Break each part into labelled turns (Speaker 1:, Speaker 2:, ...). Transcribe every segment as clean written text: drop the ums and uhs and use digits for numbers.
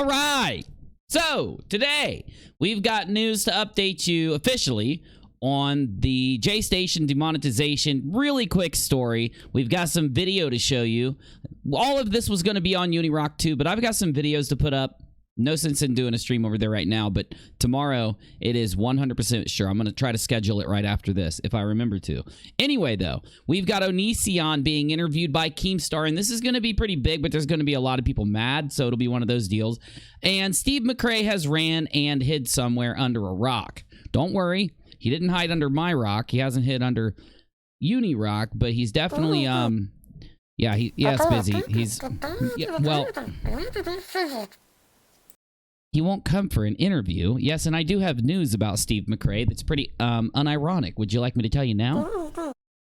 Speaker 1: right. So today we've got news to update you officially on the JAYSTATION demonetization. Really quick story. We've got some video to show you. All of this was going to be on UNIRock too, but I've got some videos to put up. No sense in doing a stream over there right now, but tomorrow it is 100% sure. I'm going to try to schedule it right after this if I remember to. Anyway, though, we've got ONISION being interviewed by KEEMSTAR, and this is going to be pretty big, but there's going to be a lot of people mad, so it'll be one of those deals. And Steve McRAE has ran and hid somewhere under a rock. Don't worry, he didn't hide under my rock. He hasn't hid under UNIRock, but he's definitely, yeah, it's busy. He's, yeah, well... He won't come for an interview. Yes, and I do have news about Steve McRAE that's pretty unironic. Would you like me to tell you now?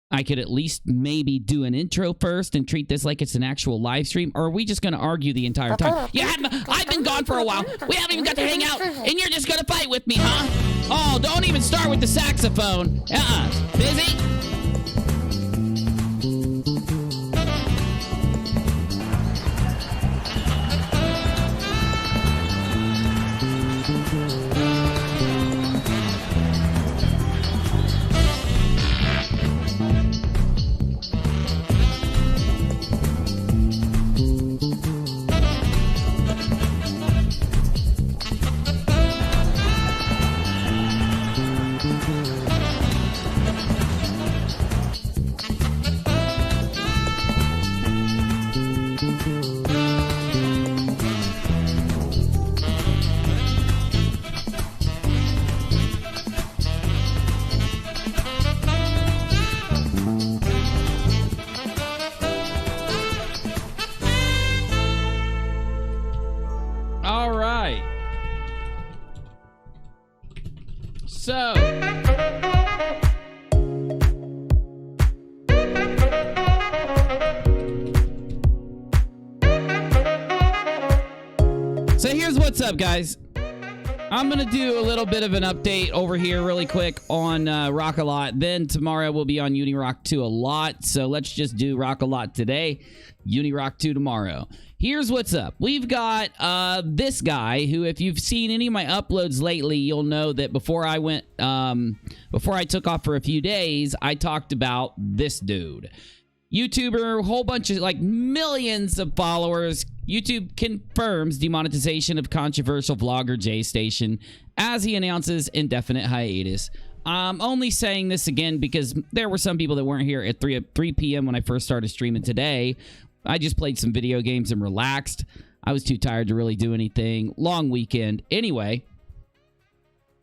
Speaker 1: I could at least maybe do an intro first and treat this like it's an actual live stream, or are we just going to argue the entire time? I've been gone for a while. We haven't even got to hang out, and you're just going to fight with me, huh? Oh, don't even start with the saxophone. Busy? So here's what's up, guys. I'm going to do a little bit of an update over here really quick on rockAlot. Then tomorrow we'll be on UNIRock 2 a lot. So let's just do rockAlot today, UNIRock 2 tomorrow. Here's what's up. We've got this guy who, if you've seen any of my uploads lately, you'll know that before I took off for a few days, I talked about this dude. YouTuber, whole bunch of, like, millions of followers. YouTube confirms demonetization of controversial vlogger JAYSTATION as he announces indefinite hiatus. I'm only saying this again because there were some people that weren't here at 3 p.m. when I first started streaming today. I just played some video games and relaxed. I was too tired to really do anything. Long weekend. Anyway,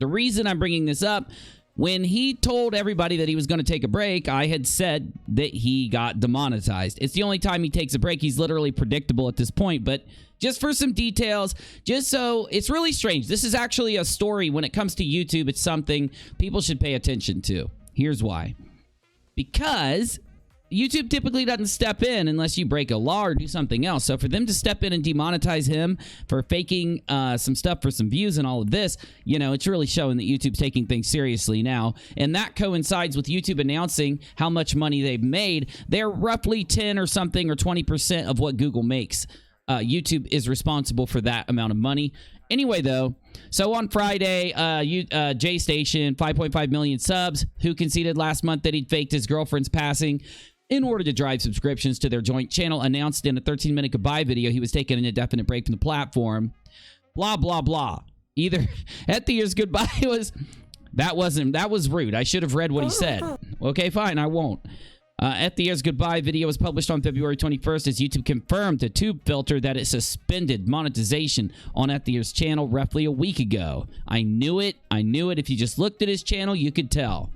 Speaker 1: the reason I'm bringing this up, when he told everybody that he was going to take a break, I had said that he got demonetized. It's the only time he takes a break. He's literally predictable at this point, but just for some details, just so it's really strange. This is actually a story. When it comes to YouTube, it's something people should pay attention to. Here's why. Because YouTube typically doesn't step in unless you break a law or do something else. So for them to step in and demonetize him for faking some stuff for some views and all of this, you know, it's really showing that YouTube's taking things seriously now. And that coincides with YouTube announcing how much money they've made. They're roughly 10 or something or 20% of what Google makes. YouTube is responsible for that amount of money. Anyway, though, so on Friday, JAYSTATION, 5.5 million subs, who conceded last month that he'd faked his girlfriend's passing in order to drive subscriptions to their joint channel, announced in a 13-minute goodbye video he was taking an indefinite break from the platform. Blah, blah, blah. Either at the year's goodbye that was rude. I should have read what he said. Okay, fine, I won't. At the year's goodbye video was published on February 21st as YouTube confirmed to TubeFilter that it suspended monetization on At the Year's channel roughly a week ago. I knew it. If you just looked at his channel, you could tell.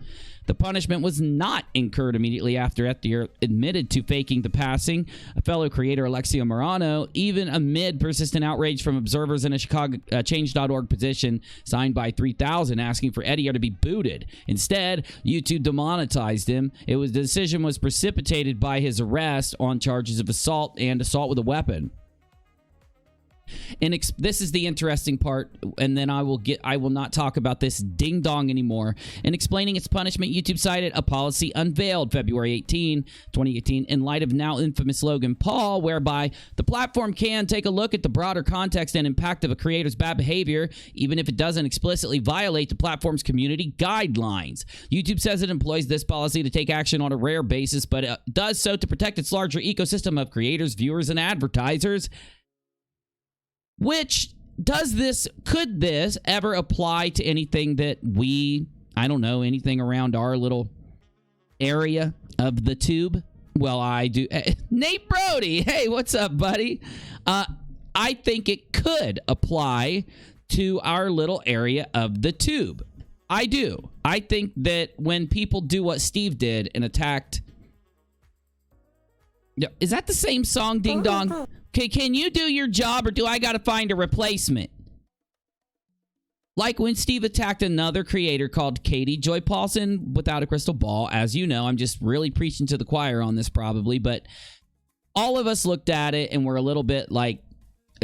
Speaker 1: The punishment was not incurred immediately after At the Year admitted to faking the passing. A fellow creator, Alexio Morano, even amid persistent outrage from observers in a Chicago Change.org petition signed by 3,000 asking for Eddie to be booted. Instead, YouTube demonetized him. The decision was precipitated by his arrest on charges of assault and assault with a weapon. And this is the interesting part, and then I will not talk about this ding dong anymore. In explaining its punishment, YouTube cited a policy unveiled February 18, 2018, in light of now infamous Logan Paul, whereby the platform can take a look at the broader context and impact of a creator's bad behavior, even if it doesn't explicitly violate the platform's community guidelines. YouTube says it employs this policy to take action on a rare basis, but it does so to protect its larger ecosystem of creators, viewers, and advertisers. Which, could this ever apply to anything that I don't know, anything around our little area of the tube? Well, I do. Nate Brody, hey, what's up, buddy? I think it could apply to our little area of the tube. I do. I think that when people do what Steve did and attacked... Is that the same song, Ding Dong? Okay, can you do your job, or do I got to find a replacement? Like when Steve attacked another creator called Katie Joy Paulson without a crystal ball. As you know, I'm just really preaching to the choir on this probably, but all of us looked at it and were a little bit like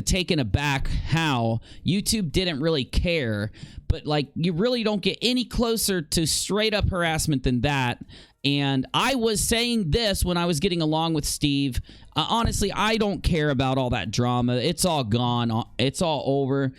Speaker 1: taken aback how YouTube didn't really care, but like you really don't get any closer to straight up harassment than that. And I was saying this when I was getting along with Steve. Honestly, I don't care about all that drama. It's all gone. It's all over.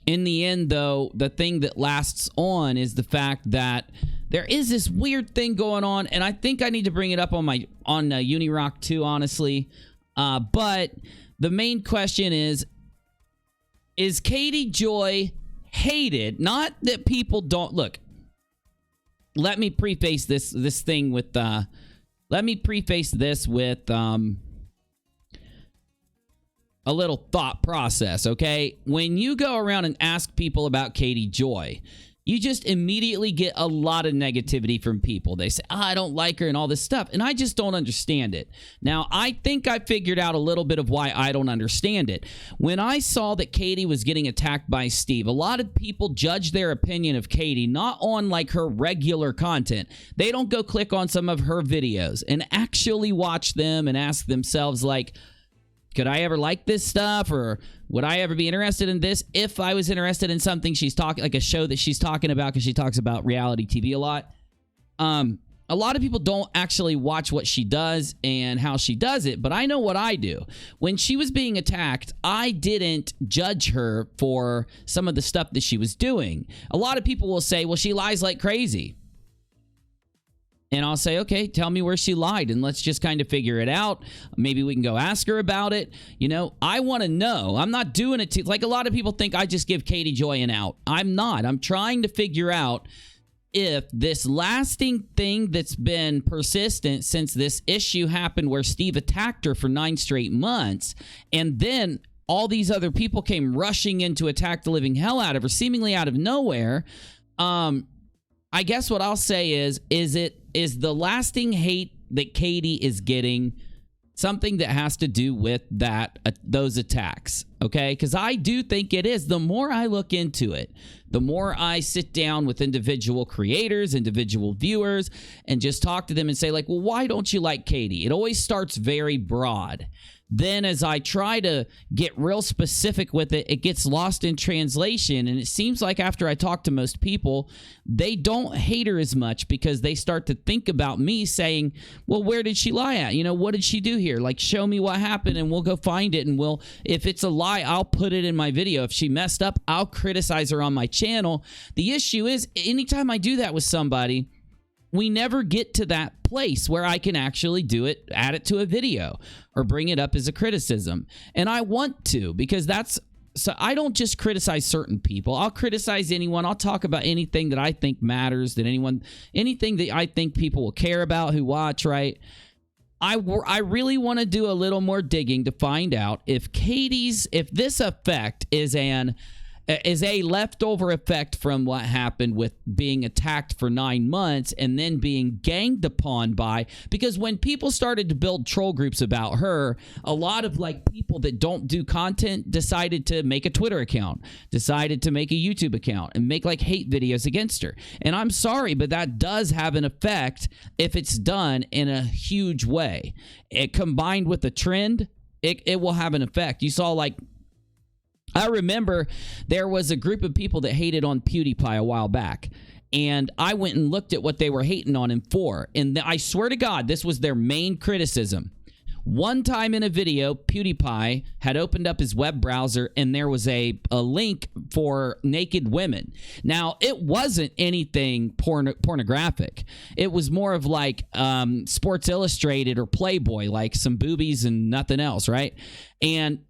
Speaker 1: In the end, though, the thing that lasts on is the fact that there is this weird thing going on, and I think I need to bring it up on UNIRock too, honestly. But the main question is Katie Joy hated? Not that people don't look. Let me preface this thing with a little thought process, okay? When you go around and ask people about Katie Joy, you just immediately get a lot of negativity from people. They say, I don't like her and all this stuff, and I just don't understand it. Now, I think I figured out a little bit of why I don't understand it. When I saw that Katie was getting attacked by Steve, a lot of people judge their opinion of Katie not on like her regular content. They don't go click on some of her videos and actually watch them and ask themselves like, could I ever like this stuff, or would I ever be interested in this if I was interested in something she's talking, like a show that she's talking about, because she talks about reality TV a lot. A lot of people don't actually watch what she does and how she does it, but I know what I do. When she was being attacked, I didn't judge her for some of the stuff that she was doing. A lot of people will say, well, she lies like crazy. And I'll say, okay, tell me where she lied, and let's just kind of figure it out. Maybe we can go ask her about it. You know, I want to know. I'm not doing it to, like a lot of people think I just give Katie Joy an out. I'm not. I'm trying to figure out if this lasting thing that's been persistent since this issue happened where Steve attacked her for 9 straight months, and then all these other people came rushing in to attack the living hell out of her, seemingly out of nowhere. I guess what I'll say is the lasting hate that Katie is getting something that has to do with those attacks, okay? Because I do think it is. The more I look into it, the more I sit down with individual creators, individual viewers, and just talk to them and say, like, well, why don't you like Katie? It always starts very broad. Then as I try to get real specific with it, it gets lost in translation. And it seems like after I talk to most people, they don't hate her as much because they start to think about me saying, well, where did she lie at? You know, what did she do here? Like, show me what happened and we'll go find it. And if it's a lie, I'll put it in my video. If she messed up, I'll criticize her on my channel. The issue is anytime I do that with somebody, we never get to that place where I can actually do it, add it to a video, or bring it up as a criticism. And I want to, because so I don't just criticize certain people. I'll criticize anyone. I'll talk about anything that I think matters, anything that I think people will care about who watch, right? I really want to do a little more digging to find out if this effect is a leftover effect from what happened with being attacked for 9 months and then being ganged upon by, because when people started to build troll groups about her, a lot of like people that don't do content decided to make a Twitter account, decided to make a YouTube account and make like hate videos against her. And I'm sorry, but that does have an effect if it's done in a huge way. It combined with the trend, it will have an effect. You saw, like, I remember there was a group of people that hated on PewDiePie a while back, and I went and looked at what they were hating on him for, and I swear to God, this was their main criticism. One time in a video, PewDiePie had opened up his web browser, and there was a link for naked women. Now, it wasn't anything pornographic. It was more of like Sports Illustrated or Playboy, like some boobies and nothing else, right? And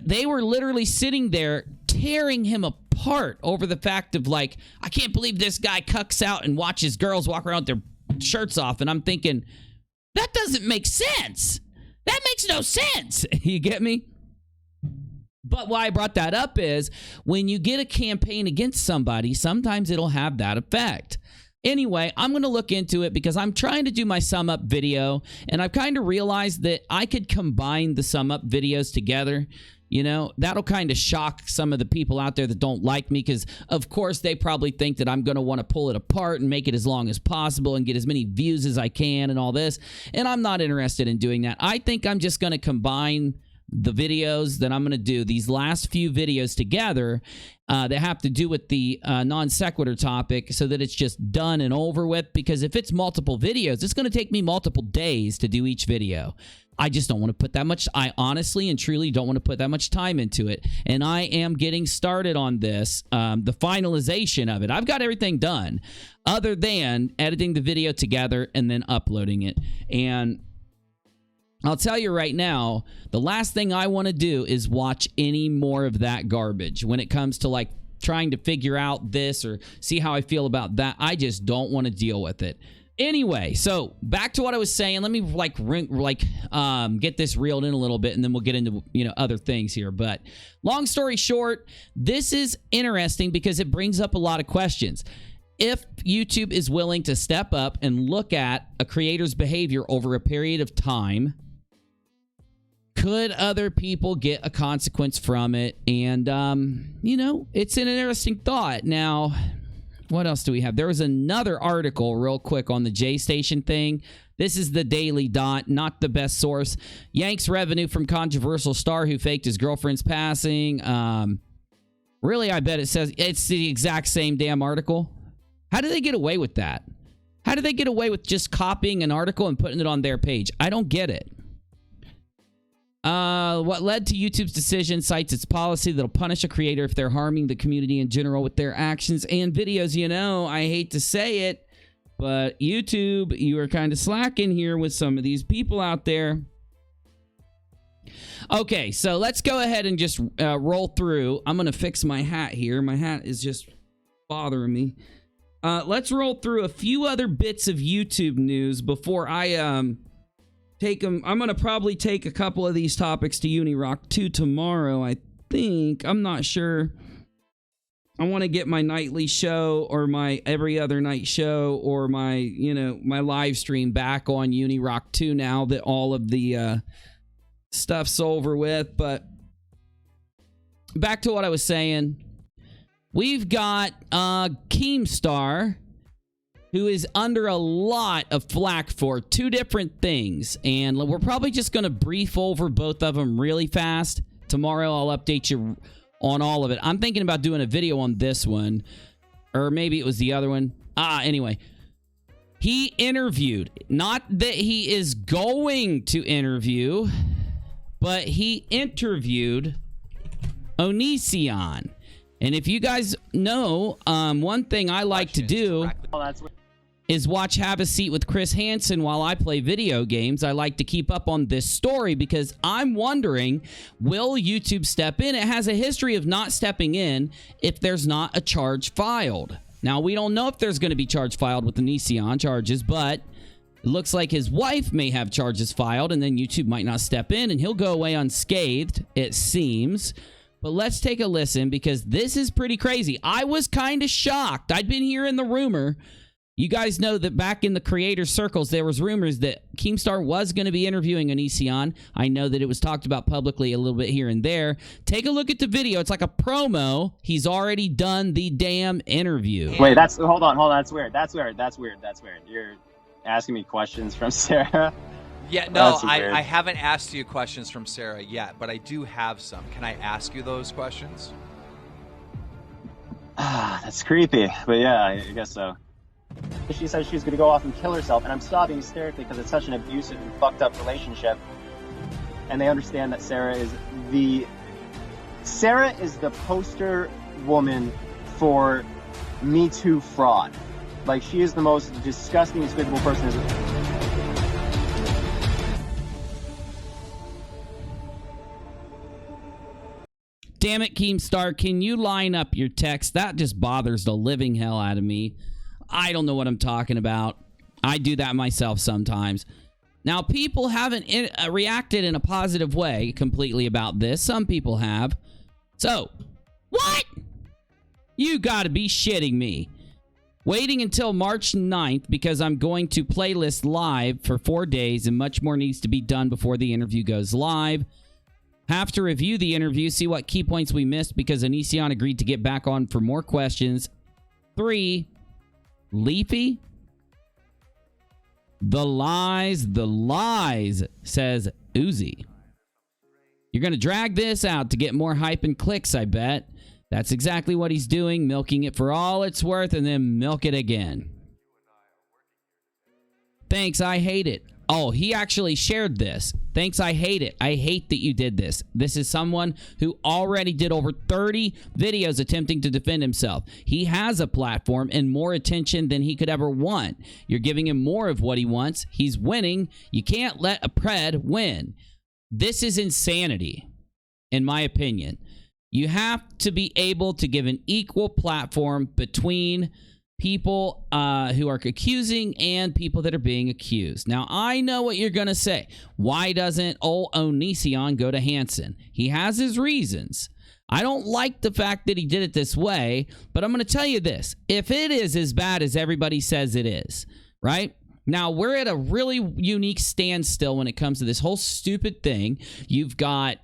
Speaker 1: they were literally sitting there tearing him apart over the fact of, like, I can't believe this guy cucks out and watches girls walk around with their shirts off. And I'm thinking, that doesn't make sense. That makes no sense. You get me? But why I brought that up is when you get a campaign against somebody, sometimes it'll have that effect. Anyway, I'm going to look into it because I'm trying to do my sum up video, and I've kind of realized that I could combine the sum up videos together. You know, that'll kind of shock some of the people out there that don't like me because, of course, they probably think that I'm going to want to pull it apart and make it as long as possible and get as many views as I can and all this. And I'm not interested in doing that. I think I'm just going to combine the videos that I'm going to do, these last few videos together that have to do with the non sequitur topic so that it's just done and over with. Because if it's multiple videos, it's going to take me multiple days to do each video. I just don't want to put that much, I honestly and truly don't want to put that much time into it. And I am getting started on this, the finalization of it. I've got everything done other than editing the video together and then uploading it. And I'll tell you right now, the last thing I want to do is watch any more of that garbage when it comes to, like, trying to figure out this or see how I feel about that. I just don't want to deal with it. Anyway, so back to what I was saying. Let me get this reeled in a little bit, and then we'll get into, you know, other things here. But long story short, this is interesting because it brings up a lot of questions. If YouTube is willing to step up and look at a creator's behavior over a period of time, could other people get a consequence from it? And, you know, it's an interesting thought. Now, what else do we have? There was another article real quick on the JAYSTATION thing. This is the Daily Dot, not the best source. Yanks revenue from controversial star who faked his girlfriend's passing. Really, I bet it says it's the exact same damn article. How do they get away with that? How do they get away with just copying an article and putting it on their page? I don't get it. What led to YouTube's decision cites its policy that'll punish a creator if they're harming the community in general with their actions and videos. You know, I hate to say it, but YouTube, you are kind of slacking here with some of these people out there. Okay, so let's go ahead and just roll through. I'm going to fix my hat here. My hat is just bothering me. Let's roll through a few other bits of YouTube news before I take them. I'm going to probably take a couple of these topics to UNIRock 2 tomorrow, I think. I'm not sure. I want to get my nightly show or my every other night show or my, you know, my live stream back on UNIRock 2 now that all of the stuff's over with. But back to what I was saying. We've got KEEMSTAR, who is under a lot of flack for two different things. And we're probably just going to brief over both of them really fast. Tomorrow, I'll update you on all of it. I'm thinking about doing a video on this one. Or maybe it was the other one. Anyway. He interviewed. Not that he is going to interview, but he interviewed ONISION. And if you guys know, one thing I like to do is watch Have a Seat with Chris Hansen while I play video games. I like to keep up on this story because I'm wondering, will YouTube step in? It has a history of not stepping in if there's not a charge filed. Now, we don't know if there's going to be charge filed with ONISION charges, but it looks like his wife may have charges filed, and then YouTube might not step in, and he'll go away unscathed, it seems. But let's take a listen because this is pretty crazy. I was kind of shocked. I'd been hearing the rumor. You guys know that back in the creator circles, there was rumors that KEEMSTAR was going to be interviewing ONISION. I know that it was talked about publicly a little bit here and there. Take a look at the video. It's like a promo. He's already done the damn interview.
Speaker 2: Wait, hold on. That's weird. You're asking me questions from Sarah. Yeah, no, I haven't asked you questions from Sarah yet, but I do have some. Can I ask you those questions?
Speaker 3: That's creepy, but yeah, I guess so. She says she's going to go off and kill herself, and I'm sobbing hysterically because it's such an abusive and fucked up relationship. And they understand that Sarah is the poster woman for Me Too fraud. Like, she is the most disgusting, despicable person.
Speaker 1: Damn it, Keemstar, can you line up your text? That just bothers the living hell out of me. I don't know what I'm talking about. I do that myself sometimes. Now, people haven't reacted in a positive way completely about this. Some people have. So, what? You gotta be shitting me. Waiting until March 9th because I'm going to playlist live for 4 days and much more needs to be done before the interview goes live. Have to review the interview, see what key points we missed because ONISION agreed to get back on for more questions. 3, Leafy. The lies, says Uzi. You're going to drag this out to get more hype and clicks, I bet. That's exactly what he's doing, milking it for all it's worth and then milk it again. Thanks, I hate it. Oh, he actually shared this. Thanks, I hate it. I hate that you did this. This is someone who already did over 30 videos attempting to defend himself. He has a platform and more attention than he could ever want. You're giving him more of what he wants. He's winning. You can't let a pred win. This is insanity, in my opinion. You have to be able to give an equal platform between people who are accusing and people that are being accused. Now, I know what you're going to say. Why doesn't old ONISION go to Hansen? He has his reasons. I don't like the fact that he did it this way, but I'm going to tell you this. If it is as bad as everybody says it is, right? Now, we're at a really unique standstill when it comes to this whole stupid thing. You've got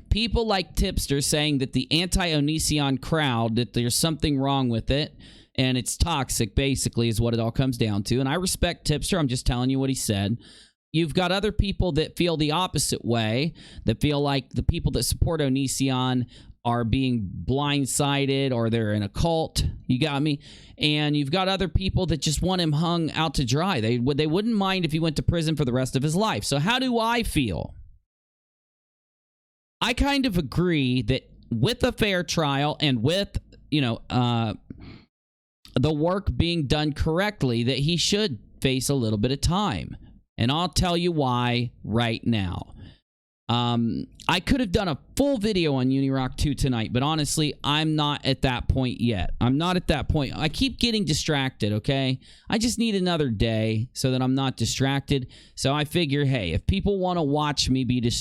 Speaker 1: people like Tipster saying that the anti-ONISION crowd, that there's something wrong with it, and it's toxic, basically, is what it all comes down to. And I respect Tipster. I'm just telling you what he said. You've got other people that feel the opposite way, that feel like the people that support ONISION are being blindsided or they're in a cult. You got me? And you've got other people that just want him hung out to dry. They wouldn't mind if he went to prison for the rest of his life. So how do I feel? I kind of agree that with a fair trial and with, the work being done correctly, that he should face a little bit of time. And I'll tell you why right now. I could have done a full video on UNIRock 2 tonight, but honestly, I'm not at that point yet. I'm not at that point. I keep getting distracted, okay? I just need another day so that I'm not distracted. So I figure, hey, if people want to watch me be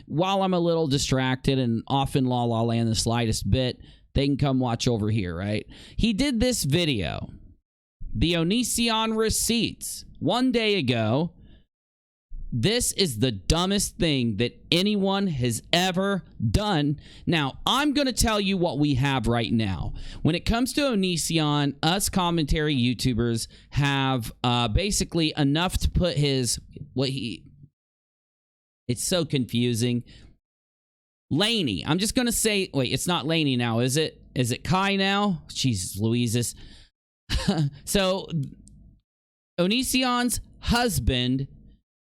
Speaker 1: while I'm a little distracted and off in La La Land the slightest bit, they can come watch over here, right? He did this video, the ONISION receipts, 1 day ago. This is the dumbest thing that anyone has ever done. Now, I'm going to tell you what we have right now. When it comes to ONISION, us commentary YouTubers have basically enough to put it's so confusing. Laney. I'm just going to say, wait, it's not Laney now, is it? Is it Kai now? Jesus Louises. So, ONISION's husband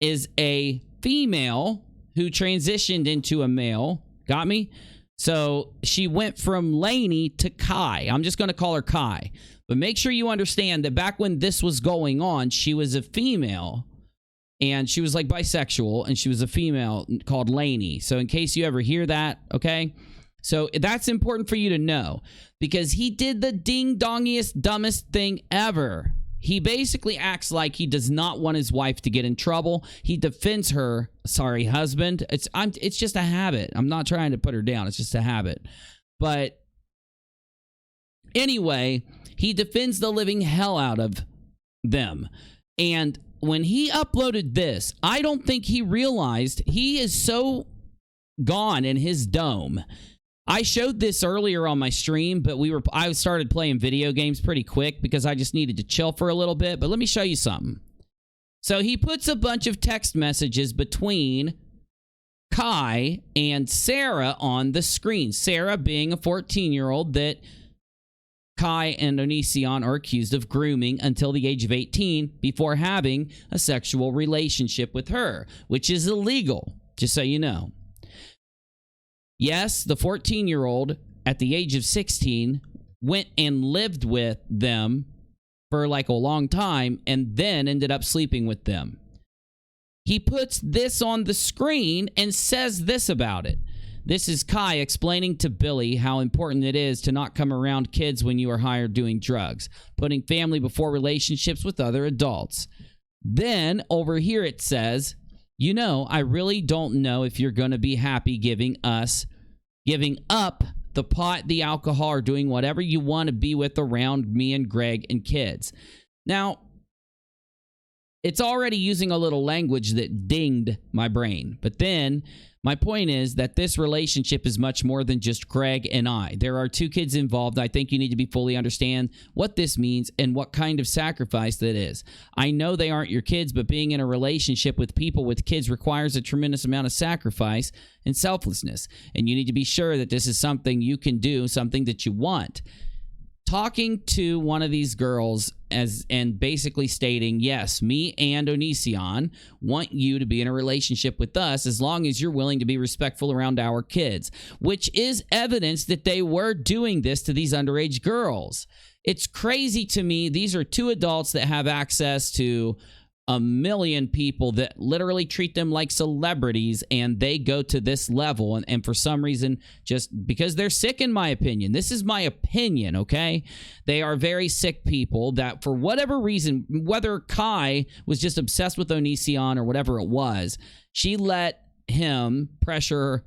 Speaker 1: is a female who transitioned into a male. Got me? So she went from Laney to Kai. I'm just going to call her Kai. But make sure you understand that back when this was going on, she was a female. And she was like bisexual. And she was a female called Laney. So in case you ever hear that, okay? So that's important for you to know. Because he did the ding-dongiest, dumbest thing ever. He basically acts like he does not want his wife to get in trouble. He defends her, husband. It's just a habit. I'm not trying to put her down. It's just a habit. But anyway, he defends the living hell out of them. And when he uploaded this, I don't think he realized he is so gone in his dome. I showed this earlier on my stream, but I started playing video games pretty quick because I just needed to chill for a little bit. But let me show you something. So he puts a bunch of text messages between Kai and Sarah on the screen. Sarah being a 14-year-old that Kai and ONISION are accused of grooming until the age of 18 before having a sexual relationship with her, which is illegal, just so you know. Yes, the 14-year-old at the age of 16 went and lived with them for like a long time and then ended up sleeping with them. He puts this on the screen and says this about it. This is Kai explaining to Billy how important it is to not come around kids when you are high or doing drugs, putting family before relationships with other adults. Then over here it says, you know, I really don't know if you're going to be happy giving up the pot, the alcohol, or doing whatever you want to be with around me and Greg and kids. Now, it's already using a little language that dinged my brain. But then my point is that this relationship is much more than just Greg and I. There are two kids involved. I think you need to be fully understand what this means and what kind of sacrifice that is. I know they aren't your kids, but being in a relationship with people with kids requires a tremendous amount of sacrifice and selflessness. And you need to be sure that this is something you can do, something that you want. Talking to one of these girls and basically stating, yes, me and ONISION want you to be in a relationship with us as long as you're willing to be respectful around our kids, which is evidence that they were doing this to these underage girls. It's crazy to me. These are two adults that have access to a million people that literally treat them like celebrities, and they go to this level. And for some reason, just because they're sick, in my opinion, this is my opinion, okay? They are very sick people that for whatever reason, whether Kai was just obsessed with ONISION or whatever it was, she let him pressure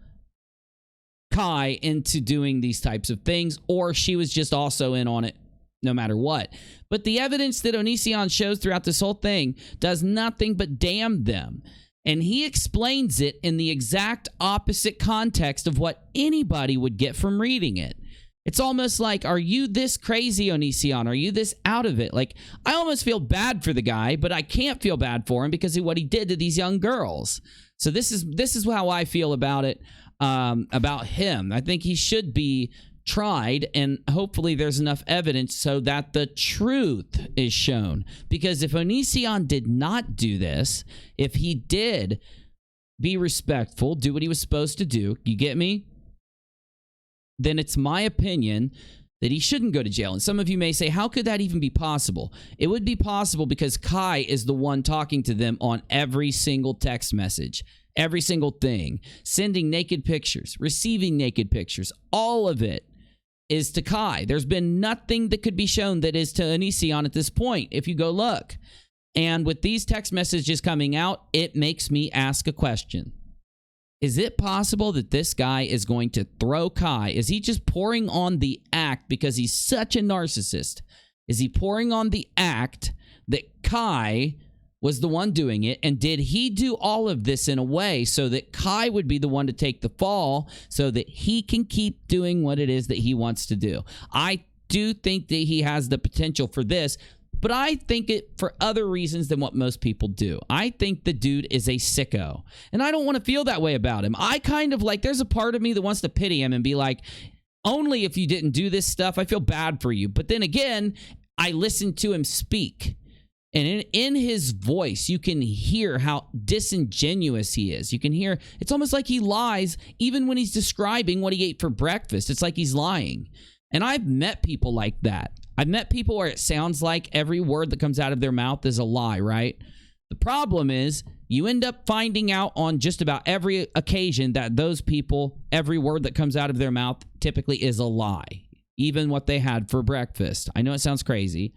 Speaker 1: Kai into doing these types of things, or she was just also in on it no matter what. But the evidence that ONISION shows throughout this whole thing does nothing but damn them. And he explains it in the exact opposite context of what anybody would get from reading it. It's almost like, are you this crazy, ONISION? Are you this out of it? Like, I almost feel bad for the guy, but I can't feel bad for him because of what he did to these young girls. So this is how I feel about it, about him. I think he should be tried, and hopefully there's enough evidence so that the truth is shown. Because if ONISION did not do this, if he did be respectful, do what he was supposed to do, you get me? Then it's my opinion that he shouldn't go to jail. And some of you may say, how could that even be possible? It would be possible because Kai is the one talking to them on every single text message. Every single thing. Sending naked pictures, receiving naked pictures, all of it is to Kai. There's been nothing that could be shown that is to ONISION at this point, if you go look. And with these text messages coming out, it makes me ask a question. Is it possible that this guy is going to throw Kai? Is he just pouring on the act because he's such a narcissist? Is he pouring on the act that Kai was the one doing it? And did he do all of this in a way so that Kai would be the one to take the fall so that he can keep doing what it is that he wants to do? I do think that he has the potential for this, but I think it for other reasons than what most people do. I think the dude is a sicko, and I don't want to feel that way about him. I kind of like, there's a part of me that wants to pity him and be like, only if you didn't do this stuff, I feel bad for you. But then again, I listen to him speak. And in his voice, you can hear how disingenuous he is. You can hear, it's almost like he lies even when he's describing what he ate for breakfast. It's like he's lying. And I've met people like that. I've met people where it sounds like every word that comes out of their mouth is a lie, right? The problem is you end up finding out on just about every occasion that those people, every word that comes out of their mouth typically is a lie. Even what they had for breakfast. I know it sounds crazy.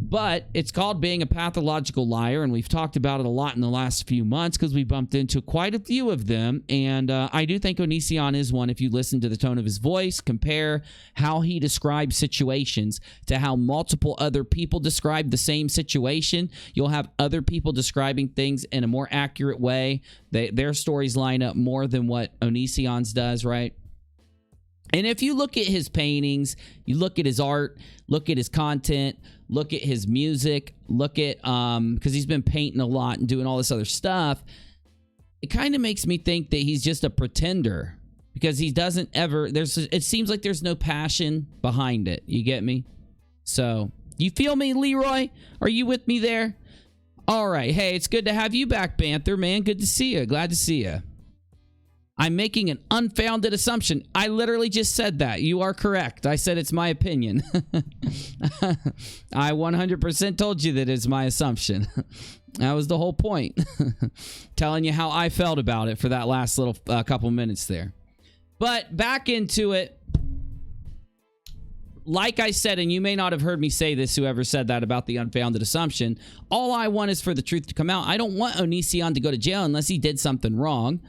Speaker 1: But it's called being a pathological liar, and we've talked about it a lot in the last few months because we bumped into quite a few of them, and I do think ONISION is one. If you listen to the tone of his voice, compare how he describes situations to how multiple other people describe the same situation, you'll have other people describing things in a more accurate way. Their stories line up more than what ONISION's does, right? And if you look at his paintings, you look at his art, look at his content, look at his music, look at, because he's been painting a lot and doing all this other stuff, it kind of makes me think that he's just a pretender because he doesn't ever, it seems like there's no passion behind it. You get me? So, you feel me, Leroy? Are you with me there? All right. Hey, it's good to have you back, Banther, man. Good to see you. Glad to see you. I'm making an unfounded assumption. I literally just said that. You are correct. I said it's my opinion. I 100% told you that it's my assumption. That was the whole point. Telling you how I felt about it for that last little couple minutes there. But back into it. Like I said, and you may not have heard me say this, whoever said that about the unfounded assumption, all I want is for the truth to come out. I don't want Onision to go to jail unless he did something wrong.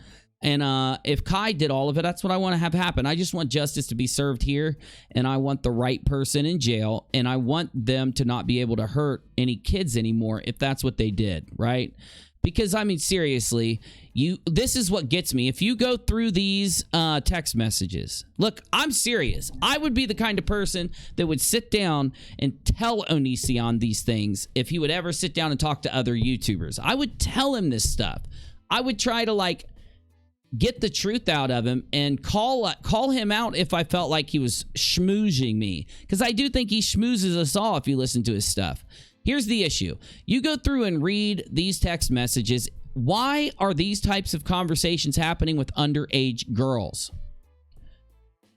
Speaker 1: And if Kai did all of it, that's what I want to have happen. I just want justice to be served here, and I want the right person in jail, and I want them to not be able to hurt any kids anymore if that's what they did, right? Because, I mean, seriously, this is what gets me. If you go through these text messages, look, I'm serious. I would be the kind of person that would sit down and tell Onision these things if he would ever sit down and talk to other YouTubers. I would tell him this stuff. I would try to, like, get the truth out of him and call him out if I felt like he was schmoozing me. Because I do think he schmoozes us all if you listen to his stuff. Here's the issue. You go through and read these text messages. Why are these types of conversations happening with underage girls?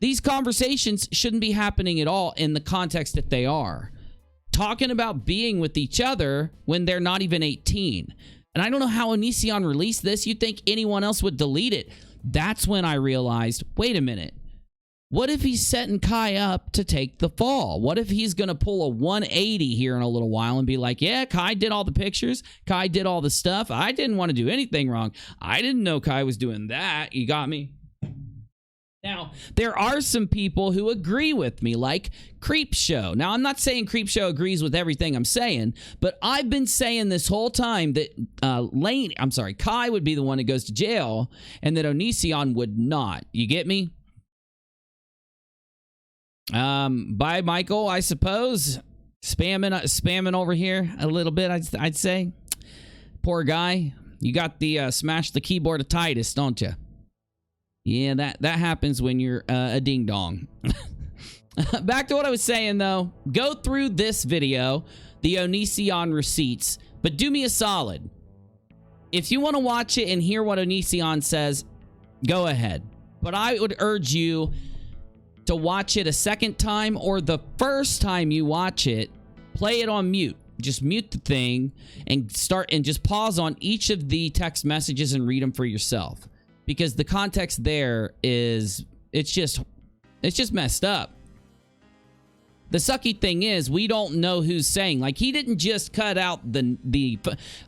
Speaker 1: These conversations shouldn't be happening at all in the context that they are. Talking about being with each other when they're not even 18. And I don't know how Onision released this. You'd think anyone else would delete it. That's when I realized, wait a minute. What if he's setting Kai up to take the fall? What if he's going to pull a 180 here in a little while and be like, yeah, Kai did all the pictures. Kai did all the stuff. I didn't want to do anything wrong. I didn't know Kai was doing that. You got me? Now, there are some people who agree with me, like Creepshow. Now, I'm not saying Creepshow agrees with everything I'm saying, but I've been saying this whole time that Kai would be the one that goes to jail and that Onision would not. You get me? Bye, Michael, I suppose. Spamming over here a little bit, I'd say. Poor guy. You got the smash the keyboard of Titus, don't you? Yeah, that happens when you're a ding-dong. Back to what I was saying, though. Go through this video, the Onision receipts, but do me a solid. If you want to watch it and hear what Onision says, go ahead. But I would urge you to watch it a second time, or the first time you watch it, play it on mute. Just mute the thing and just pause on each of the text messages and read them for yourself. Because the context there is, it's just messed up. The sucky thing is, we don't know who's saying. Like, he didn't just cut out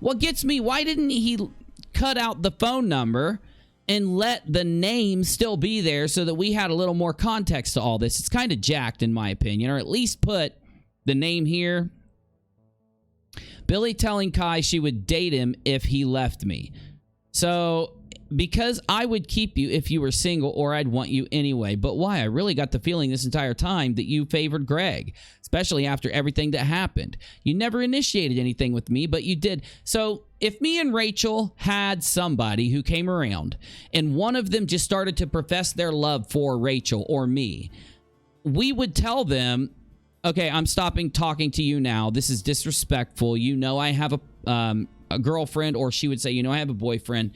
Speaker 1: what gets me, why didn't he cut out the phone number and let the name still be there so that we had a little more context to all this? It's kind of jacked, in my opinion. Or at least put the name here. Billy telling Kai she would date him if he left me. So, because I would keep you if you were single, or I'd want you anyway. But why? I really got the feeling this entire time that you favored Greg, especially after everything that happened. You never initiated anything with me, but you did. So if me and Rachel had somebody who came around and one of them just started to profess their love for Rachel or me, we would tell them, okay, I'm stopping talking to you now. This is disrespectful. You know I have a girlfriend, or she would say, you know I have a boyfriend.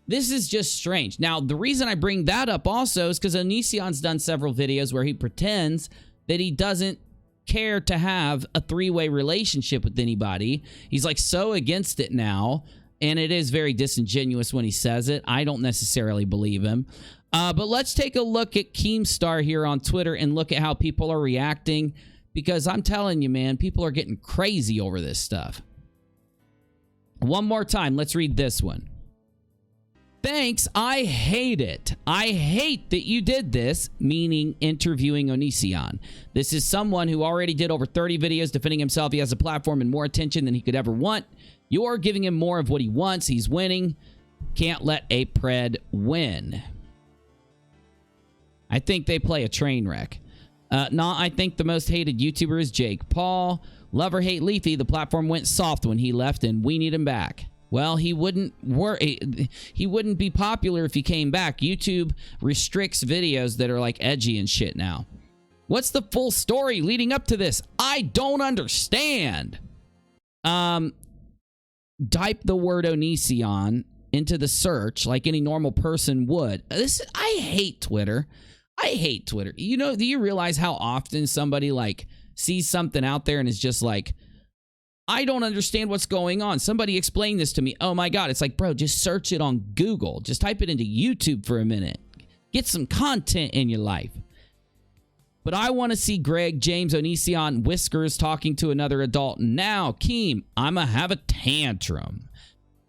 Speaker 1: This is just strange. Now, the reason I bring that up also is because Onision's done several videos where he pretends that he doesn't care to have a three-way relationship with anybody. He's like so against it now, and it is very disingenuous when he says it. I don't necessarily believe him. But let's take a look at KEEMSTAR here on Twitter and look at how people are reacting, because I'm telling you, man, people are getting crazy over this stuff. One more time, let's read this one. Thanks, I hate it. I hate that you did this, meaning interviewing Onision. This is someone who already did over 30 videos defending himself. He has a platform and more attention than he could ever want. You're giving him more of what he wants. He's winning. Can't let a pred win. I think they play a train wreck. I think the most hated YouTuber is Jake Paul. Love or hate Leafy, the platform went soft when he left, and we need him back. Well, he wouldn't be popular if he came back. YouTube restricts videos that are like edgy and shit now. What's the full story leading up to this? I don't understand. Type the word ONISION into the search like any normal person would. I hate Twitter. I hate Twitter. You know, do you realize how often somebody like sees something out there and is just like, I don't understand what's going on. Somebody explain this to me. Oh my God. It's like, bro, just search it on Google. Just type it into YouTube for a minute. Get some content in your life. But I want to see Greg James Onision Whiskers talking to another adult now. Keem, I'ma have a tantrum.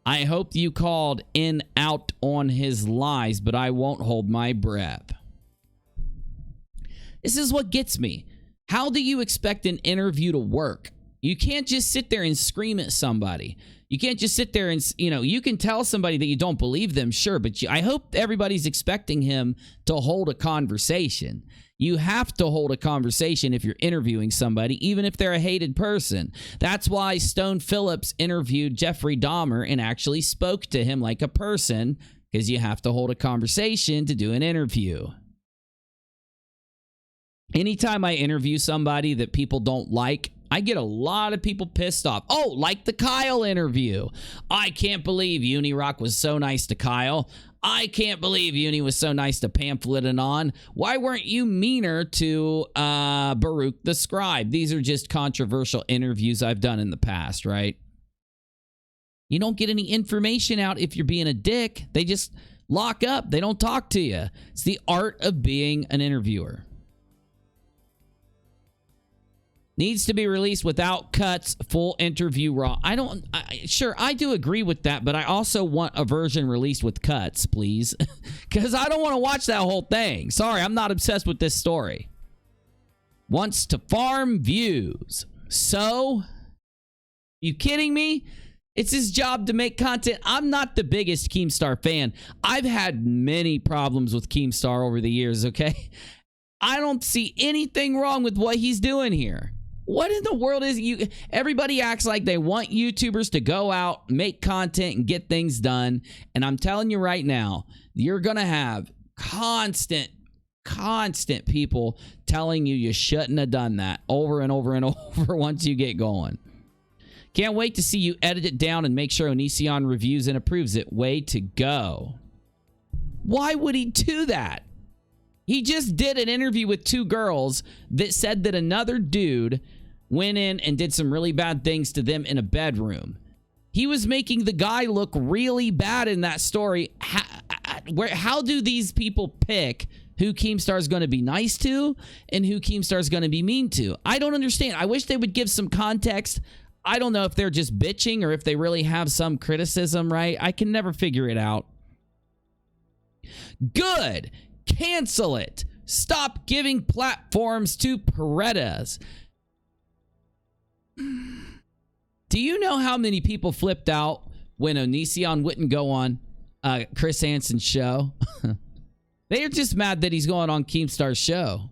Speaker 1: I hope you called in out on his lies, but I won't hold my breath. This is what gets me. How do you expect an interview to work? You can't just sit there and scream at somebody. You can't just sit there and, you know, you can tell somebody that you don't believe them, sure, but I hope everybody's expecting him to hold a conversation. You have to hold a conversation if you're interviewing somebody, even if they're a hated person. That's why Stone Phillips interviewed Jeffrey Dahmer and actually spoke to him like a person, because you have to hold a conversation to do an interview. Anytime I interview somebody that people don't like, I get a lot of people pissed off. Oh, like the Kyle interview. I can't believe UNIRock was so nice to Kyle. I can't believe Uni was so nice to Pamphlet Anon. Why weren't you meaner to Baruch the Scribe? These are just controversial interviews I've done in the past, right? You don't get any information out if you're being a dick. They just lock up. They don't talk to you. It's the art of being an interviewer. Needs to be released without cuts, full interview raw. Sure, I do agree with that, but I also want a version released with cuts, please. Because I don't want to watch that whole thing. Sorry, I'm not obsessed with this story. Wants to farm views. So? You kidding me? It's his job to make content. I'm not the biggest KEEMSTAR fan. I've had many problems with KEEMSTAR over the years, okay? I don't see anything wrong with what he's doing here. What in the world is you? Everybody acts like they want YouTubers to go out, make content, and get things done. And I'm telling you right now, you're going to have constant people telling you shouldn't have done that over and over and over once you get going. Can't wait to see you edit it down and make sure Onision reviews and approves it. Way to go. Why would he do that? He just did an interview with two girls that said that another dude went in and did some really bad things to them in a bedroom. He was making the guy look really bad in that story. How do these people pick who KEEMSTAR is going to be nice to and who KEEMSTAR is going to be mean to? I don't understand. I wish they would give some context. I don't know if they're just bitching or if they really have some criticism, right? I can never figure it out. Good. Cancel it. Stop giving platforms to Paredes. Do you know how many people flipped out when Onision wouldn't go on Chris Hansen's show? They are just mad that he's going on KEEMSTAR's show.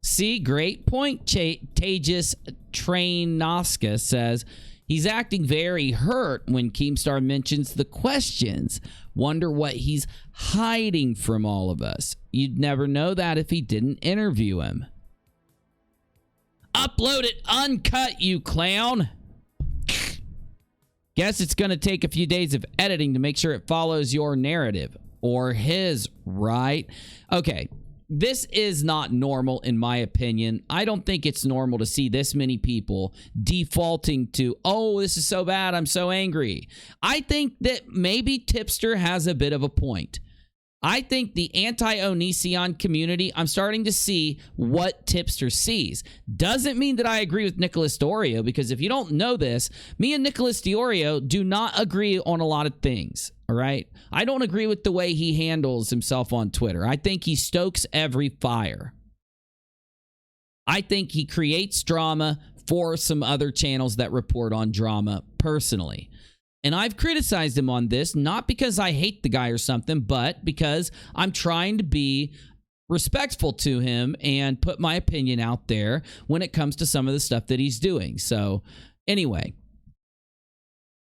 Speaker 1: See, great point. Tejas Trainoska says, he's acting very hurt when KEEMSTAR mentions the questions. Wonder what he's hiding from all of us. You'd never know that if he didn't interview him. Upload it uncut, you clown. Guess it's going to take a few days of editing to make sure it follows your narrative. Or his, right? Okay. This is not normal, in my opinion. I don't think it's normal to see this many people defaulting to, oh, this is so bad, I'm so angry. I think that maybe Tipster has a bit of a point. I think the anti-Onision community, I'm starting to see what Tipster sees. Doesn't mean that I agree with Nicholas Diorio, because if you don't know this, me and Nicholas Diorio do not agree on a lot of things, all right? I don't agree with the way he handles himself on Twitter. I think he stokes every fire. I think he creates drama for some other channels that report on drama personally. And I've criticized him on this, not because I hate the guy or something, but because I'm trying to be respectful to him and put my opinion out there when it comes to some of the stuff that he's doing. So anyway,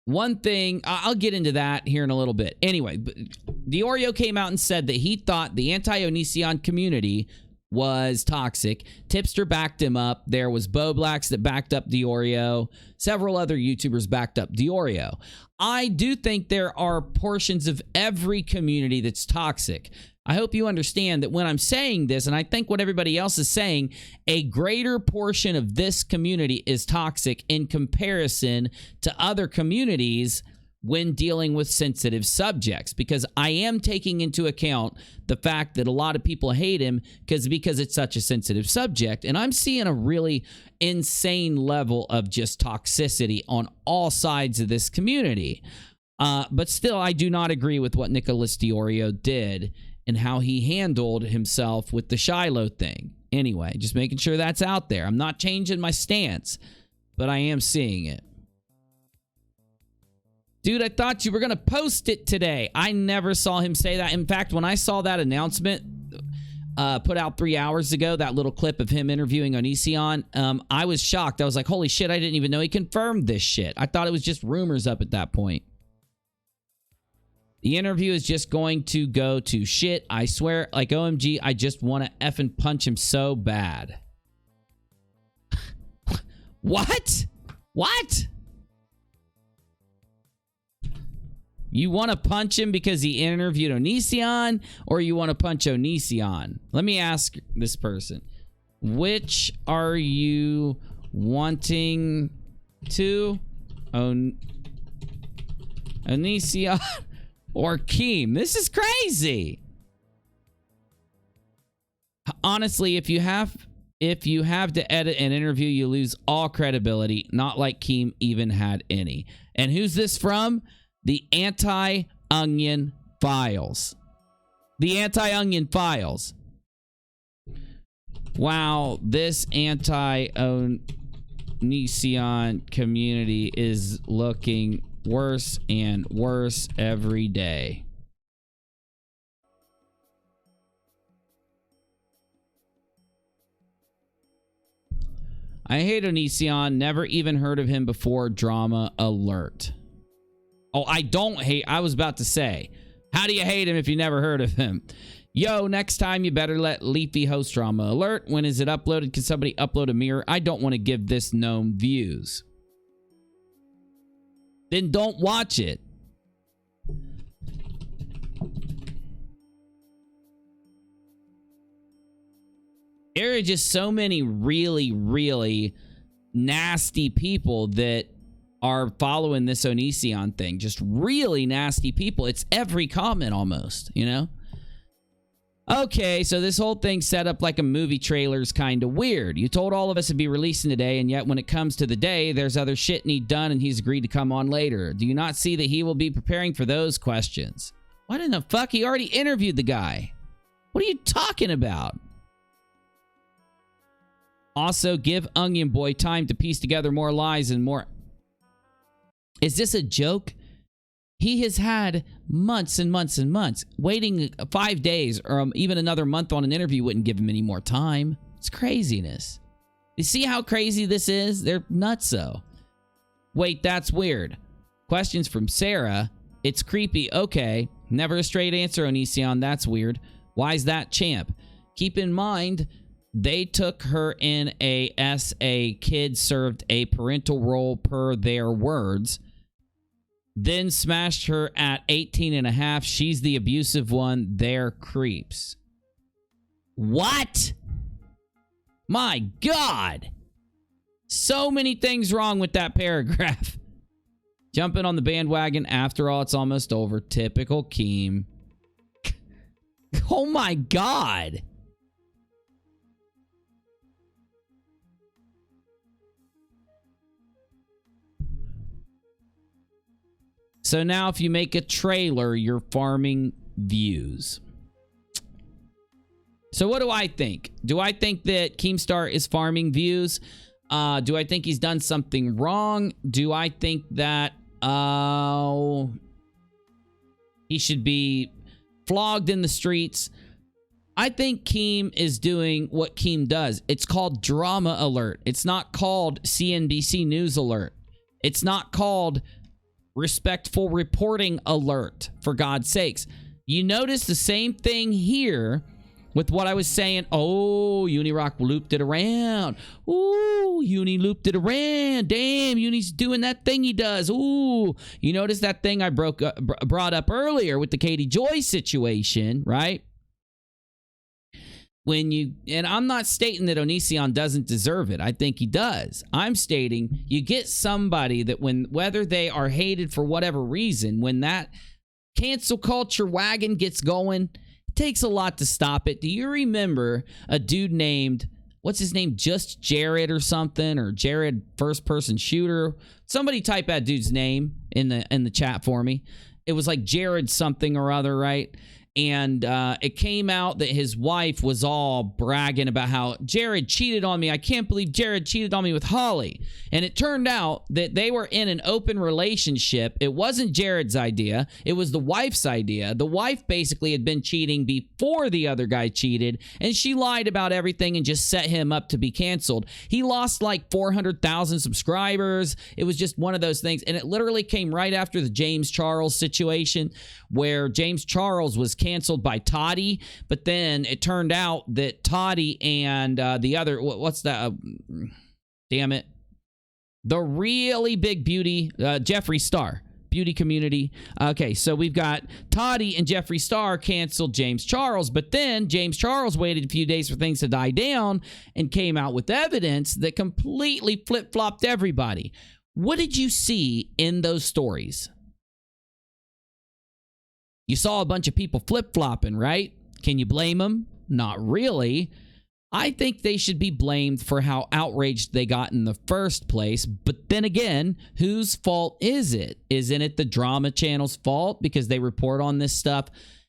Speaker 1: one thing, I'll get into that here in a little bit. Anyway, Diorio came out and said that he thought the anti-Onision community was toxic. Tipster backed him up. There was Boblax that backed up Diorio. Several other YouTubers backed up Diorio. I do think there are portions of every community that's toxic. I hope you understand that when I'm saying this, and I think what everybody else is saying, a greater portion of this community is toxic in comparison to other communities when dealing with sensitive subjects, because I am taking into account the fact that a lot of people hate him because it's such a sensitive subject, and I'm seeing a really insane level of just toxicity on all sides of this community. But still, I do not agree with what Nicholas Diorio did and how he handled himself with the Shiloh thing. Anyway, just making sure that's out there. I'm not changing my stance, but I am seeing it. Dude, I thought you were going to post it today. I never saw him say that. In fact, when I saw that announcement put out 3 hours ago, that little clip of him interviewing Onision, I was shocked. I was like, holy shit, I didn't even know he confirmed this shit. I thought it was just rumors up at that point. The interview is just going to go to shit. I swear, like OMG, I just want to effing punch him so bad. What? What? You want to punch him because he interviewed Onision, or you want to punch Onision? Let me ask this person. Which are you wanting to? Onision or Keem? This is crazy. Honestly, if you have to edit an interview, you lose all credibility. Not like Keem even had any. And who's this from? The Anti-Onion Files. The Anti-Onion Files. Wow, this anti-Onision community is looking worse and worse every day. I hate Onision. Never even heard of him before. Drama alert. Oh, I don't hate. I was about to say, how do you hate him if you never heard of him? Yo, next time you better let Leafy host drama alert. When is it uploaded? Can somebody upload a mirror? I don't want to give this gnome views. Then don't watch it. There are just so many really, really nasty people that are following this Onision thing. Just really nasty people. It's every comment almost, you know? Okay, so this whole thing set up like a movie trailer is kind of weird. You told all of us it'd be releasing today, and yet when it comes to the day, there's other shit need done, and he's agreed to come on later. Do you not see that he will be preparing for those questions? What in the fuck? He already interviewed the guy. What are you talking about? Also, give Onion Boy time to piece together more lies and more... Is this a joke? He has had months and months and months. Waiting 5 days or even another month on an interview wouldn't give him any more time. It's craziness. You see how crazy this is? They're nutso. Wait, that's weird. Questions from Sarah. It's creepy. Okay. Never a straight answer, Onision. That's weird. Why is that, champ? Keep in mind, they took her in as a kid served a parental role per their words. Then smashed her at 18 and a half. She's the abusive one. They're creeps. What? My God. So many things wrong with that paragraph. Jumping on the bandwagon. After all, it's almost over. Typical Keem. Oh my God. So now if you make a trailer, you're farming views. So what do I think? Do I think that KEEMSTAR is farming views? Do I think he's done something wrong? Do I think that He should be flogged in the streets. I think Keem is doing what Keem does. It's called drama alert. It's not called CNBC News alert. It's not called respectful reporting alert, for God's sakes. You notice the same thing here with what I was saying. Oh, UNIRock looped it around. Ooh, Uni looped it around. Damn, Uni's doing that thing he does. Ooh, you notice that thing I brought up earlier with the Katie Joy situation, right? And I'm not stating that ONISION doesn't deserve it. I think he does. I'm stating you get somebody that whether they are hated for whatever reason, when that cancel culture wagon gets going, it takes a lot to stop it. Do you remember a dude named, what's his name? Just Jared or something, or Jared first person shooter? Somebody type that dude's name in the chat for me. It was like Jared something or other, right? And it came out that his wife was all bragging about how Jared cheated on me. I can't believe Jared cheated on me with Holly. And it turned out that they were in an open relationship. It wasn't Jared's idea. It was the wife's idea. The wife basically had been cheating before the other guy cheated, and she lied about everything and just set him up to be canceled. He lost like 400,000 subscribers. It was just one of those things. And it literally came right after the James Charles situation, where James Charles was canceled by Toddy, but then it turned out that Toddy and the other, what's that? Damn it. The really big beauty, Jeffree Star, beauty community. Okay, so we've got Toddy and Jeffree Star canceled James Charles, but then James Charles waited a few days for things to die down and came out with evidence that completely flip-flopped everybody. What did you see in those stories? You saw a bunch of people flip-flopping, right? Can you blame them? Not really. I think they should be blamed for how outraged they got in the first place. But then again, whose fault is it? Isn't it the drama channel's fault because they report on this stuff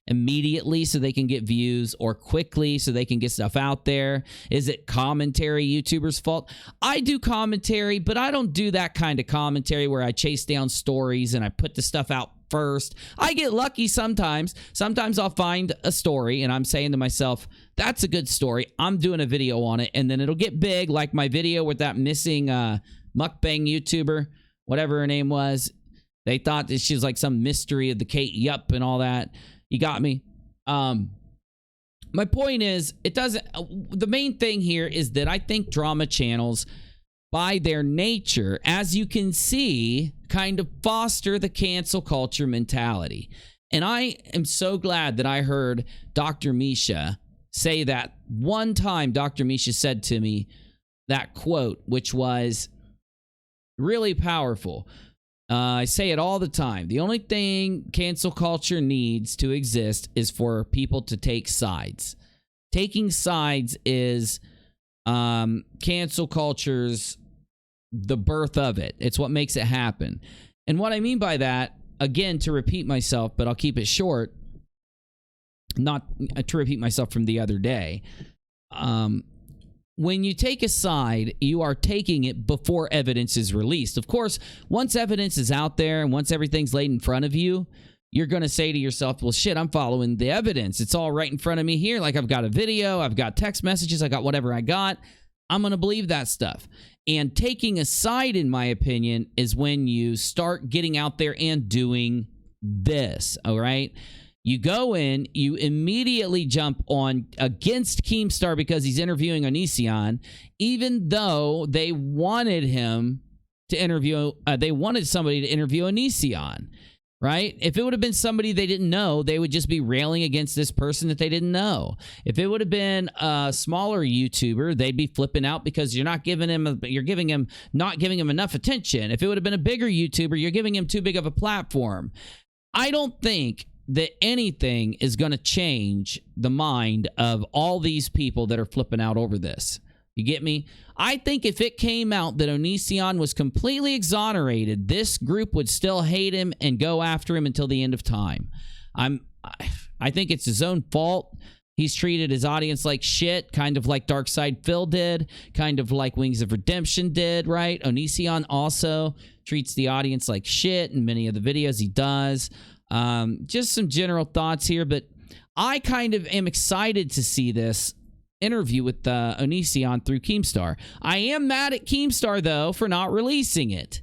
Speaker 1: immediately so they can get views, or quickly so they can get stuff out there? Is it commentary YouTubers' fault? I do commentary, but I don't do that kind of commentary where I chase down stories and I put the stuff out first. I get lucky sometimes. Sometimes I'll find a story and I'm saying to myself, that's a good story. I'm doing a video on it, and then it'll get big, like my video with that missing mukbang YouTuber, whatever her name was. They thought that she was like some mystery of the Kate Yup and all that. You got me. My point is, it doesn't. The main thing here is that I think drama channels, by their nature, as you can see, kind of foster the cancel culture mentality. And I am so glad that I heard Dr. Misha say that one time. Dr. Misha said to me that quote, which was really powerful. I say it all the time. The only thing cancel culture needs to exist is for people to take sides. Taking sides is cancel culture's the birth of it. It's what makes it happen. And what I mean by that, again, to repeat myself, but I'll keep it short, not to repeat myself from the other day. When you take a side, you are taking it before evidence is released. Of course, once evidence is out there and once everything's laid in front of you, you're going to say to yourself, well, shit, I'm following the evidence. It's all right in front of me here. Like, I've got a video, I've got text messages, I got whatever I got. I'm going to believe that stuff. And taking a side, in my opinion, is when you start getting out there and doing this, all right? You go in, you immediately jump on against KEEMSTAR because he's interviewing ONISION, even though they wanted him to interview, they wanted somebody to interview ONISION, right? If it would have been somebody they didn't know, they would just be railing against this person that they didn't know. If it would have been a smaller YouTuber, they'd be flipping out because you're not giving him, not giving him enough attention. If it would have been a bigger YouTuber, you're giving him too big of a platform. I don't think that anything is going to change the mind of all these people that are flipping out over this. You get me? I think if it came out that ONISION was completely exonerated, this group would still hate him and go after him until the end of time. I think it's his own fault. He's treated his audience like shit, kind of like Darkside Phil did, kind of like Wings of Redemption did, right? Onision also treats the audience like shit in many of the videos he does. Just some general thoughts here, but I kind of am excited to see this interview with Onision through KEEMSTAR. I am mad at KEEMSTAR, though, for not releasing it.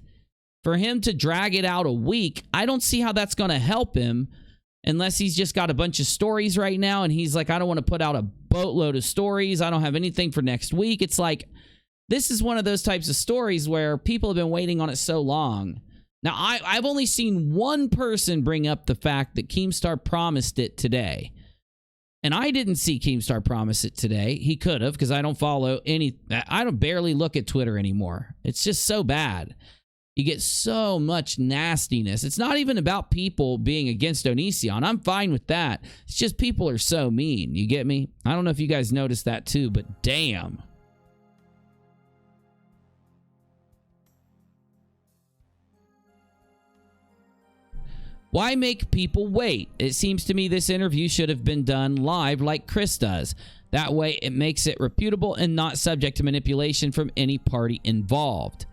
Speaker 1: For him to drag it out a week, I don't see how that's going to help him unless he's just got a bunch of stories right now and he's like, I don't want to put out a boatload of stories. I don't have anything for next week. It's like, this is one of those types of stories where people have been waiting on it so long. Now, I've only seen one person bring up the fact that KEEMSTAR promised it today. And I didn't see KEEMSTAR promise it today. He could have, because I don't follow any... I don't barely look at Twitter anymore. It's just so bad. You get so much nastiness. It's not even about people being against Onision. I'm fine with that. It's just people are so mean. You get me? I don't know if you guys noticed that too, but damn. Why make people wait? It seems to me this interview should have been done live like Chris does. That way it makes it reputable and not subject to manipulation from any party involved.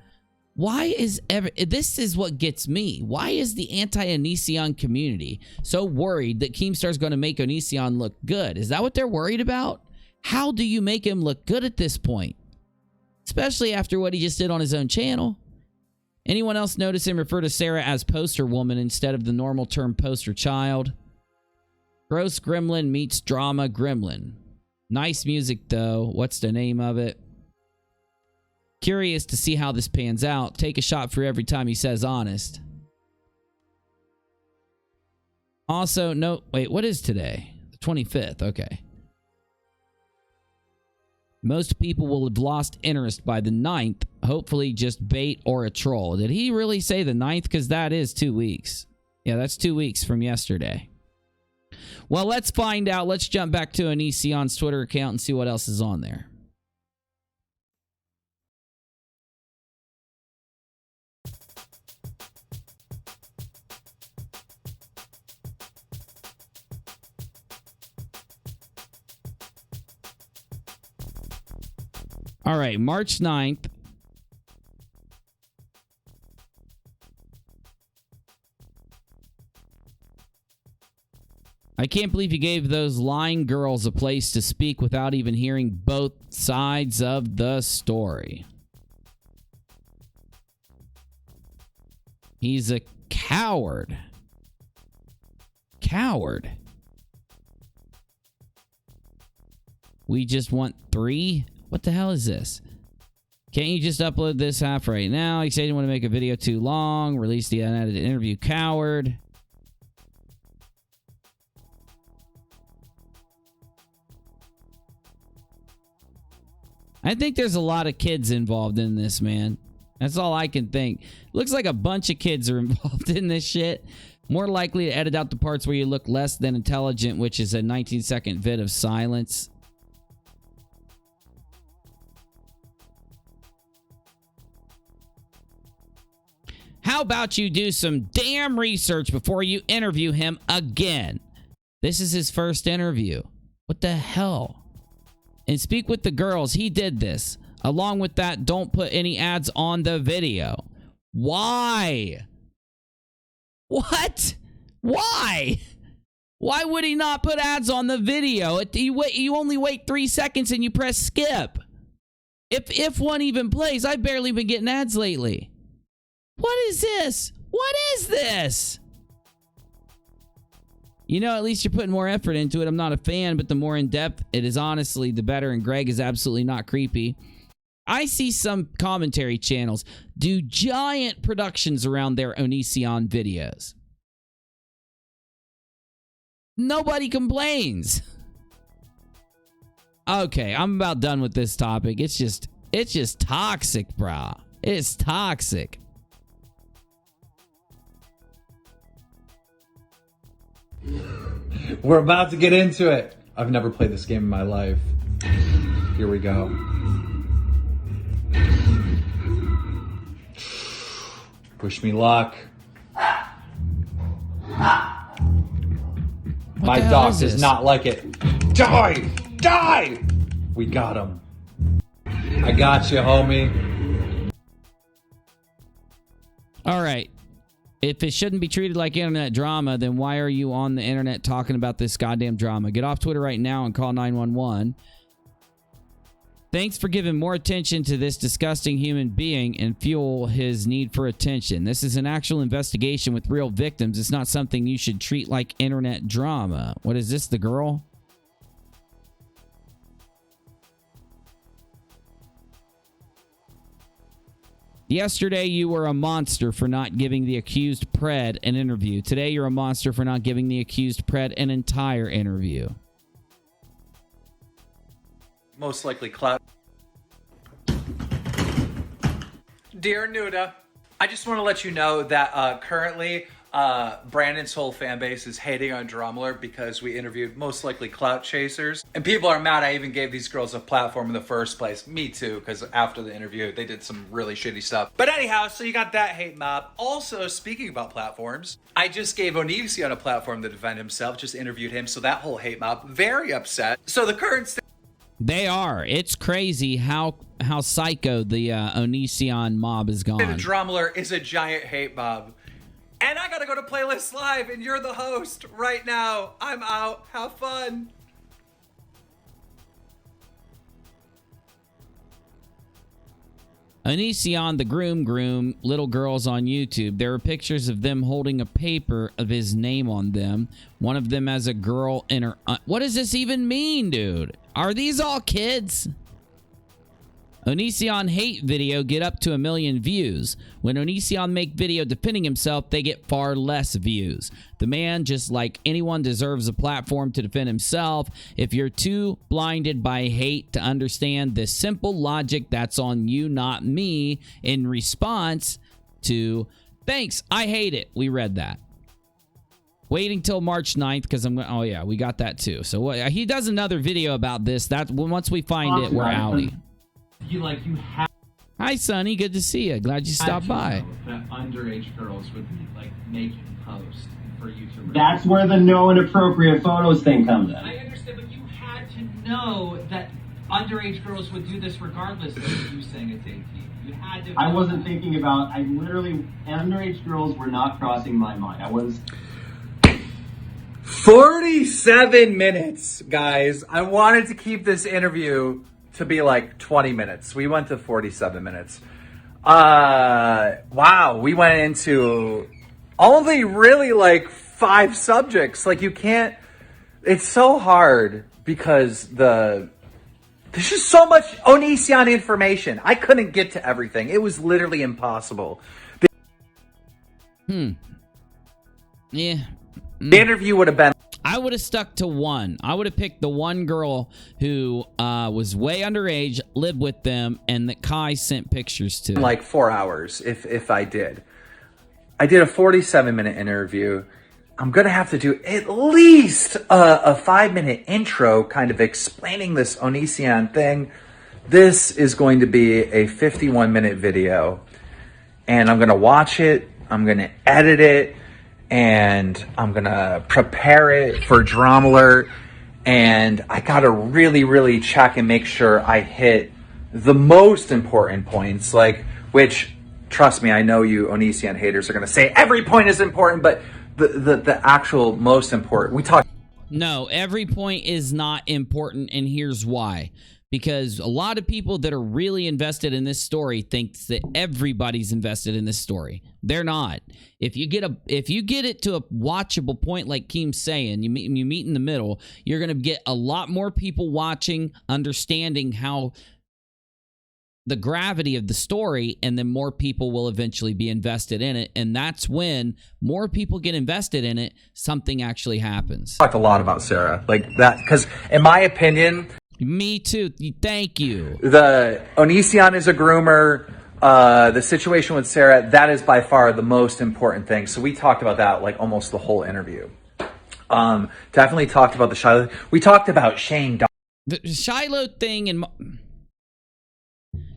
Speaker 1: Why is this is what gets me. Why is the anti-Onision community so worried that KEEMSTAR is going to make Onision look good? Is that what they're worried about? How do you make him look good at this point? Especially after what he just did on his own channel. Anyone else notice him refer to Sarah as poster woman instead of the normal term poster child? Gross gremlin meets drama gremlin. Nice music though. What's the name of it? Curious to see how this pans out. Take a shot for every time he says honest. Also, no, wait, what is today? The 25th, okay. Most people will have lost interest by the 9th. Hopefully just bait or a troll. Did he really say the 9th? Because that is 2 weeks. Yeah, that's 2 weeks from yesterday. Well, let's find out. Let's jump back to Onision's Twitter account and see what else is on there. All right, March 9th. I can't believe you gave those lying girls a place to speak without even hearing both sides of the story. He's a coward. Coward. We just want 3? What the hell is this? Can't you just upload this half right now? He said he didn't want to make a video too long. Release the unedited interview, coward. I think there's a lot of kids involved in this, man. That's all I can think. Looks like a bunch of kids are involved in this shit. More likely to edit out the parts where you look less than intelligent, which is a 19-second vid of silence. How about you do some damn research before you interview him again? This is his first interview. What the hell? And speak with the girls. He did this. Along with that, don't put any ads on the video. Why? What? Why? Why would he not put ads on the video? You only wait 3 seconds and you press skip. If one even plays, I've barely been getting ads lately. What is this? What is this? You know, at least you're putting more effort into it. I'm not a fan, but the more in-depth it is, honestly, the better. And Greg is absolutely not creepy. I see some commentary channels do giant productions around their Onision videos. Nobody complains. Okay, I'm about done with this topic. It's just toxic, brah. It's toxic.
Speaker 4: We're about to get into it. I've never played this game in my life. Here we go. Wish me luck. My dog does not like it. Die! Die! We got him. I got you, homie.
Speaker 1: All right. If it shouldn't be treated like internet drama, then why are you on the internet talking about this goddamn drama? Get off Twitter right now and call 911. Thanks for giving more attention to this disgusting human being and fuel his need for attention. This is an actual investigation with real victims. It's not something you should treat like internet drama. What is this, the girl? Yesterday, you were a monster for not giving the accused Pred an interview. Today, you're a monster for not giving the accused Pred an entire interview.
Speaker 2: Most likely clout. Dear Nuda, I just want to let you know that currently Brandon's whole fan base is hating on Drumler because we interviewed most likely clout chasers. And people are mad I even gave these girls a platform in the first place. Me too, because after the interview, they did some really shitty stuff. But anyhow, so you got that hate mob. Also, speaking about platforms, I just gave ONISION a platform to defend himself, just interviewed him, so that whole hate mob, very upset. So the current state.
Speaker 1: They are. It's crazy how psycho the ONISION mob is gone.
Speaker 2: Drumler is a giant hate mob. And I gotta go to Playlist Live, and you're the host right now. I'm out. Have fun.
Speaker 1: ONISION, the groom, little girls on YouTube. There are pictures of them holding a paper of his name on them. One of them has a girl in her... what does this even mean, dude? Are these all kids? ONISION hate video get up to 1 million views. When ONISION make video defending himself, they get far less views. The man, just like anyone, deserves a platform to defend himself. If you're too blinded by hate to understand this simple logic, that's on you, not me. In response to, thanks, I hate it. We read that. Waiting till March 9th because I'm going. Oh yeah, we got that too. So he does another video about this. That once we find it, we're outie.
Speaker 5: You have.
Speaker 1: Hi, Sonny. Good to see you. Glad you stopped by.
Speaker 5: That underage girls would be like making posts for you to.
Speaker 6: That's where the no inappropriate photos thing comes in.
Speaker 5: I understand, but you had to know that underage girls would do this regardless of you saying it's 18. You had to.
Speaker 6: I wasn't thinking about. I literally underage girls were not crossing my mind. I was.
Speaker 2: 47 minutes, guys. I wanted to keep this interview to be like 20 minutes. We went to 47 minutes. Wow, we went into only really like 5 subjects. Like you can't, it's so hard because there's just so much ONISION information. I couldn't get to everything. It was literally impossible.
Speaker 1: Yeah.
Speaker 2: The interview would have been...
Speaker 1: I would have stuck to one. I would have picked the one girl who was way underage, lived with them, and that Kai sent pictures to.
Speaker 2: Like 4 hours, if I did. I did a 47-minute interview. I'm going to have to do at least a 5-minute intro kind of explaining this ONISION thing. This is going to be a 51-minute video. And I'm going to watch it. I'm going to edit it. And I'm going to prepare it for Drama Alert. And I got to really, really check and make sure I hit the most important points. Like, which, trust me, I know you ONISION haters are going to say every point is important, but the actual most important. We talked.
Speaker 1: No, every point is not important, and here's why. Because a lot of people that are really invested in this story thinks that everybody's invested in this story. They're not. If you get it to a watchable point, like Keem's saying, you meet in the middle, you're going to get a lot more people watching, understanding how the gravity of the story, and then more people will eventually be invested in it. And that's when more people get invested in it, something actually happens.
Speaker 2: Talked a lot about Sarah, like that, because in my opinion,
Speaker 1: me too. Thank you.
Speaker 2: The ONISION is a groomer. The situation with Sarah, that is by far the most important thing. So we talked about that like almost the whole interview. Definitely talked about the Shiloh. We talked about Shane.
Speaker 1: The Shiloh thing, and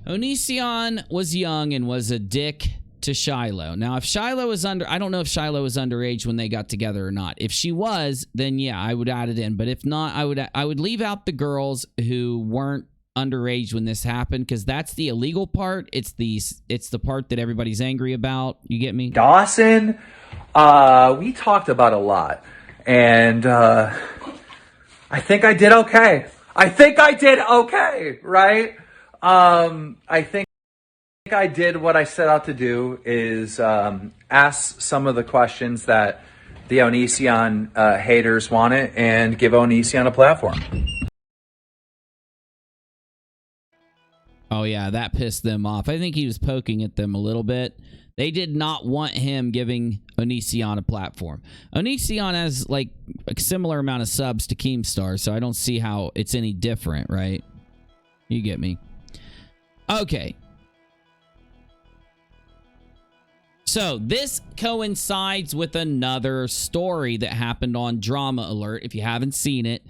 Speaker 1: ONISION was young and was a dick to Shiloh. Now, if Shiloh was I don't know if Shiloh was underage when they got together or not. If she was, then yeah, I would add it in. But if not, I would leave out the girls who weren't underage when this happened, because that's the illegal part. It's the part that everybody's angry about. You get me?
Speaker 2: Dawson, we talked about a lot, and I think I did okay. Right? I think I did what I set out to do, is ask some of the questions that the ONISION haters wanted and give ONISION a platform.
Speaker 1: Oh, yeah, that pissed them off. I think he was poking at them a little bit. They did not want him giving ONISION a platform. ONISION has, like, a similar amount of subs to KEEMSTAR, so I don't see how it's any different, right? You get me. Okay. So, this coincides with another story that happened on Drama Alert, if you haven't seen it.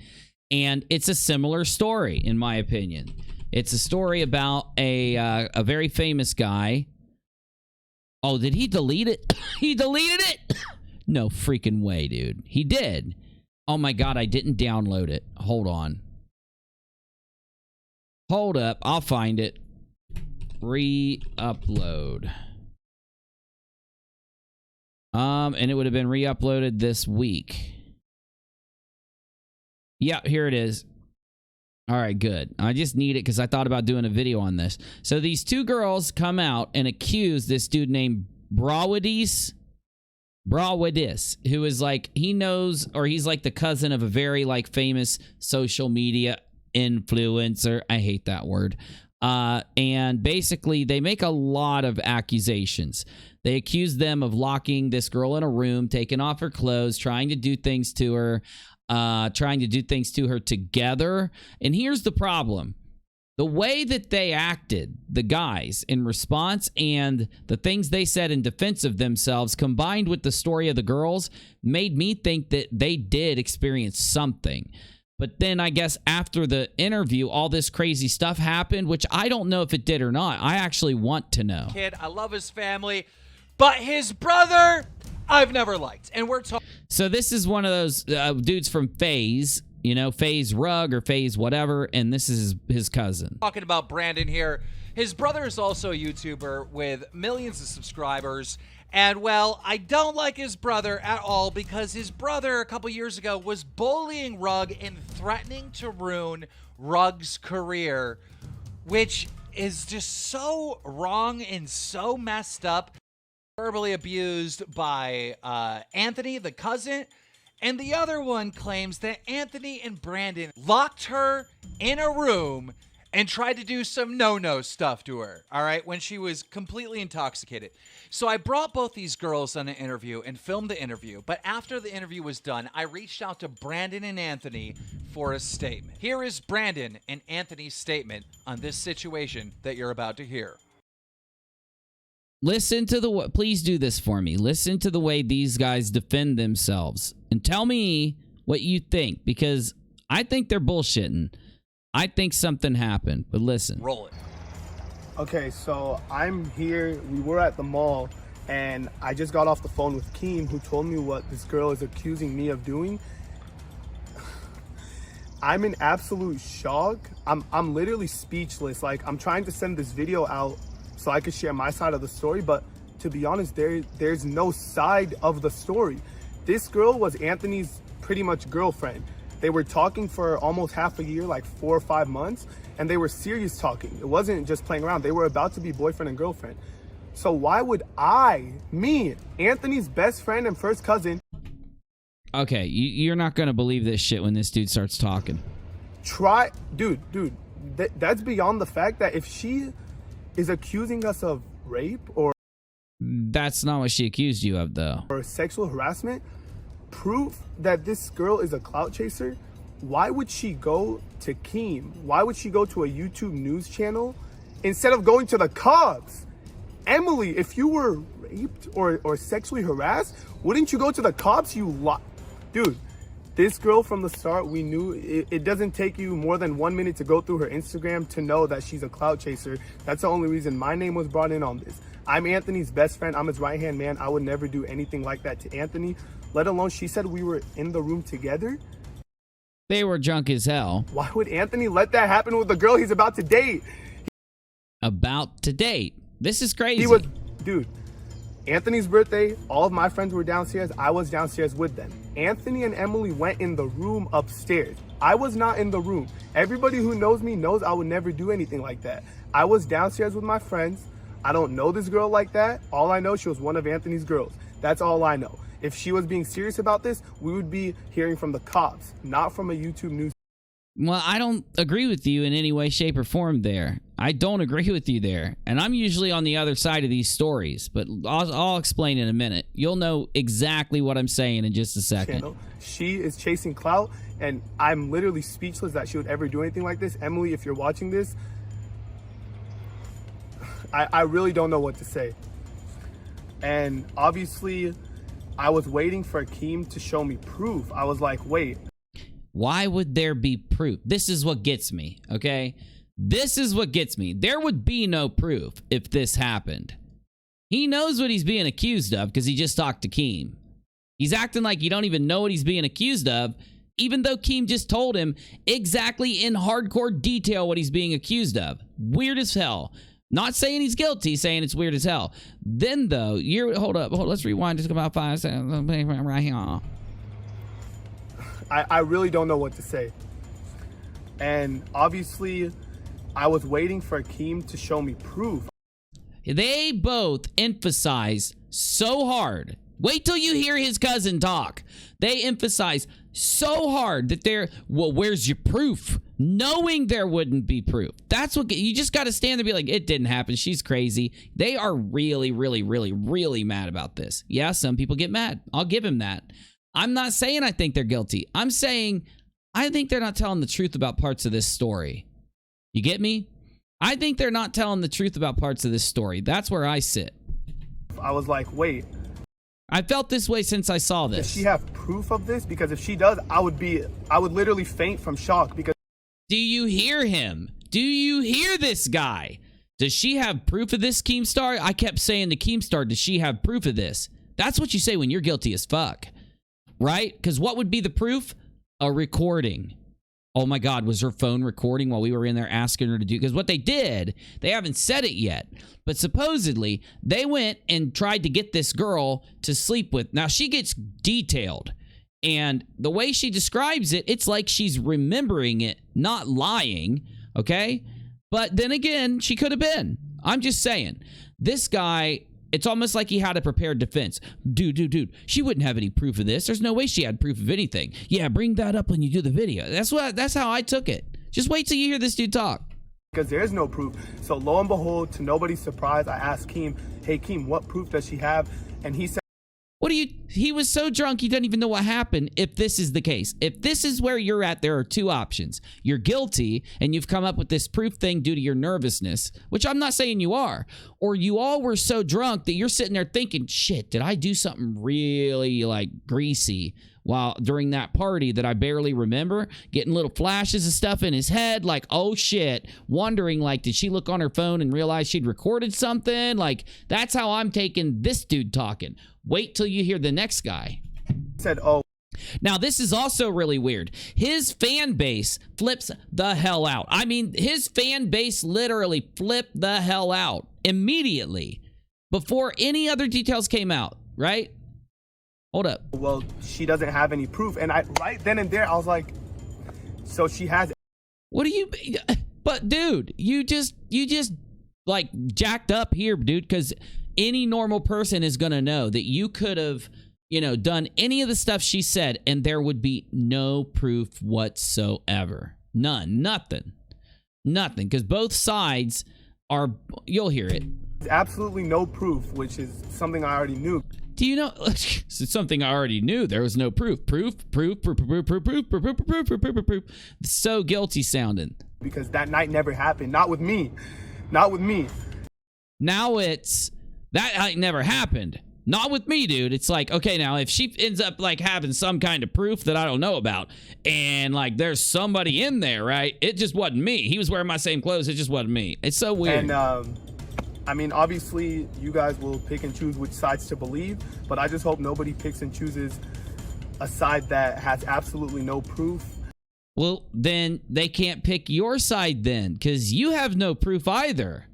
Speaker 1: And it's a similar story, in my opinion. It's a story about a very famous guy. Oh, did he delete it? He deleted it? No freaking way, dude. He did. Oh my God, I didn't download it. Hold on. Hold up. I'll find it. Re-upload. And it would have been re-uploaded this week. Yeah, here it is. All right, good. I just need it because I thought about doing a video on this. So these two girls come out and accuse this dude named Brawadis, who is like, he knows, or he's like the cousin of a very like famous social media influencer. I hate that word. And basically they make a lot of accusations. They accuse them of locking this girl in a room, taking off her clothes, trying to do things to her. Together. And here's the problem. The way that they acted, the guys, in response, and the things they said in defense of themselves, combined with the story of the girls, made me think that they did experience something. But then I guess after the interview, all this crazy stuff happened, which I don't know if it did or not. I actually want to know.
Speaker 7: Kid, I love his family, but his brother, I've never liked. And we're talking.
Speaker 1: So this is one of those dudes from FaZe, you know, FaZe Rug or FaZe whatever, and this is his cousin.
Speaker 7: Talking about Brandon here. His brother is also a YouTuber with millions of subscribers. And, well, I don't like his brother at all because his brother a couple years ago was bullying Rug and threatening to ruin Rug's career, which is just so wrong and so messed up. Verbally abused by Anthony, the cousin, and the other one claims that Anthony and Brandon locked her in a room and tried to do some no-no stuff to her, all right, when she was completely intoxicated. So I brought both these girls on an interview and filmed the interview, but after the interview was done, I reached out to Brandon and Anthony for a statement. Here is Brandon and Anthony's statement on this situation that you're about to hear.
Speaker 1: Listen to the please do this for me. Listen to the way these guys defend themselves and tell me what you think, because I think they're bullshitting. I think something happened, but listen.
Speaker 7: Roll it.
Speaker 8: Okay, so I'm here. We were at the mall, and I just got off the phone with Keem, who told me what this girl is accusing me of doing. I'm in absolute shock. I'm literally speechless. Like, I'm trying to send this video out so I could share my side of the story, but to be honest, there's no side of the story. This girl was Anthony's pretty much girlfriend. They were talking for almost half a year, like 4 or 5 months, and they were serious talking. It wasn't just playing around. They were about to be boyfriend and girlfriend. So why would me, Anthony's best friend and first cousin...
Speaker 1: Okay, you're not going to believe this shit when this dude starts talking.
Speaker 8: Dude, that's beyond the fact that if she is accusing us of rape or...
Speaker 1: That's not what she accused you of, though.
Speaker 8: Or sexual harassment, proof that this girl is a clout chaser, why would she go to Keem? Why would she go to a YouTube news channel instead of going to the cops? Emily, if you were raped or sexually harassed, wouldn't you go to the cops? Dude, This girl from the start, we knew it doesn't take you more than 1 minute to go through her Instagram to know that she's a clout chaser. That's the only reason my name was brought in on this. I'm Anthony's best friend. I'm his right-hand man. I would never do anything like that to Anthony, let alone she said we were in the room together.
Speaker 1: They were drunk as hell.
Speaker 8: Why would Anthony let that happen with the girl he's about to date?
Speaker 1: About to date. This is crazy.
Speaker 8: He was, dude, Anthony's birthday, all of my friends were downstairs. I was downstairs with them. Anthony and Emily went in the room upstairs. I was not in the room. Everybody who knows me knows I would never do anything like that. I was downstairs with my friends. I don't know this girl like that. All I know, she was one of Anthony's girls. That's all I know. If she was being serious about this, we would be hearing from the cops, not from a YouTube news.
Speaker 1: Well, I don't agree with you in any way, shape, or form there. I don't agree with you there. And I'm usually on the other side of these stories, but I'll explain in a minute. You'll know exactly what I'm saying in just a second.
Speaker 8: She is chasing clout, and I'm literally speechless that she would ever do anything like this. Emily, if you're watching this, I really don't know what to say. And obviously, I was waiting for Keem to show me proof. I was like, wait.
Speaker 1: Why would there be proof? This is what gets me, okay? This is what gets me. There would be no proof if this happened. He knows what he's being accused of because he just talked to Keem. He's acting like you don't even know what he's being accused of, even though Keem just told him exactly in hardcore detail what he's being accused of. Weird as hell. Not saying he's guilty, saying it's weird as hell. Then, though, hold up, let's rewind just about 5 seconds right here.
Speaker 8: I really don't know what to say. And obviously, I was waiting for Keem to show me proof.
Speaker 1: They both emphasize so hard. Wait till you hear his cousin talk. They emphasize so hard that well, where's your proof? Knowing there wouldn't be proof. That's what you just got to stand there and be like, it didn't happen. She's crazy. They are really, really, really, really mad about this. Yeah, some people get mad. I'll give him that. I'm not saying I think they're guilty. I'm saying I think they're not telling the truth about parts of this story. You get me? I think they're not telling the truth about parts of this story. That's where I sit.
Speaker 8: I was like, wait.
Speaker 1: I felt this way since I saw this.
Speaker 8: Does she have proof of this? Because if she does, I would literally faint from shock. Because
Speaker 1: do you hear him? Do you hear this guy? Does she have proof of this, KEEMSTAR? I kept saying to KEEMSTAR, does she have proof of this? That's what you say when you're guilty as fuck. Right? Because what would be the proof? A recording. Oh my God, was her phone recording while we were in there asking her to do? Because what they did, they haven't said it yet, but supposedly they went and tried to get this girl to sleep with. Now she gets detailed, and the way she describes it, it's like she's remembering it, not lying, okay? But then again, she could have been. I'm just saying, this guy, it's almost like he had a prepared defense. Dude, she wouldn't have any proof of this. There's no way she had proof of anything. Yeah, bring that up when you do the video. That's how I took it. Just wait till you hear this dude talk.
Speaker 8: Because there's no proof. So lo and behold, to nobody's surprise, I asked Keem, hey Keem, what proof does she have? And he said,
Speaker 1: he was so drunk he doesn't even know what happened if this is the case. If this is where you're at, there are two options. You're guilty and you've come up with this proof thing due to your nervousness, which I'm not saying you are. Or you all were so drunk that you're sitting there thinking, shit, did I do something really like greasy during that party that I barely remember? Getting little flashes of stuff in his head like, oh shit, wondering like, did she look on her phone and realize she'd recorded something? Like, that's how I'm taking this dude talking. Wait till you hear the next guy.
Speaker 8: Said, oh.
Speaker 1: Now, this is also really weird. His fan base flips the hell out. I mean, his fan base literally flipped the hell out immediately before any other details came out, right? Hold up.
Speaker 8: Well, she doesn't have any proof. And right then and there, I was like, so she has.
Speaker 1: What do you, but dude, you just like jacked up here, dude, because any normal person is going to know that you could have, done any of the stuff she said and there would be no proof whatsoever. Nothing. Because both sides are, you'll hear it.
Speaker 8: There's absolutely no proof, which is something I already knew.
Speaker 1: Do you know, it's something I already knew. There was no proof. Proof. So guilty sounding.
Speaker 8: Because that night never happened. Not with me.
Speaker 1: Now it's, that night never happened. Not with me, dude. It's like, okay, now if she ends up like having some kind of proof that I don't know about, and like there's somebody in there, right? It just wasn't me. He was wearing my same clothes. It just wasn't me. It's so weird.
Speaker 8: And I mean, obviously, you guys will pick and choose which sides to believe, but I just hope nobody picks and chooses a side that has absolutely no proof.
Speaker 1: Well, then they can't pick your side then, because you have no proof either.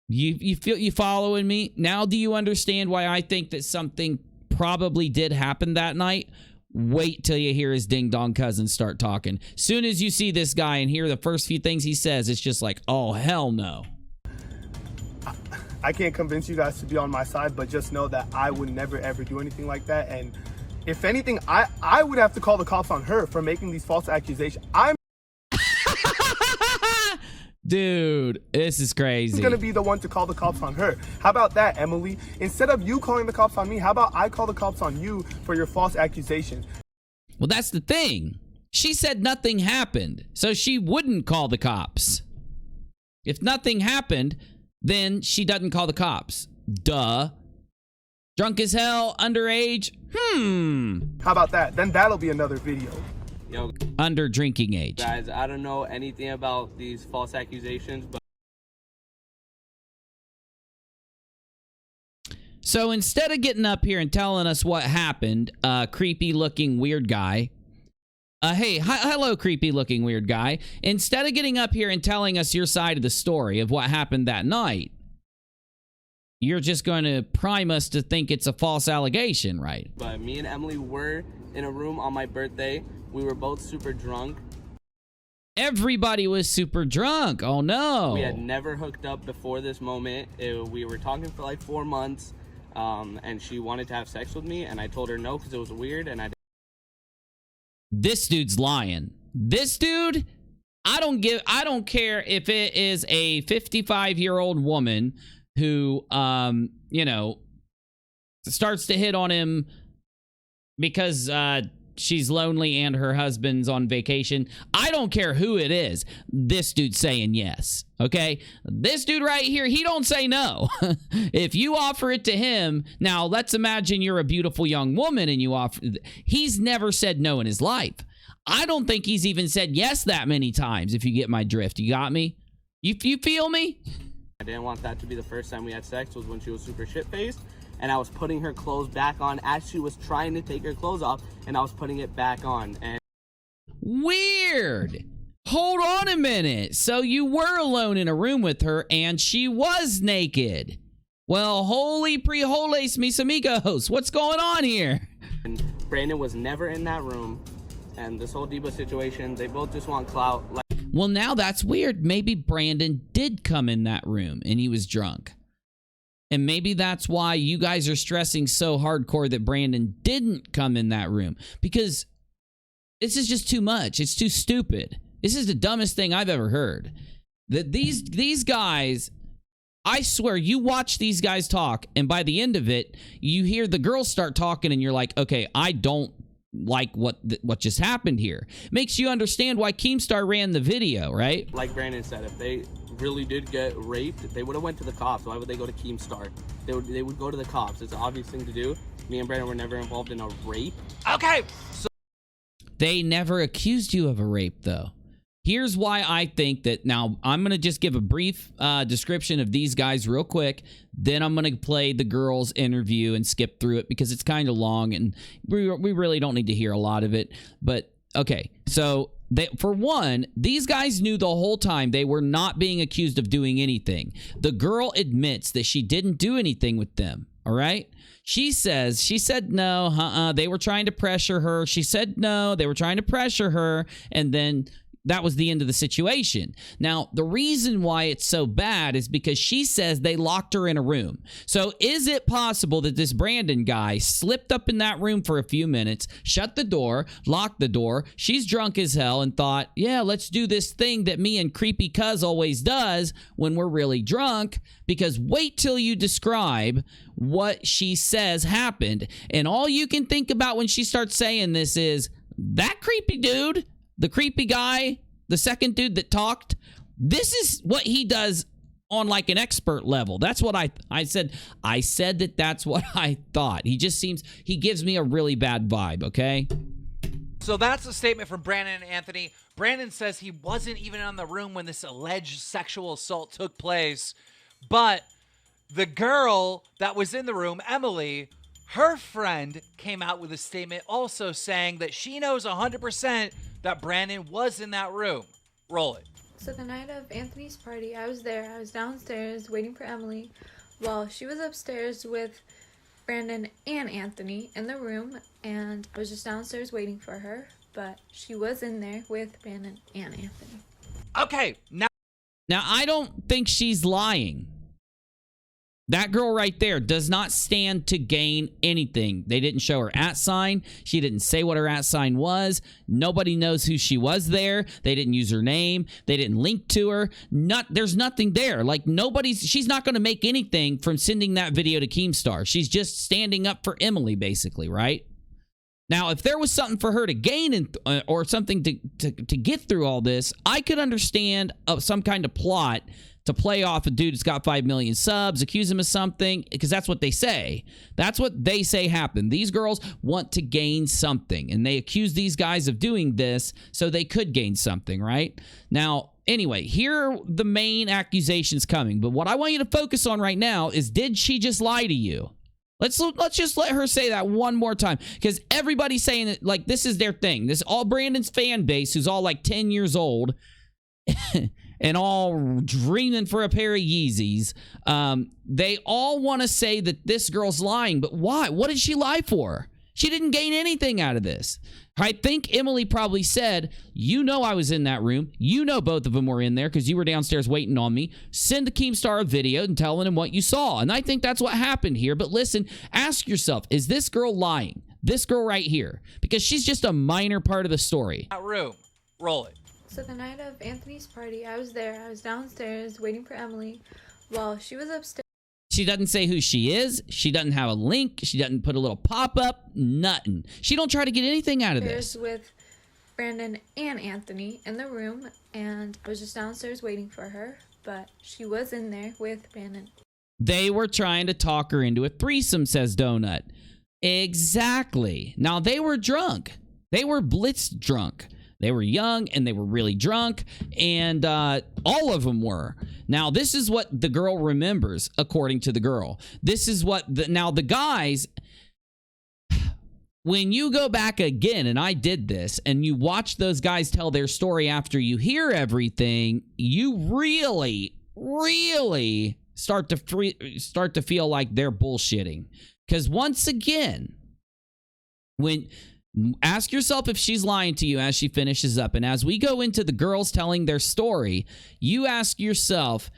Speaker 1: You following me? Now do you understand why I think that something probably did happen that night? Wait till you hear his ding-dong cousins start talking. Soon as you see this guy and hear the first few things he says, it's just like, oh, hell no.
Speaker 8: I can't convince you guys to be on my side, but just know that I would never, ever do anything like that. And if anything, I would have to call the cops on her for making these false accusations.
Speaker 1: Dude, this is crazy.
Speaker 8: I'm going to be the one to call the cops on her. How about that, Emily? Instead of you calling the cops on me, how about I call the cops on you for your false accusations?
Speaker 1: Well, that's the thing. She said nothing happened, so she wouldn't call the cops. If nothing happened, then she doesn't call the cops. Duh. Drunk as hell, underage?
Speaker 8: How about that? Then that'll be another video.
Speaker 9: Yo,
Speaker 1: under drinking age.
Speaker 9: Guys, I don't know anything about these false accusations, but...
Speaker 1: So instead of getting up here and telling us what happened, creepy looking weird guy, hello, creepy looking weird guy. Instead of getting up here and telling us your side of the story of what happened that night, you're just going to prime us to think it's a false allegation, right?
Speaker 9: But me and Emily were in a room on my birthday. We were both super drunk.
Speaker 1: Everybody was super drunk. Oh, no.
Speaker 9: We had never hooked up before this moment. We were talking for like 4 months, and she wanted to have sex with me, and I told her no because it was weird, and I...
Speaker 1: This dude's lying. This dude, I don't care if it is a 55-year-old woman who, you know, starts to hit on him because she's lonely and her husband's on vacation. I don't care who it is. This dude's saying yes, okay? This dude right here, he don't say no. If you offer it to him, now let's imagine you're a beautiful young woman and you offer... He's never said no in his life. I don't think he's even said yes that many times, if you get my drift. You got me? You feel me?
Speaker 9: I didn't want that to be the first time we had sex, was when she was super shit-faced, and I was putting her clothes back on as she was trying to take her clothes off, and I was putting it back on. And
Speaker 1: weird. Hold on a minute. So you were alone in a room with her, and she was naked. Well, holy preholes, mis amigos. What's going on here?
Speaker 9: And Brandon was never in that room, and this whole Debo situation, they both just want clout.
Speaker 1: Well, now that's weird. Maybe Brandon did come in that room and he was drunk. And maybe that's why you guys are stressing so hardcore that Brandon didn't come in that room. Because this is just too much. It's too stupid. This is the dumbest thing I've ever heard. That these guys, I swear, you watch these guys talk, and by the end of it, you hear the girls start talking and you're like, okay, I don't like what just happened here. Makes you understand why Keemstar ran the video, right?
Speaker 9: Like Brandon said, if they really did get raped, they would have went to the cops. Why would they go to Keemstar? They would go to the cops. It's an obvious thing to do. Me and Brandon were never involved in a rape.
Speaker 7: Okay. So
Speaker 1: they never accused you of a rape, though. Here's why I think that. Now, I'm going to just give a brief description of these guys real quick. Then I'm going to play the girls' interview and skip through it because it's kind of long and we really don't need to hear a lot of it. But, okay, so for one, these guys knew the whole time they were not being accused of doing anything. The girl admits that she didn't do anything with them, all right? She said no, they were trying to pressure her. She said no, they were trying to pressure her, and then that was the end of the situation. Now, the reason why it's so bad is because she says they locked her in a room. So is it possible that this Brandon guy slipped up in that room for a few minutes, shut the door, locked the door, she's drunk as hell, and thought, yeah, let's do this thing that me and Creepy Cuz always does when we're really drunk, because wait till you describe what she says happened. And all you can think about when she starts saying this is, that creepy dude, the creepy guy, the second dude that talked, this is what he does on like an expert level. That's what I said. I said that's what I thought. He just seems, he gives me a really bad vibe, okay?
Speaker 7: So that's a statement from Brandon and Anthony. Brandon says he wasn't even in the room when this alleged sexual assault took place, but the girl that was in the room, Emily, her friend came out with a statement also saying that she knows 100% that Brandon was in that room. Roll it.
Speaker 10: So the night of Anthony's party, I was there. I was downstairs waiting for Emily while she was upstairs with Brandon and Anthony in the room, and I was just downstairs waiting for her, but she was in there with Brandon and Anthony.
Speaker 7: Okay, now
Speaker 1: I don't think she's lying. That girl right there does not stand to gain anything. They didn't show her @sign. She didn't say what her @sign was. Nobody knows who she was there. They didn't use her name. They didn't link to her. There's nothing there. Like, she's not going to make anything from sending that video to KEEMSTAR. She's just standing up for Emily, basically, right? Now, if there was something for her to gain or something to get through all this, I could understand some kind of plot to play off a dude who's got 5 million subs, accuse him of something, because that's what they say. That's what they say happened. These girls want to gain something, and they accuse these guys of doing this so they could gain something, right? Now, anyway, here are the main accusations coming, but what I want you to focus on right now is, did she just lie to you? Let's just let her say that one more time, because everybody's saying that, like, this is their thing. This is all Brandon's fan base, who's all like 10 years old and all dreaming for a pair of Yeezys. They all want to say that this girl's lying, but why? What did she lie for? She didn't gain anything out of this. I think Emily probably said, you know I was in that room. You know both of them were in there because you were downstairs waiting on me. Send the KEEMSTAR a video and telling him what you saw. And I think that's what happened here. But listen, ask yourself, is this girl lying? This girl right here. Because she's just a minor part of the story.
Speaker 7: that room. Roll it.
Speaker 10: So the night of Anthony's party, I was there. I was downstairs waiting for Emily while she was upstairs.
Speaker 1: She doesn't say who she is. She doesn't have a link. She doesn't put a little pop-up. Nothing. She don't try to get anything out of this.
Speaker 10: With Brandon and Anthony in the room, and I was just downstairs waiting for her, but she was in there with Brandon.
Speaker 1: They were trying to talk her into a threesome, says Donut. Exactly. Now, they were drunk. They were blitz drunk. They were young, and they were really drunk, and all of them were. Now, this is what the girl remembers, according to the girl. This is what... Now, the guys... When you go back again, and I did this, and you watch those guys tell their story after you hear everything, you really, really start to feel like they're bullshitting. Because once again, ask yourself if she's lying to you as she finishes up. And as we go into the girls telling their story, you ask yourself,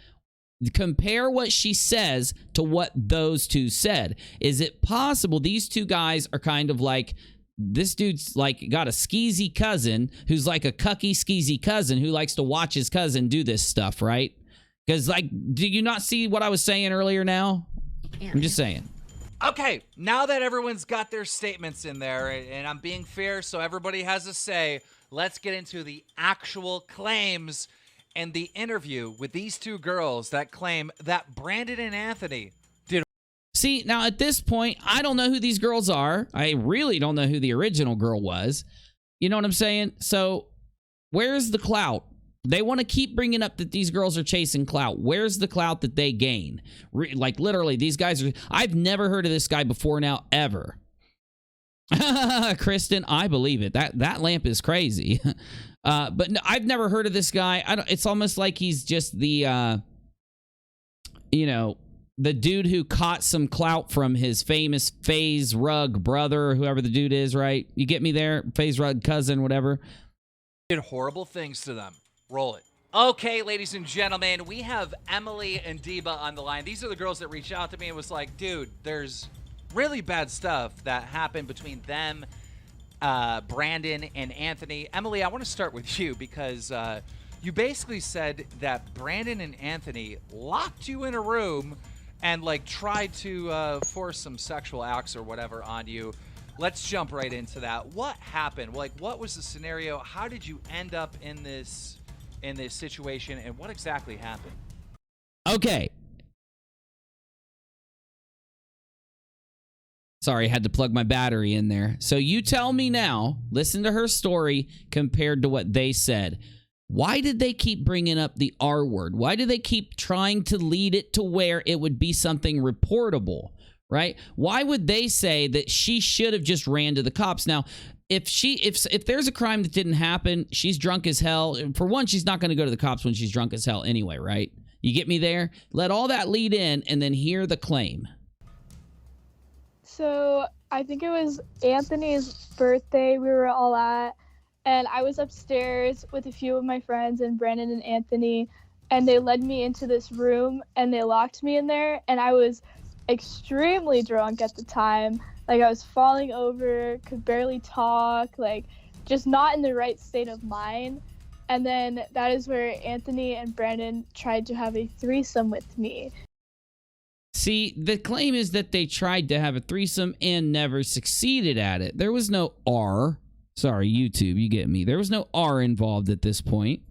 Speaker 1: compare what she says to what those two said. Is it possible these two guys are kind of like, this dude's like got a skeezy cousin who's like a cucky skeezy cousin who likes to watch his cousin do this stuff, right? Because, like, do you not see what I was saying earlier now? Yeah. I'm just saying.
Speaker 7: Okay, now that everyone's got their statements in there, and I'm being fair so everybody has a say, let's get into the actual claims and the interview with these two girls that claim that Brandon and Anthony did.
Speaker 1: See, now at this point, I don't know who these girls are. I really don't know who the original girl was. You know what I'm saying? So where's the clout? They want to keep bringing up that these girls are chasing clout. Where's the clout that they gain? Like, literally, these guys are... I've never heard of this guy before now, ever. Kristen, I believe it. That lamp is crazy. But no, I've never heard of this guy. It's almost like he's just the, you know, the dude who caught some clout from his famous FaZe Rug brother, or whoever the dude is, right? You get me there? FaZe Rug cousin, whatever.
Speaker 7: Did horrible things to them. Roll it. Okay, ladies and gentlemen, we have Emily and Diva on the line. These are the girls that reached out to me and was like, dude, there's really bad stuff that happened between them, Brandon and Anthony. Emily, I want to start with you because you basically said that Brandon and Anthony locked you in a room and like tried to force some sexual acts or whatever on you. Let's jump right into that. What happened? Like, what was the scenario? How did you end up in this situation, and what exactly happened?
Speaker 1: Okay. Sorry, I had to plug my battery in there. So you tell me now, listen to her story compared to what they said. Why did they keep bringing up the R word? Why do they keep trying to lead it to where it would be something reportable, right? Why would they say that she should have just ran to the cops? Now, if there's a crime that didn't happen, she's drunk as hell. For one, she's not going to go to the cops when she's drunk as hell anyway, right? You get me there? Let all that lead in and then hear the claim.
Speaker 11: So I think it was Anthony's birthday we were all at, and I was upstairs with a few of my friends and Brandon and Anthony, and they led me into this room and they locked me in there, and I was extremely drunk at the time. Like, I was falling over, could barely talk, like just not in the right state of mind. And then that is where Anthony and Brandon tried to have a threesome with me.
Speaker 1: See, the claim is that they tried to have a threesome and never succeeded at it. There was no R. Sorry, YouTube, you get me. There was no R involved at this point.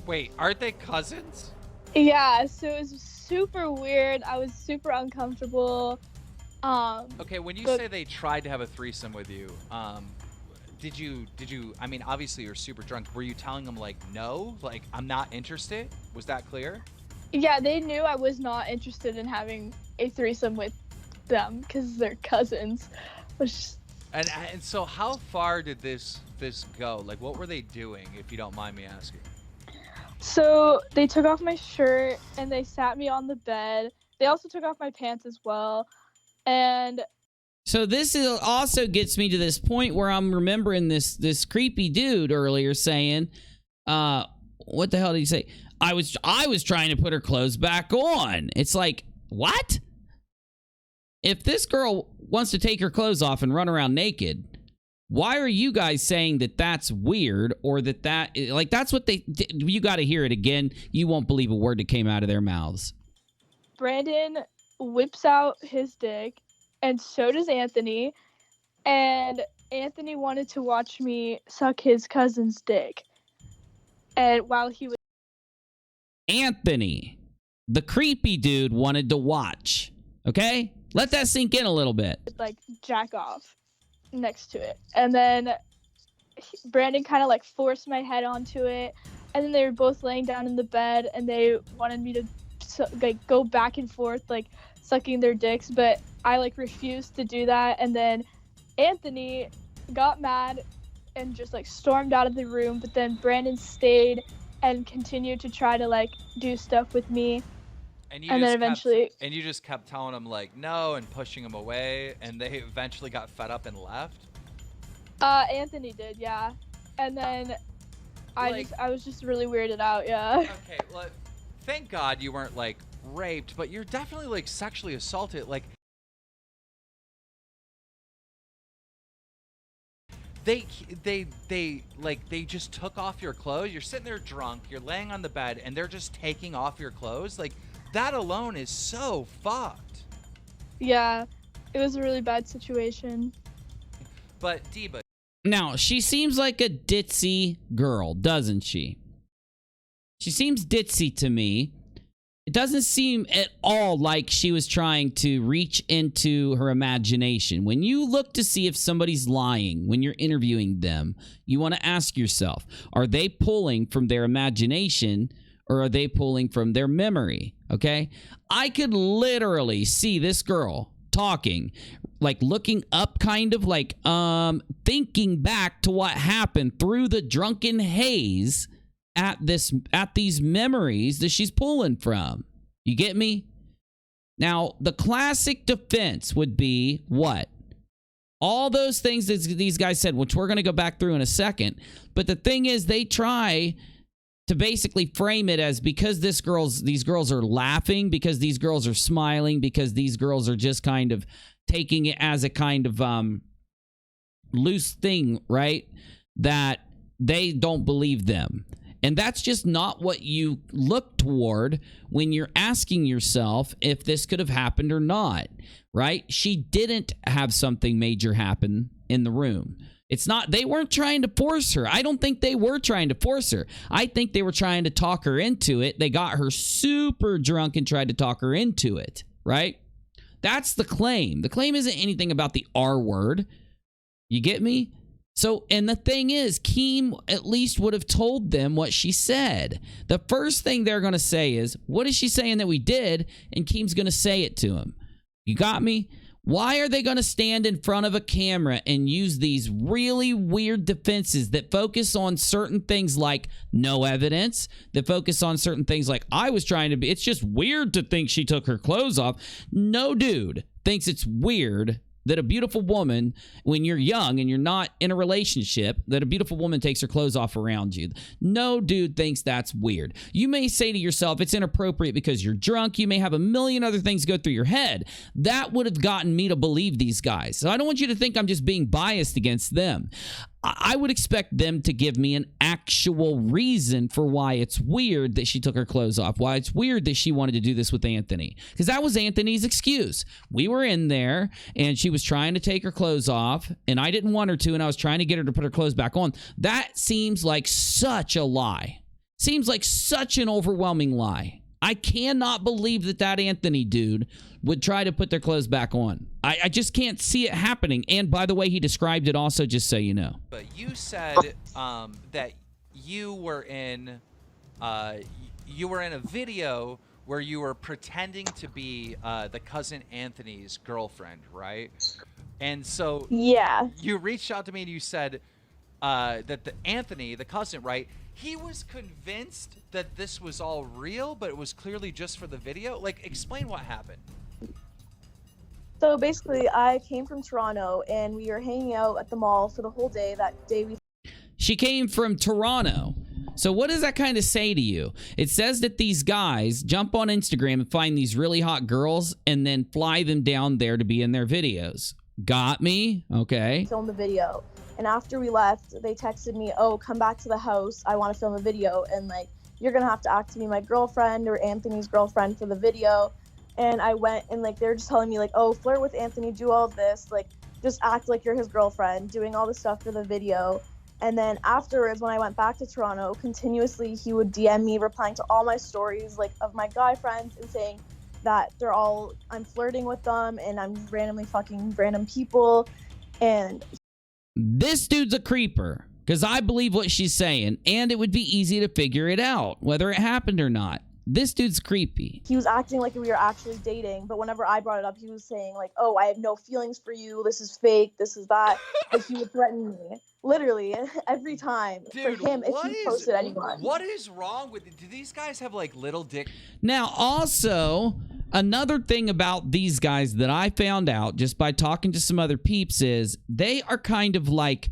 Speaker 7: Wait, aren't they cousins?
Speaker 11: Yeah, so it was super weird. I was super uncomfortable.
Speaker 7: Okay, when you say they tried to have a threesome with you, did you, I mean, obviously you're super drunk. Were you telling them, like, no? Like, I'm not interested? Was that clear?
Speaker 11: Yeah, they knew I was not interested in having a threesome with them because they're cousins.
Speaker 7: And so how far did this go? Like, what were they doing, if you don't mind me asking?
Speaker 11: So they took off my shirt and they sat me on the bed. They also took off my pants as well. And
Speaker 1: so this also gets me to this point where I'm remembering this creepy dude earlier saying, what the hell did he say? I was trying to put her clothes back on. It's like, what? If this girl wants to take her clothes off and run around naked, why are you guys saying that that's weird, or that like, that's what you got to hear it again. You won't believe a word that came out of their mouths.
Speaker 11: Brandon whips out his dick, and so does Anthony. And Anthony wanted to watch me suck his cousin's dick. And while he was...
Speaker 1: Anthony, the creepy dude, wanted to watch. Okay? Let that sink in a little bit.
Speaker 11: Like, jack off next to it. And then Brandon kind of like forced my head onto it. And then they were both laying down in the bed, and they wanted me to like go back and forth, like sucking their dicks, but I like refused to do that. And then Anthony got mad and just like stormed out of the room, but then Brandon stayed and continued to try to like do stuff with me. And then eventually...
Speaker 7: And you just kept telling him, like, no, and pushing him away, and they eventually got fed up and left?
Speaker 11: Anthony did, yeah. And then I was just really weirded out, yeah.
Speaker 7: Okay, well, thank God you weren't, like, raped, but you're definitely, like, sexually assaulted. Like, they just took off your clothes. You're sitting there drunk, you're laying on the bed, and they're just taking off your clothes. Like, that alone is so fucked.
Speaker 11: Yeah, it was a really bad situation.
Speaker 7: But Diva,
Speaker 1: now she seems like a ditzy girl, doesn't she? She seems ditzy to me. It doesn't seem at all like she was trying to reach into her imagination. When you look to see if somebody's lying, when you're interviewing them, you want to ask yourself, are they pulling from their imagination, or are they pulling from their memory? Okay? I could literally see this girl talking, like looking up, kind of like thinking back to what happened through the drunken haze at these memories that she's pulling from. You get me? Now, the classic defense would be what? All those things that these guys said, which we're going to go back through in a second. But the thing is, they try to basically frame it as because these girls are laughing, because these girls are smiling, because these girls are just kind of taking it as a kind of loose thing, right? That they don't believe them. And that's just not what you look toward when you're asking yourself if this could have happened or not, right? She didn't have something major happen in the room. It's not, they weren't trying to force her. I don't think they were trying to force her. I think they were trying to talk her into it. They got her super drunk and tried to talk her into it, right? That's the claim. The claim isn't anything about the R word. You get me? So, and the thing is, Keem at least would have told them what she said. The first thing they're going to say is, what is she saying that we did? And Keem's going to say it to him. You got me? Why are they going to stand in front of a camera and use these really weird defenses that focus on certain things like no evidence, that focus on certain things like I was trying to be, it's just weird to think she took her clothes off. No dude thinks it's weird that a beautiful woman, when you're young and you're not in a relationship, that a beautiful woman takes her clothes off around you. No dude thinks that's weird. You may say to yourself, it's inappropriate because you're drunk. You may have a million other things go through your head. That would have gotten me to believe these guys. So I don't want you to think I'm just being biased against them. I would expect them to give me an actual reason for why it's weird that she took her clothes off, why it's weird that she wanted to do this with Anthony. Because that was Anthony's excuse. We were in there, and she was trying to take her clothes off, and I didn't want her to, and I was trying to get her to put her clothes back on. That seems like such a lie. Seems like such an overwhelming lie. I cannot believe that that Anthony dude would try to put their clothes back on. I just can't see it happening. And by the way, he described it also, just so you know.
Speaker 7: But you said that you were in a video where you were pretending to be the cousin Anthony's girlfriend, right? And so
Speaker 11: Yeah.
Speaker 7: you reached out to me and you said that the Anthony, the cousin, right? He was convinced that this was all real, but it was clearly just for the video. Like, explain what happened.
Speaker 12: So basically, I came from Toronto, and we were hanging out at the mall for the whole day. That day we...
Speaker 1: She came from Toronto. So what does that kind of say to you? It says that these guys jump on Instagram and find these really hot girls and then fly them down there to be in their videos. Got me? Okay.
Speaker 12: Filmed the video. And after we left, they texted me, oh, come back to the house. I want to film a video. And, like, you're going to have to act to be my girlfriend or Anthony's girlfriend for the video. And I went and, like, they were just telling me, like, oh, flirt with Anthony, do all of this. Like, just act like you're his girlfriend, doing all this stuff for the video. And then afterwards, when I went back to Toronto, continuously he would DM me, replying to all my stories, like, of my guy friends and saying that I'm flirting with them and I'm randomly fucking random people. And
Speaker 1: this dude's a creeper, because I believe what she's saying, and it would be easy to figure it out, whether it happened or not. This dude's creepy.
Speaker 12: He was acting like we were actually dating, but whenever I brought it up, he was saying, like, oh, I have no feelings for you, this is fake, this is that. Like, he would threaten me. Literally, every time.
Speaker 7: Dude,
Speaker 12: for him, if he posted anyone.
Speaker 7: What is wrong with it? Do these guys have, like, little dick?
Speaker 1: Now, also, another thing about these guys that I found out just by talking to some other peeps is they are kind of like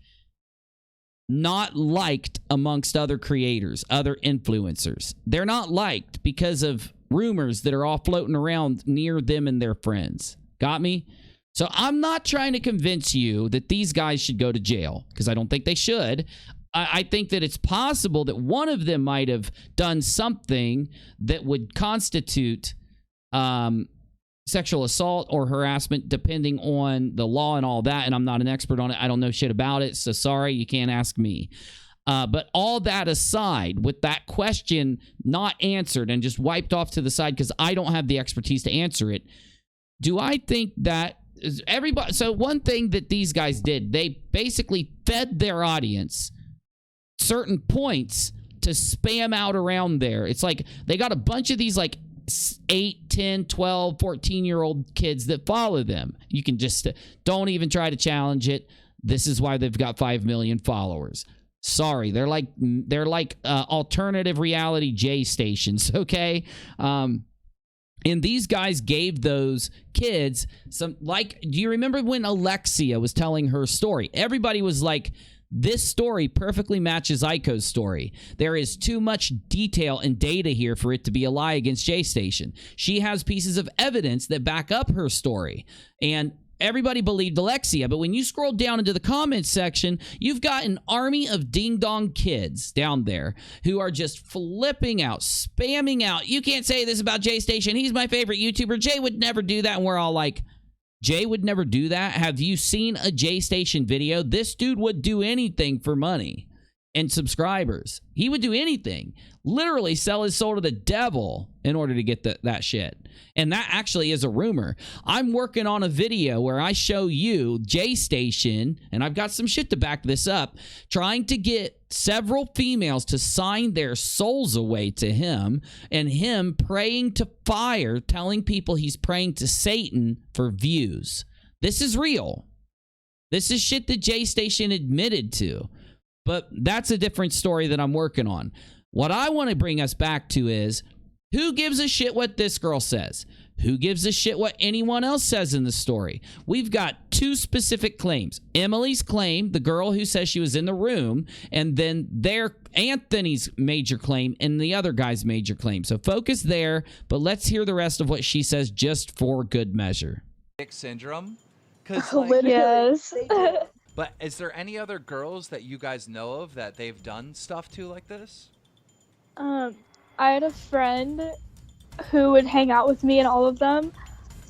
Speaker 1: not liked amongst other creators, other influencers. They're not liked because of rumors that are all floating around near them and their friends. Got me? So I'm not trying to convince you that these guys should go to jail, because I don't think they should. I think that it's possible that one of them might have done something that would constitute sexual assault or harassment, depending on the law and all that. And I'm not an expert on it. I don't know shit about it. So sorry, you can't ask me. But all that aside, with that question not answered and just wiped off to the side because I don't have the expertise to answer it, do I think that everybody... So one thing that these guys did, they basically fed their audience certain points to spam out around there. It's like they got a bunch of these like 8, 10, 12, 14-year-old kids that follow them. You can just don't even try to challenge it. This is why they've got 5 million followers. Sorry, they're like alternative reality J stations, okay? And these guys gave those kids some, like, do you remember when Alexia was telling her story? Everybody was like, this story perfectly matches Aiko's story. There is too much detail and data here for it to be a lie against J-Station. She has pieces of evidence that back up her story. And everybody believed Alexia, but when you scroll down into the comments section, you've got an army of ding-dong kids down there who are just flipping out, spamming out. You can't say this about J-Station. He's my favorite YouTuber. Jay would never do that. And we're all like, Jay would never do that. Have you seen a JAYSTATION video? This dude would do anything for money and subscribers. He would do anything. Literally sell his soul to the devil in order to get that shit. And that actually is a rumor. I'm working on a video where I show you JAYSTATION, and I've got some shit to back this up, trying to get several females to sign their souls away to him, and him praying to fire, telling people he's praying to Satan for views. This is real. This is shit that JAYSTATION admitted to. But that's a different story that I'm working on. What I want to bring us back to is, who gives a shit what this girl says? Who gives a shit what anyone else says in the story? We've got two specific claims. Emily's claim, the girl who says she was in the room, and then Anthony's major claim and the other guy's major claim. So focus there, but let's hear the rest of what she says just for good measure.
Speaker 7: Syndrome? 'Cause,
Speaker 11: Yes.
Speaker 7: But is there any other girls that you guys know of that they've done stuff to like this?
Speaker 11: I had a friend who would hang out with me and all of them,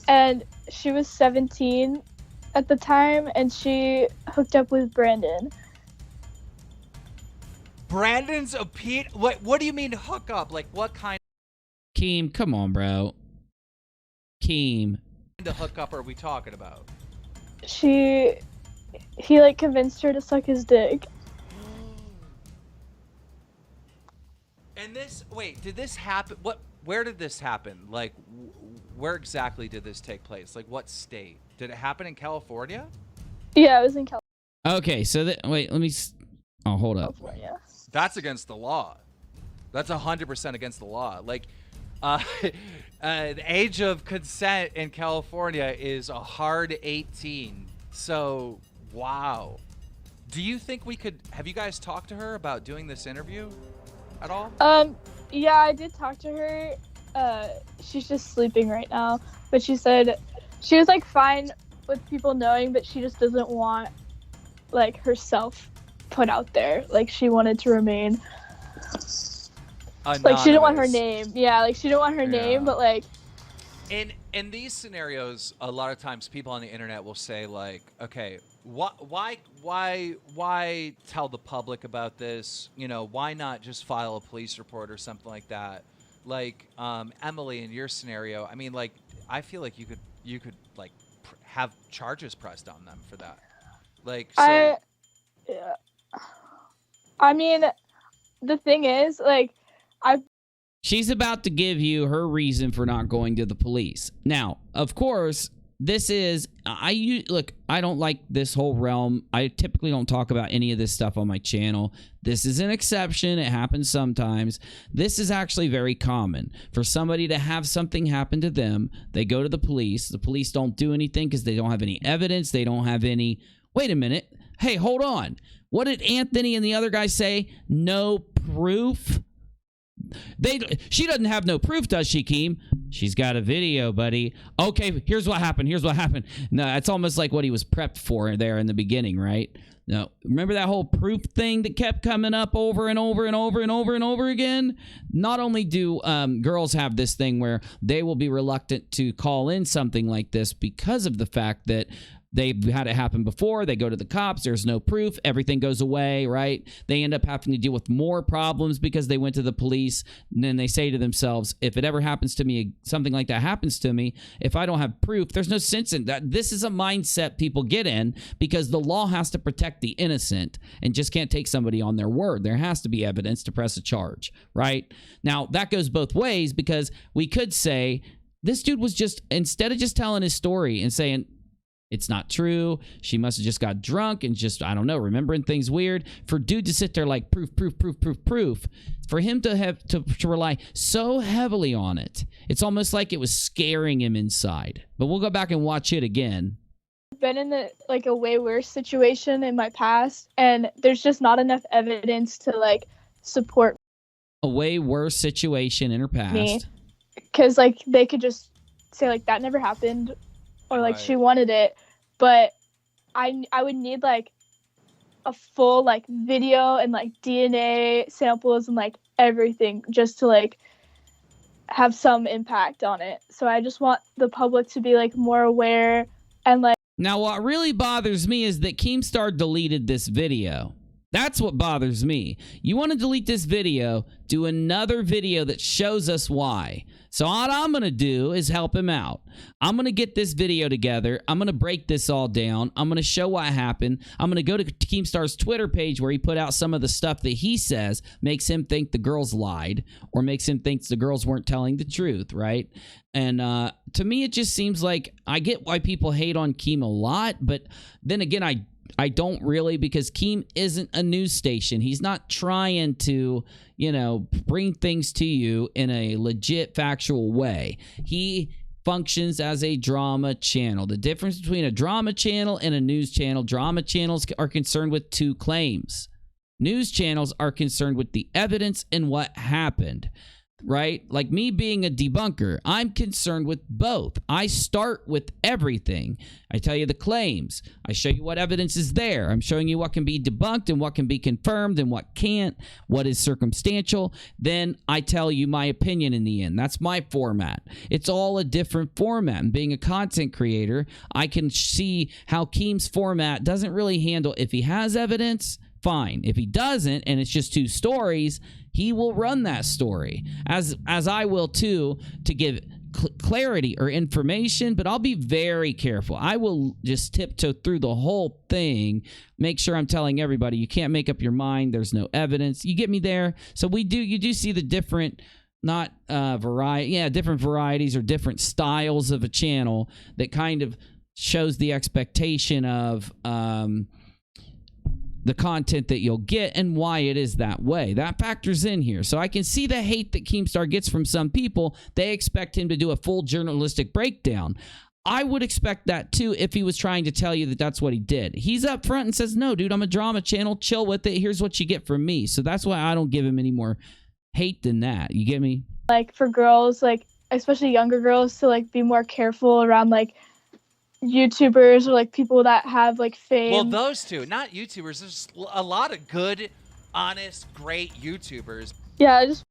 Speaker 11: and she was 17 at the time, and she hooked up with Brandon.
Speaker 7: Brandon's a Pete? What do you mean hook up? Like what kind
Speaker 1: Keem, come on, bro. Keem.
Speaker 7: of hookup are we talking about?
Speaker 11: He like convinced her to suck his dick.
Speaker 7: And did this happen? Where did this happen? Like, where exactly did this take place? Like, what state? Did it happen in California?
Speaker 11: Yeah, it was in California.
Speaker 1: Okay, so wait, let me. Oh, hold up.
Speaker 11: California.
Speaker 7: That's against the law. That's 100% against the law. Like, the age of consent in California is a hard 18. So, wow. Do you think we could? Have you guys talked to her about doing this interview at all?
Speaker 11: Yeah, I did talk to her. She's just sleeping right now, but she said she was like fine with people knowing, but she just doesn't want like herself put out there. Like she wanted to remain
Speaker 7: anonymous.
Speaker 11: Like she didn't want her name. Yeah, like she didn't want her name, but like
Speaker 7: in these scenarios, a lot of times people on the internet will say like, okay, why tell the public about this? You know, why not just file a police report or something like that? Like Emily, in your scenario, I mean, like I feel like you could like have charges pressed on them for that. Like, so
Speaker 11: yeah. I mean, the thing is, like,
Speaker 1: She's about to give you her reason for not going to the police. Now, of course, this is, look, I don't like this whole realm. I typically don't talk about any of this stuff on my channel. This is an exception. It happens sometimes. This is actually very common for somebody to have something happen to them. They go to the police. The police don't do anything because they don't have any evidence. They don't have any, wait a minute. Hey, hold on. What did Anthony and the other guy say? No proof? She doesn't have no proof, does she, Keem? She's got a video, buddy. Okay, here's what happened. Here's what happened. No, it's almost like what he was prepped for there in the beginning, right? No, remember that whole proof thing that kept coming up over and over and over and over and over again? Not only do girls have this thing where they will be reluctant to call in something like this because of the fact that they've had it happen before. They go to the cops. There's no proof. Everything goes away, right? They end up having to deal with more problems because they went to the police. And then they say to themselves, if it ever happens to me, something like that happens to me, if I don't have proof, there's no sense in that. This is a mindset people get in because the law has to protect the innocent and just can't take somebody on their word. There has to be evidence to press a charge, right? Now, that goes both ways because we could say this dude was just, instead of just telling his story and saying, it's not true, she must have just got drunk and just, I don't know, remembering things weird. For dude to sit there like proof, for him to have to rely so heavily on it, it's almost like it was scaring him inside. But we'll go back and watch it again.
Speaker 11: I've been in a way worse situation in my past, and there's just not enough evidence to like support
Speaker 1: a way worse situation in her past.
Speaker 11: Me, because like they could just say like that never happened. Or like she wanted it, but I would need like a full like video and like DNA samples and like everything just to like have some impact on it. So I just want the public to be like more aware And like,
Speaker 1: now what really bothers me is that Keemstar deleted this video. That's what bothers me. You want to delete this video, do another video that shows us why. So what I'm going to do is help him out. I'm going to get this video together. I'm going to break this all down. I'm going to show what happened. I'm going to go to Keemstar's Twitter page where he put out some of the stuff that he says makes him think the girls lied or makes him think the girls weren't telling the truth, right? And to me, it just seems like I get why people hate on Keem a lot, but then again, I don't really, because Keem isn't a news station. He's not trying to, you know, bring things to you in a legit factual way. He functions as a drama channel. The difference between a drama channel and a news channel, drama channels are concerned with two claims. News channels are concerned with the evidence and what happened. Right? Like me being a debunker, I'm concerned with both. I start with everything. I tell you the claims. I show you what evidence is there. I'm showing you what can be debunked and what can be confirmed and what can't, what is circumstantial. Then I tell you my opinion in the end. That's my format. It's all a different format. And being a content creator, I can see how Keem's format doesn't really handle. If he has evidence, fine. If he doesn't, and it's just two stories, he will run that story, as I will too, to give clarity or information, but I'll be very careful. I will just tiptoe through the whole thing, make sure I'm telling everybody you can't make up your mind, there's no evidence. You get me there? So you do see the different, not different varieties or different styles of a channel that kind of shows the expectation of the content that you'll get and why it is that way. That factors in here. So I can see the hate that Keemstar gets from some people. They expect him to do a full journalistic breakdown. I would expect that too if he was trying to tell you that that's what he did. He's up front and says, no, dude, I'm a drama channel. Chill with it. Here's what you get from me. So that's why I don't give him any more hate than that. You get me?
Speaker 11: like for girls, like especially younger girls, to like be more careful around like YouTubers or like people that have like fame.
Speaker 7: Well, those two, not YouTubers. There's a lot of good, honest, great YouTubers.
Speaker 11: Yeah, just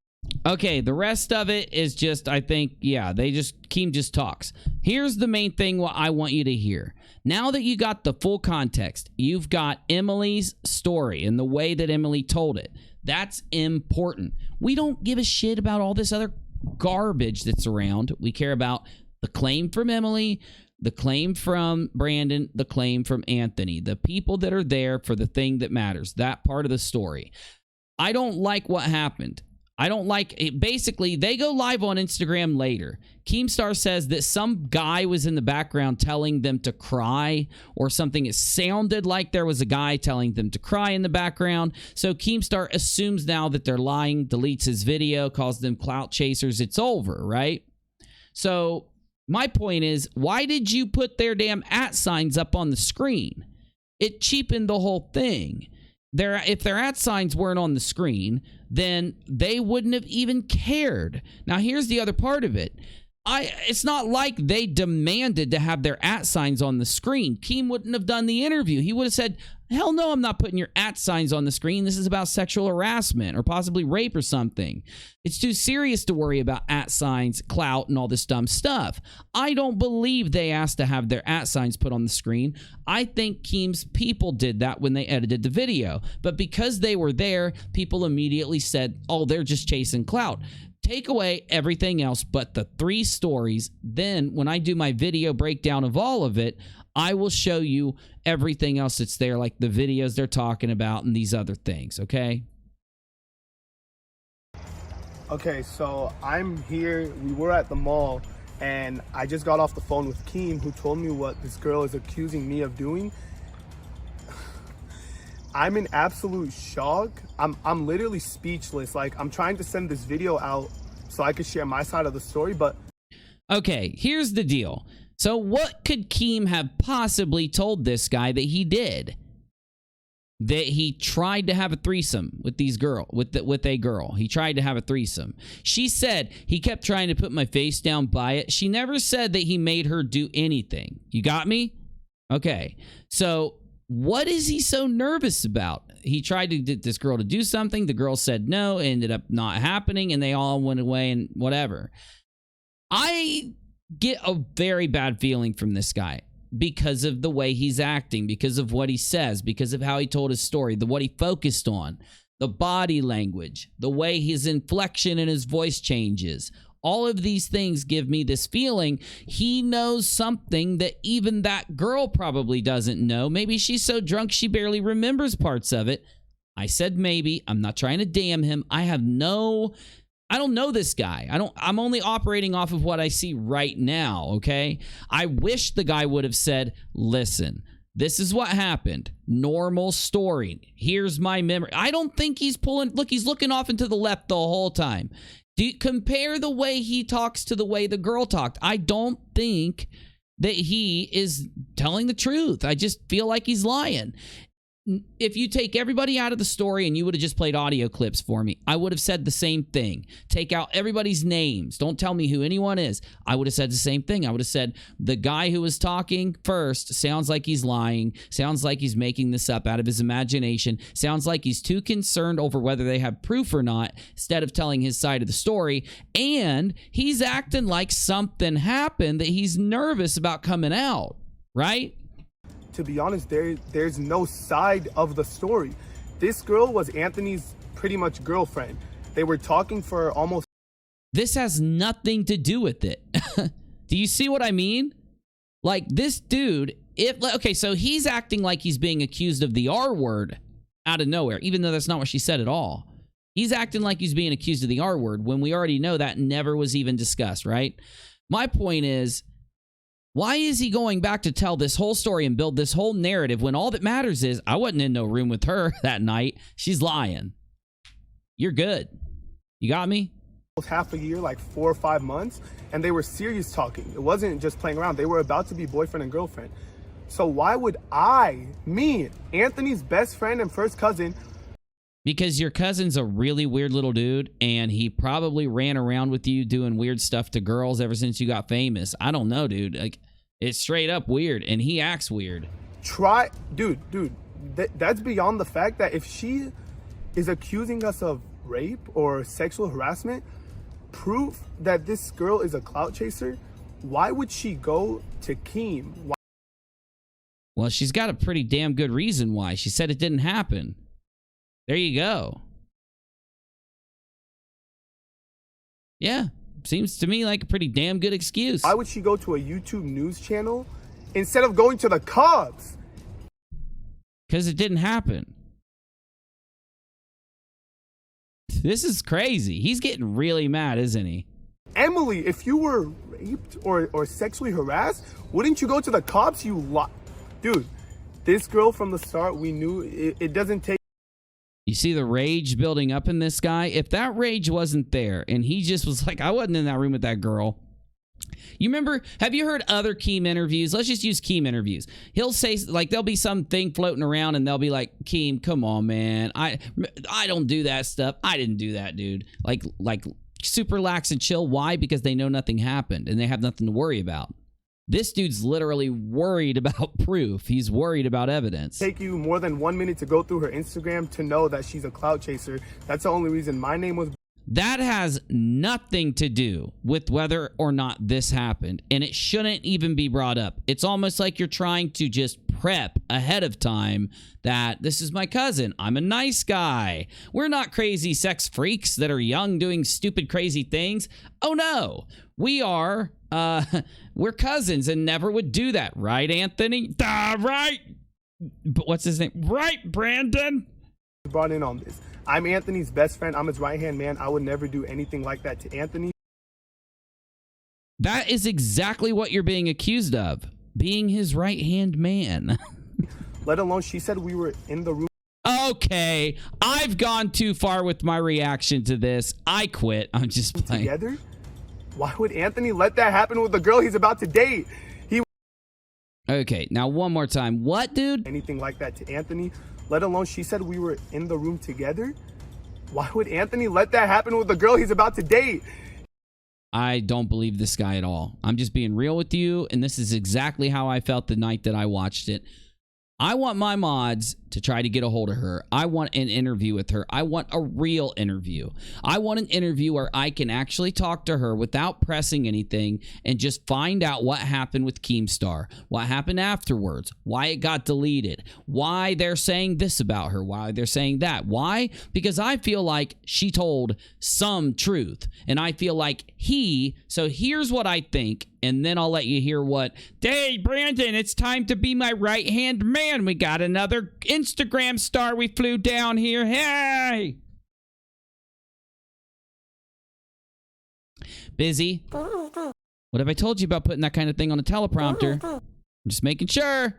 Speaker 1: okay, the rest of it is just, I think, yeah, Keem just talks. Here's the main thing what I want you to hear. Now that you got the full context, you've got Emily's story and the way that Emily told it. That's important. We don't give a shit about all this other garbage that's around. We care about the claim from Emily, the claim from Brandon, the claim from Anthony, the people that are there for the thing that matters, that part of the story. I don't like what happened. I don't like it. Basically, they go live on Instagram later. Keemstar says that some guy was in the background telling them to cry or something. It sounded like there was a guy telling them to cry in the background. So Keemstar assumes now that they're lying, deletes his video, calls them clout chasers. It's over, right? So my point is, why did you put their damn @ signs up on the screen? It cheapened the whole thing. If their @ signs weren't on the screen, then they wouldn't have even cared. Now, here's the other part of it. It's not like they demanded to have their @ signs on the screen. Keem wouldn't have done the interview. He would have said, hell no, I'm not putting your @ signs on the screen. This is about sexual harassment or possibly rape or something. It's too serious to worry about @ signs, clout, and all this dumb stuff. I don't believe they asked to have their @ signs put on the screen. I think Keem's people did that when they edited the video. But because they were there, people immediately said, oh, they're just chasing clout. Take away everything else but the 3 stories. Then when I do my video breakdown of all of it, I will show you everything else that's there, like the videos they're talking about and these other things, okay?
Speaker 8: Okay, so I'm here. We were at the mall, and I just got off the phone with Keem, who told me what this girl is accusing me of doing. I'm in absolute shock. I'm literally speechless. Like, I'm trying to send this video out so I could share my side of the story, but...
Speaker 1: Okay, here's the deal. So what could Keem have possibly told this guy that he did? That he tried to have a threesome with with a girl. He tried to have a threesome. She said he kept trying to put my face down by it. She never said that he made her do anything. You got me? Okay. So what is he so nervous about? He tried to get this girl to do something. The girl said no. It ended up not happening, and they all went away and whatever. I get a very bad feeling from this guy. because of the way he's acting, because of what he says, because of how he told his story, what he focused on, the body language, the way his inflection and his voice changes. All of these things give me this feeling he knows something that even that girl probably doesn't know. Maybe she's so drunk she barely remembers parts of it. I said maybe. I'm not trying to damn him. I don't know this guy. I'm only operating off of what I see right now, okay? I wish the guy would have said, listen, this is what happened. Normal story. Here's my memory. I don't think he's pulling. Look, he's looking off into the left the whole time. Compare the way he talks to the way the girl talked. I don't think that he is telling the truth. I just feel like he's lying. If you take everybody out of the story and you would have just played audio clips for me, I would have said the same thing. Take out everybody's names. Don't tell me who anyone is. I would have said the same thing. I would have said the guy who was talking first sounds like he's lying, sounds like he's making this up out of his imagination, sounds like he's too concerned over whether they have proof or not instead of telling his side of the story, and he's acting like something happened that he's nervous about coming out, right?
Speaker 8: To be honest, there's no side of the story. This girl was Anthony's pretty much girlfriend. They were talking for almost...
Speaker 1: This has nothing to do with it. Do you see what I mean? Like, this dude, okay, so he's acting like he's being accused of the R word out of nowhere, even though that's not what she said at all. He's acting like he's being accused of the R word when we already know that never was even discussed, right? My point is, why is he going back to tell this whole story and build this whole narrative when all that matters is I wasn't in no room with her that night. She's lying. You're good. You got me?
Speaker 8: Half a year, like 4 or 5 months, and they were serious talking. It wasn't just playing around. They were about to be boyfriend and girlfriend. So why would me, Anthony's best friend and first cousin...
Speaker 1: Because your cousin's a really weird little dude, and he probably ran around with you doing weird stuff to girls ever since you got famous. I don't know, dude. Like, it's straight up weird, and he acts weird.
Speaker 8: Dude, that's beyond the fact that if she is accusing us of rape or sexual harassment, proof that this girl is a clout chaser, why would she go to Keem?
Speaker 1: Well, she's got a pretty damn good reason why. She said it didn't happen. There you go. Yeah, seems to me like a pretty damn good excuse.
Speaker 8: Why would she go to a YouTube news channel instead of going to the cops?
Speaker 1: Because it didn't happen. This is crazy. He's getting really mad, isn't he?
Speaker 8: Emily, if you were raped or sexually harassed, wouldn't you go to the cops? Dude, this girl from the start, we knew it doesn't take...
Speaker 1: You see the rage building up in this guy? If that rage wasn't there and he just was like, I wasn't in that room with that girl. You remember, have you heard other Keem interviews? Let's just use Keem interviews. He'll say, like, there'll be something floating around and they'll be like, Keem, come on, man. I don't do that stuff. I didn't do that, dude. Like super lax and chill. Why? Because they know nothing happened and they have nothing to worry about. This dude's literally worried about proof. He's worried about evidence.
Speaker 8: Take you more than 1 minute to go through her Instagram to know that she's a clout chaser. That's the only reason my name was...
Speaker 1: That has nothing to do with whether or not this happened, and it shouldn't even be brought up. It's almost like you're trying to just prep ahead of time that this is my cousin. I'm a nice guy. We're not crazy sex freaks that are young doing stupid, crazy things. Oh, no. We are... we're cousins and never would do that. Right, Anthony? Right. But what's his name? Right, Brandon?
Speaker 8: Brought in on this. I'm Anthony's best friend. I'm his right-hand man. I would never do anything like that to Anthony.
Speaker 1: That is exactly what you're being accused of. Being his right-hand man.
Speaker 8: Let alone, she said we were in the room.
Speaker 1: Okay. I've gone too far with my reaction to this. I quit. I'm just playing.
Speaker 8: Together? Why would Anthony let that happen with the girl he's about to date?
Speaker 1: Okay, now one more time. What, dude?
Speaker 8: Anything like that to Anthony, let alone she said we were in the room together? Why would Anthony let that happen with the girl he's about to date?
Speaker 1: I don't believe this guy at all. I'm just being real with you, and this is exactly how I felt the night that I watched it. I want my mods to try to get a hold of her. I want an interview with her. I want a real interview. I want an interview where I can actually talk to her without pressing anything and just find out what happened with KEEMSTAR, what happened afterwards, why it got deleted, why they're saying this about her, why they're saying that. Why? Because I feel like she told some truth, and I feel like so here's what I think, and then I'll let you hear what, hey, Brandon, it's time to be my right-hand man. We got another Instagram star we flew down here. Hey! Busy. What have I told you about putting that kind of thing on a teleprompter? I'm just making sure.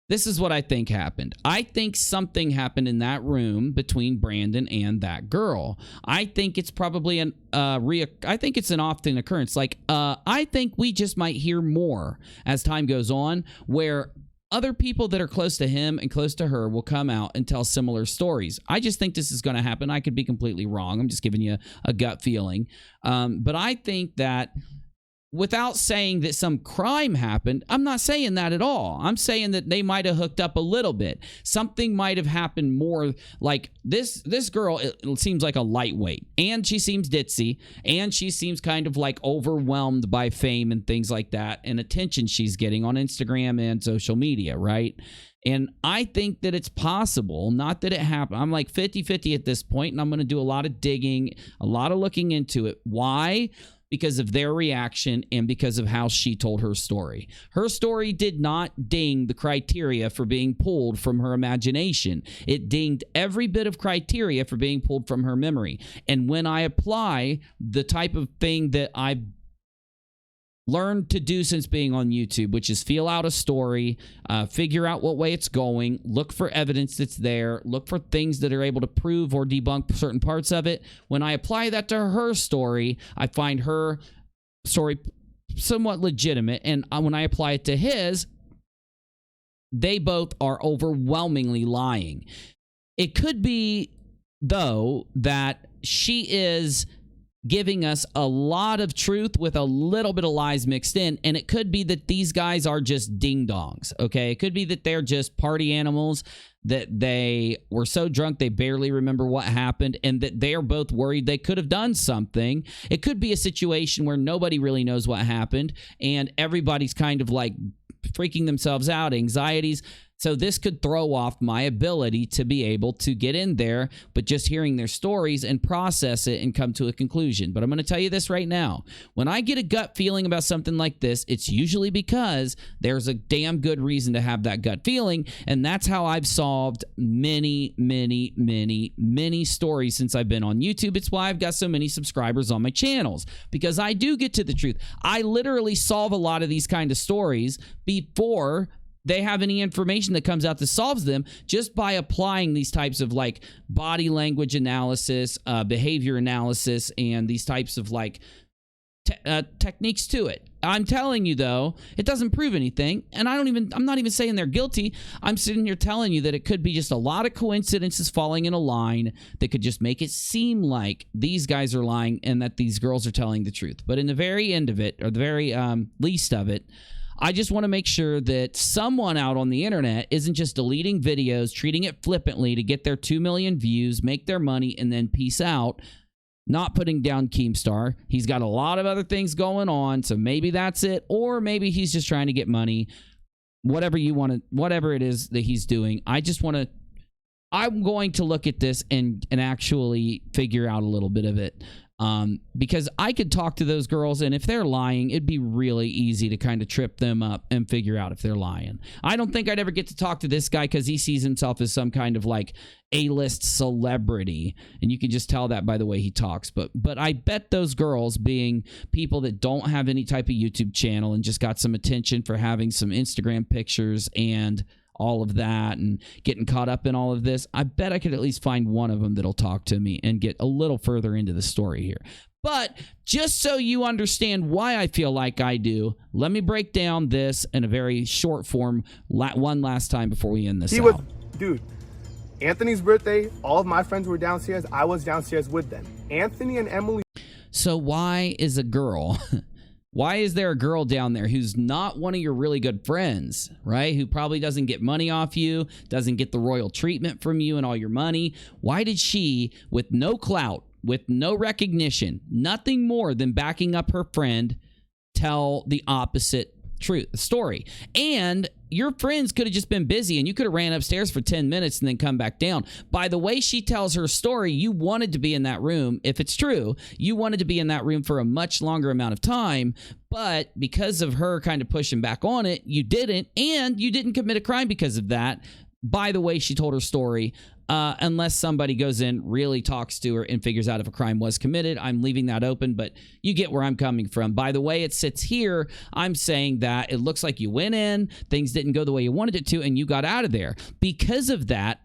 Speaker 1: This is what I think happened. I think something happened in that room between Brandon and that girl. I think it's probably I think it's an often occurrence. Like, I think we just might hear more as time goes on, where other people that are close to him and close to her will come out and tell similar stories. I just think this is going to happen. I could be completely wrong. I'm just giving you a gut feeling. But I think that, without saying that some crime happened, I'm not saying that at all. I'm saying that they might have hooked up a little bit. Something might have happened more. Like this girl, it seems like a lightweight, and she seems ditzy, and she seems kind of like overwhelmed by fame and things like that, and attention she's getting on Instagram and social media, right? And I think that it's possible, not that it happened. I'm like 50-50 at this point, and I'm going to do a lot of digging, a lot of looking into it. Why? Because of their reaction and because of how she told her story. Her story did not ding the criteria for being pulled from her imagination. It dinged every bit of criteria for being pulled from her memory. And when I apply the type of thing that I've learned to do since being on YouTube, which is feel out a story, figure out what way it's going, look for evidence that's there, look for things that are able to prove or debunk certain parts of it. When I apply that to her story, I find her story somewhat legitimate. And when I apply it to his, they both are overwhelmingly lying. It could be, though, that she is giving us a lot of truth with a little bit of lies mixed in, and it could be that these guys are just ding-dongs, okay? It could be that they're just party animals, that they were so drunk they barely remember what happened, and that they're both worried they could have done something. It could be a situation where nobody really knows what happened, and everybody's kind of like freaking themselves out, anxieties. So this could throw off my ability to be able to get in there, but just hearing their stories and process it and come to a conclusion. But I'm going to tell you this right now. When I get a gut feeling about something like this, it's usually because there's a damn good reason to have that gut feeling. And that's how I've solved many, many, many, many stories since I've been on YouTube. It's why I've got so many subscribers on my channels, because I do get to the truth. I literally solve a lot of these kind of stories before they have any information that comes out that solves them, just by applying these types of like body language analysis, behavior analysis, and these types of like techniques to it. I'm telling you, though, it doesn't prove anything, and I'm not even saying they're guilty. I'm sitting here telling you that it could be just a lot of coincidences falling in a line that could just make it seem like these guys are lying and that these girls are telling the truth. But in the very end of it, or the very least of it, I just want to make sure that someone out on the internet isn't just deleting videos, treating it flippantly to get their 2 million views, make their money, and then peace out, not putting down KEEMSTAR. He's got a lot of other things going on, so maybe that's it, or maybe he's just trying to get money. Whatever you want to, whatever it is that he's doing, I'm going to look at this and actually figure out a little bit of it. Because I could talk to those girls, and if they're lying, it'd be really easy to kind of trip them up and figure out if they're lying. I don't think I'd ever get to talk to this guy because he sees himself as some kind of like A-list celebrity, and you can just tell that by the way he talks. But I bet those girls, being people that don't have any type of YouTube channel and just got some attention for having some Instagram pictures and all of that and getting caught up in all of this, I bet I could at least find one of them that'll talk to me and get a little further into the story here. But just so you understand why I feel like I do, let me break down this in a very short form one last time before we end this out.
Speaker 8: Dude, Anthony's birthday, all of my friends were downstairs. I was downstairs with them. Anthony and Emily.
Speaker 1: So why is a girl Why is there a girl down there who's not one of your really good friends, right? Who probably doesn't get money off you, doesn't get the royal treatment from you and all your money. Why did she, with no clout, with no recognition, nothing more than backing up her friend, tell the opposite story? And your friends could have just been busy and you could have ran upstairs for 10 minutes and then come back down. By the way she tells her story, you wanted to be in that room. If it's true, you wanted to be in that room for a much longer amount of time, but because of her kind of pushing back on it, you didn't, and you didn't commit a crime because of that. By the way she told her story, unless somebody goes in, really talks to her, and figures out if a crime was committed. I'm leaving that open, but you get where I'm coming from. By the way it sits here, I'm saying that it looks like you went in, things didn't go the way you wanted it to, and you got out of there. Because of that,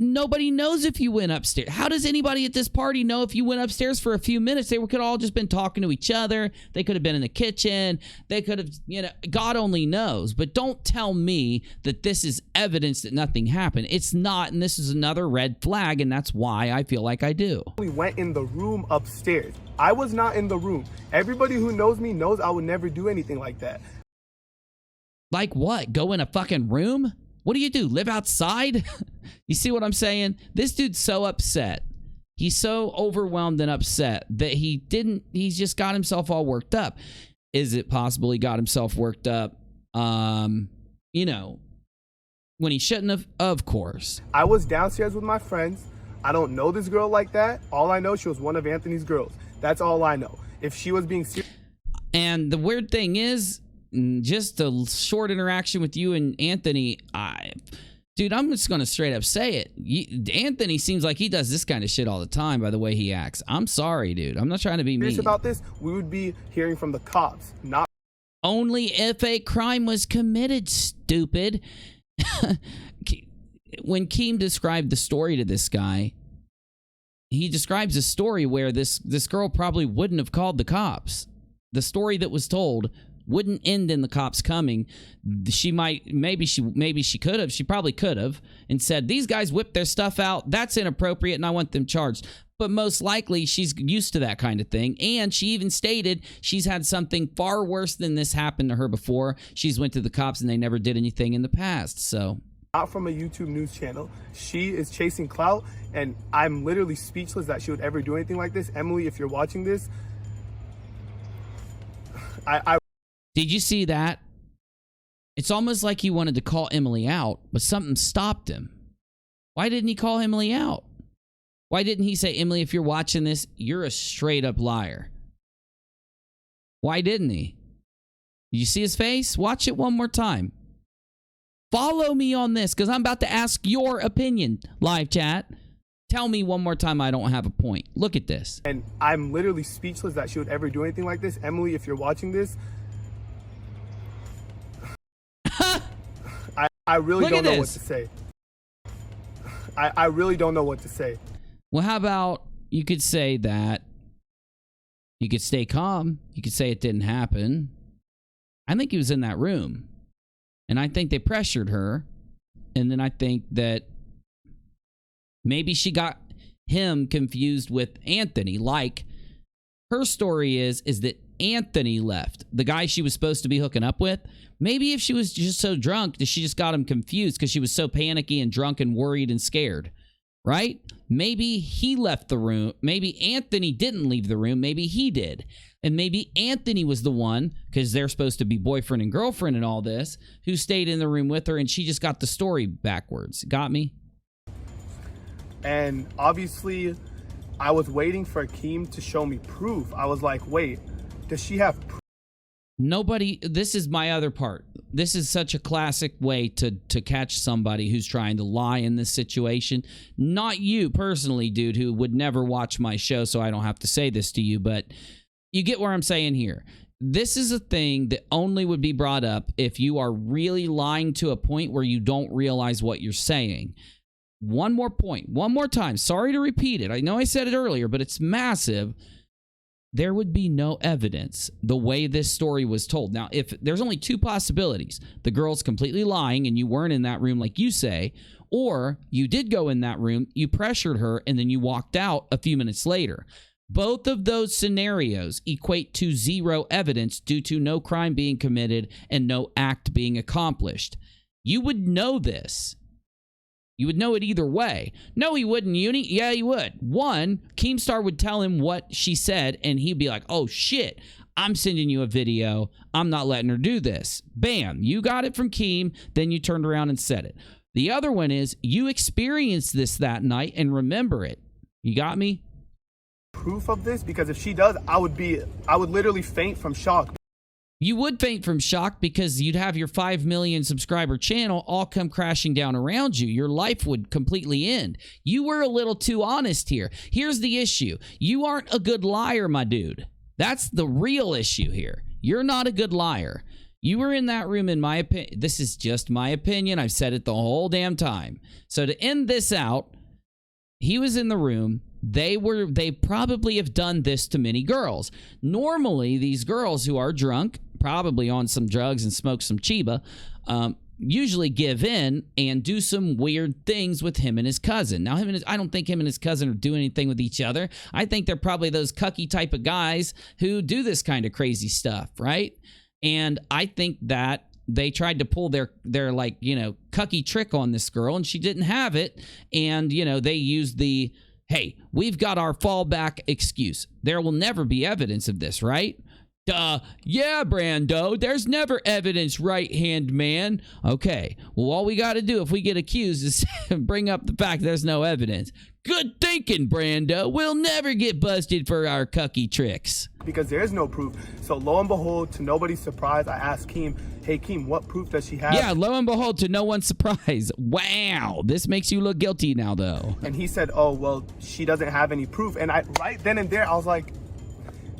Speaker 1: nobody knows if you went upstairs. How does anybody at this party know if you went upstairs for a few minutes? They could all just been talking to each other. They could have been in the kitchen. They could have, you know, God only knows. But don't tell me that this is evidence that nothing happened. It's not, and this is another red flag, and that's why I feel like I do.
Speaker 8: We went in the room upstairs. I was not in the room. Everybody who knows me knows I would never do anything like that.
Speaker 1: Like what? Go in a fucking room? What do? Live outside? You see what I'm saying? This dude's so upset. He's so overwhelmed and upset that he's just got himself all worked up. Is it possible he got himself worked up, you know, when he shouldn't have? Of course.
Speaker 8: I was downstairs with my friends. I don't know this girl like that. All I know, she was one of Anthony's girls. That's all I know. If she was being serious.
Speaker 1: And the weird thing is, just a short interaction with you and Anthony, dude, I'm just going to straight up say it. Anthony seems like he does this kind of shit all the time by the way he acts. I'm sorry, dude. I'm not trying to be mean.
Speaker 8: About this, we would be hearing from the cops, not
Speaker 1: only if a crime was committed, stupid. When Keem described the story to this guy, he describes a story where this girl probably wouldn't have called the cops. The story that was told wouldn't end in the cops coming. Maybe she could have. She probably could have and said, these guys whipped their stuff out. That's inappropriate and I want them charged. But most likely she's used to that kind of thing. And she even stated she's had something far worse than this happen to her before. She's went to the cops and they never did anything in the past. So
Speaker 8: not from a YouTube news channel. She is chasing clout, and I'm literally speechless that she would ever do anything like this. Emily, if you're watching this,
Speaker 1: did you see that? It's almost like he wanted to call Emily out, but something stopped him. Why didn't he call Emily out? Why didn't he say, Emily, if you're watching this, you're a straight up liar? Why didn't he? Did you see his face? Watch it one more time. Follow me on this because I'm about to ask your opinion, live chat. Tell me one more time I don't have a point. Look at this.
Speaker 8: And I'm literally speechless that she would ever do anything like this. Emily, if you're watching this, I really don't know what to say. I really don't know what to say.
Speaker 1: Well, how about you could say that you could stay calm. You could say it didn't happen. I think he was in that room. And I think they pressured her. And then I think that maybe she got him confused with Anthony. Like, her story is that Anthony left, the guy she was supposed to be hooking up with. Maybe if she was just so drunk that she just got him confused because she was so panicky and drunk and worried and scared, right? Maybe he left the room. Maybe Anthony didn't leave the room. Maybe he did. And maybe Anthony was the one, because they're supposed to be boyfriend and girlfriend and all this, who stayed in the room with her, and she just got the story backwards. Got me?
Speaker 8: And obviously, I was waiting for Keem to show me proof. I was like, wait, does she have proof?
Speaker 1: Nobody, this is my other part. This is such a classic way to catch somebody who's trying to lie in this situation. Not you personally, dude, who would never watch my show, so I don't have to say this to you, but you get where I'm saying here. This is a thing that only would be brought up if you are really lying to a point where you don't realize what you're saying. One more point, one more time. Sorry to repeat it. I know I said it earlier, but it's massive. There would be no evidence the way this story was told. Now, if there's only two possibilities, the girl's completely lying and you weren't in that room like you say, or you did go in that room, you pressured her, and then you walked out a few minutes later. Both of those scenarios equate to zero evidence due to no crime being committed and no act being accomplished. You would know this. You would know it either way. No, he wouldn't, Uni. Yeah, he would. One, Keemstar would tell him what she said, and he'd be like, oh, shit, I'm sending you a video. I'm not letting her do this. Bam, you got it from Keem, then you turned around and said it. The other one is you experienced this that night and remember it. You got me?
Speaker 8: Proof of this, because if she does, I would literally faint from shock.
Speaker 1: You would faint from shock because you'd have your 5 million subscriber channel all come crashing down around you. Your life would completely end. You were a little too honest here. Here's the issue. You aren't a good liar, my dude. That's the real issue here. You're not a good liar. You were in that room, in my opinion. This is just my opinion. I've said it the whole damn time. So to end this out, he was in the room. They probably have done this to many girls. Normally, these girls who are drunk, probably on some drugs and smoke some chiba, usually give in and do some weird things with him and his cousin. Now, I don't think him and his cousin are doing anything with each other. I think they're probably those cucky type of guys who do this kind of crazy stuff, right? And I think that they tried to pull their like, you know, cucky trick on this girl, and she didn't have it. And, you know, they used the, hey, we've got our fallback excuse. There will never be evidence of this, right? Yeah, Brando, there's never evidence, right-hand man. Okay, well, all we got to do if we get accused is bring up the fact there's no evidence. Good thinking, Brando. We'll never get busted for our cucky tricks.
Speaker 8: Because there is no proof. So lo and behold, to nobody's surprise, I asked Keem, hey, Keem, what proof does she have?
Speaker 1: Yeah, lo and behold, to no one's surprise. Wow, this makes you look guilty now, though.
Speaker 8: And he said, oh, well, she doesn't have any proof. And I, right then and there, I was like,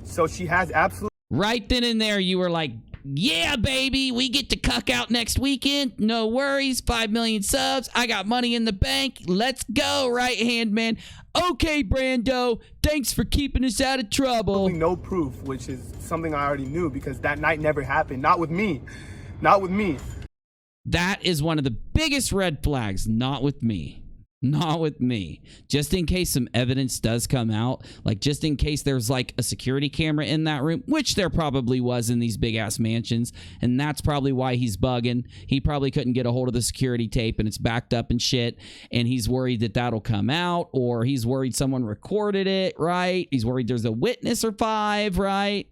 Speaker 8: so she has absolutely...
Speaker 1: Right then and there, you were like, yeah, baby, we get to cuck out next weekend. No worries, 5 million subs. I got money in the bank. Let's go, right-hand man. Okay, Brando, thanks for keeping us out of trouble.
Speaker 8: No proof, which is something I already knew because that night never happened. Not with me. Not with me.
Speaker 1: That is one of the biggest red flags. Not with me. Not with me. Just in case some evidence does come out, like just in case there's like a security camera in that room, which there probably was in these big ass mansions, and that's probably why he's bugging. He probably couldn't get a hold of the security tape and it's backed up and shit, and he's worried that that'll come out, or he's worried someone recorded it, right? He's worried there's a witness or 5, right?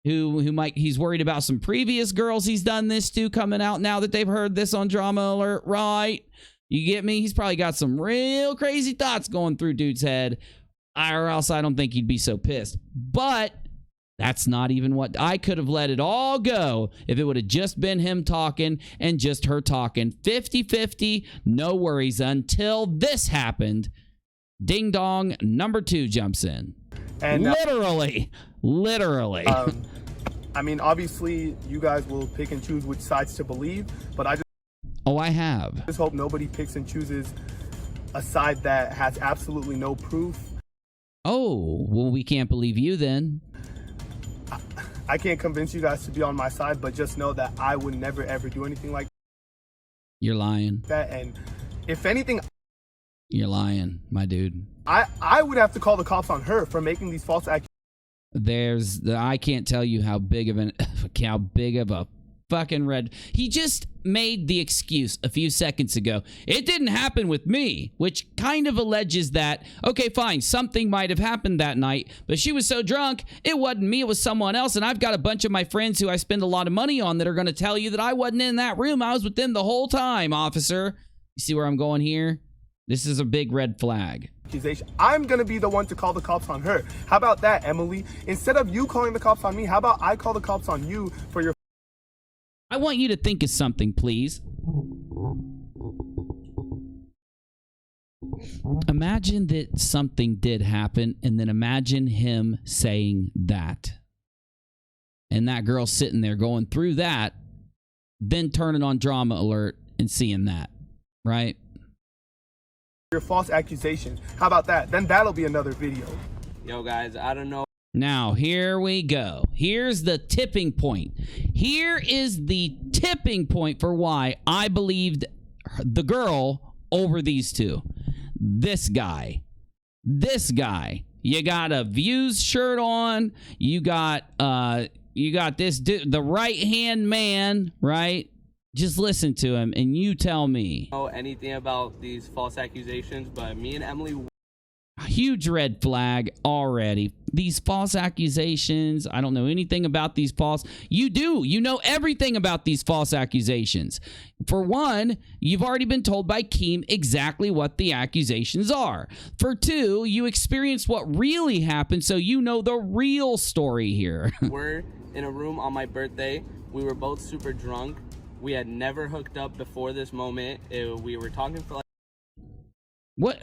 Speaker 1: Who might, he's worried about some previous girls he's done this to coming out now that they've heard this on Drama Alert, right? You get me? He's probably got some real crazy thoughts going through dude's head, or else I don't think he'd be so pissed. But that's not even what... I could have let it all go if it would have just been him talking and just her talking. 50-50, no worries, until this happened. Ding dong, number 2 jumps in. And literally.
Speaker 8: I mean, obviously, you guys will pick and choose which sides to believe, but I just...
Speaker 1: Oh, I have.
Speaker 8: I just hope nobody picks and chooses a side that has absolutely no proof.
Speaker 1: Oh, well, we can't believe you then.
Speaker 8: I can't convince you guys to be on my side, but just know that I would never, ever do anything like
Speaker 1: You're lying.
Speaker 8: that. And if anything...
Speaker 1: You're lying, my dude.
Speaker 8: I would have to call the cops on her for making these false accusations.
Speaker 1: I can't tell you how big of a fucking red... He just made the excuse a few seconds ago. It didn't happen with me, which kind of alleges that, okay, fine, something might have happened that night, but she was so drunk, it wasn't me, it was someone else, and I've got a bunch of my friends who I spend a lot of money on that are going to tell you that I wasn't in that room. I was with them the whole time, officer. You see where I'm going here? This is a big red flag.
Speaker 8: I'm going to be the one to call the cops on her. How about that, Emily? Instead of you calling the cops on me, how about I call the cops on you for your...
Speaker 1: I want you to think of something, please. Imagine that something did happen, and then imagine him saying that. And that girl sitting there going through that, then turning on Drama Alert and seeing that, right?
Speaker 8: Your false accusation. How about that? Then that'll be another video.
Speaker 9: Yo, guys, I don't know.
Speaker 1: Now, here we go. Here's the tipping point. Here is the tipping point for why I believed the girl over these two. This guy. You got a Views shirt on. You got this dude, the right-hand man, right? Just listen to him and you tell me.
Speaker 9: Know anything about these false accusations, but me and Emily...
Speaker 1: Huge red flag already. These false accusations. I don't know anything about these false. You do. You know everything about these false accusations. For one, you've already been told by Keem exactly what the accusations are. For two, you experienced what really happened, so you know the real story here.
Speaker 9: We're in a room on my birthday. We were both super drunk. We had never hooked up before this moment. We were talking for like...
Speaker 1: What?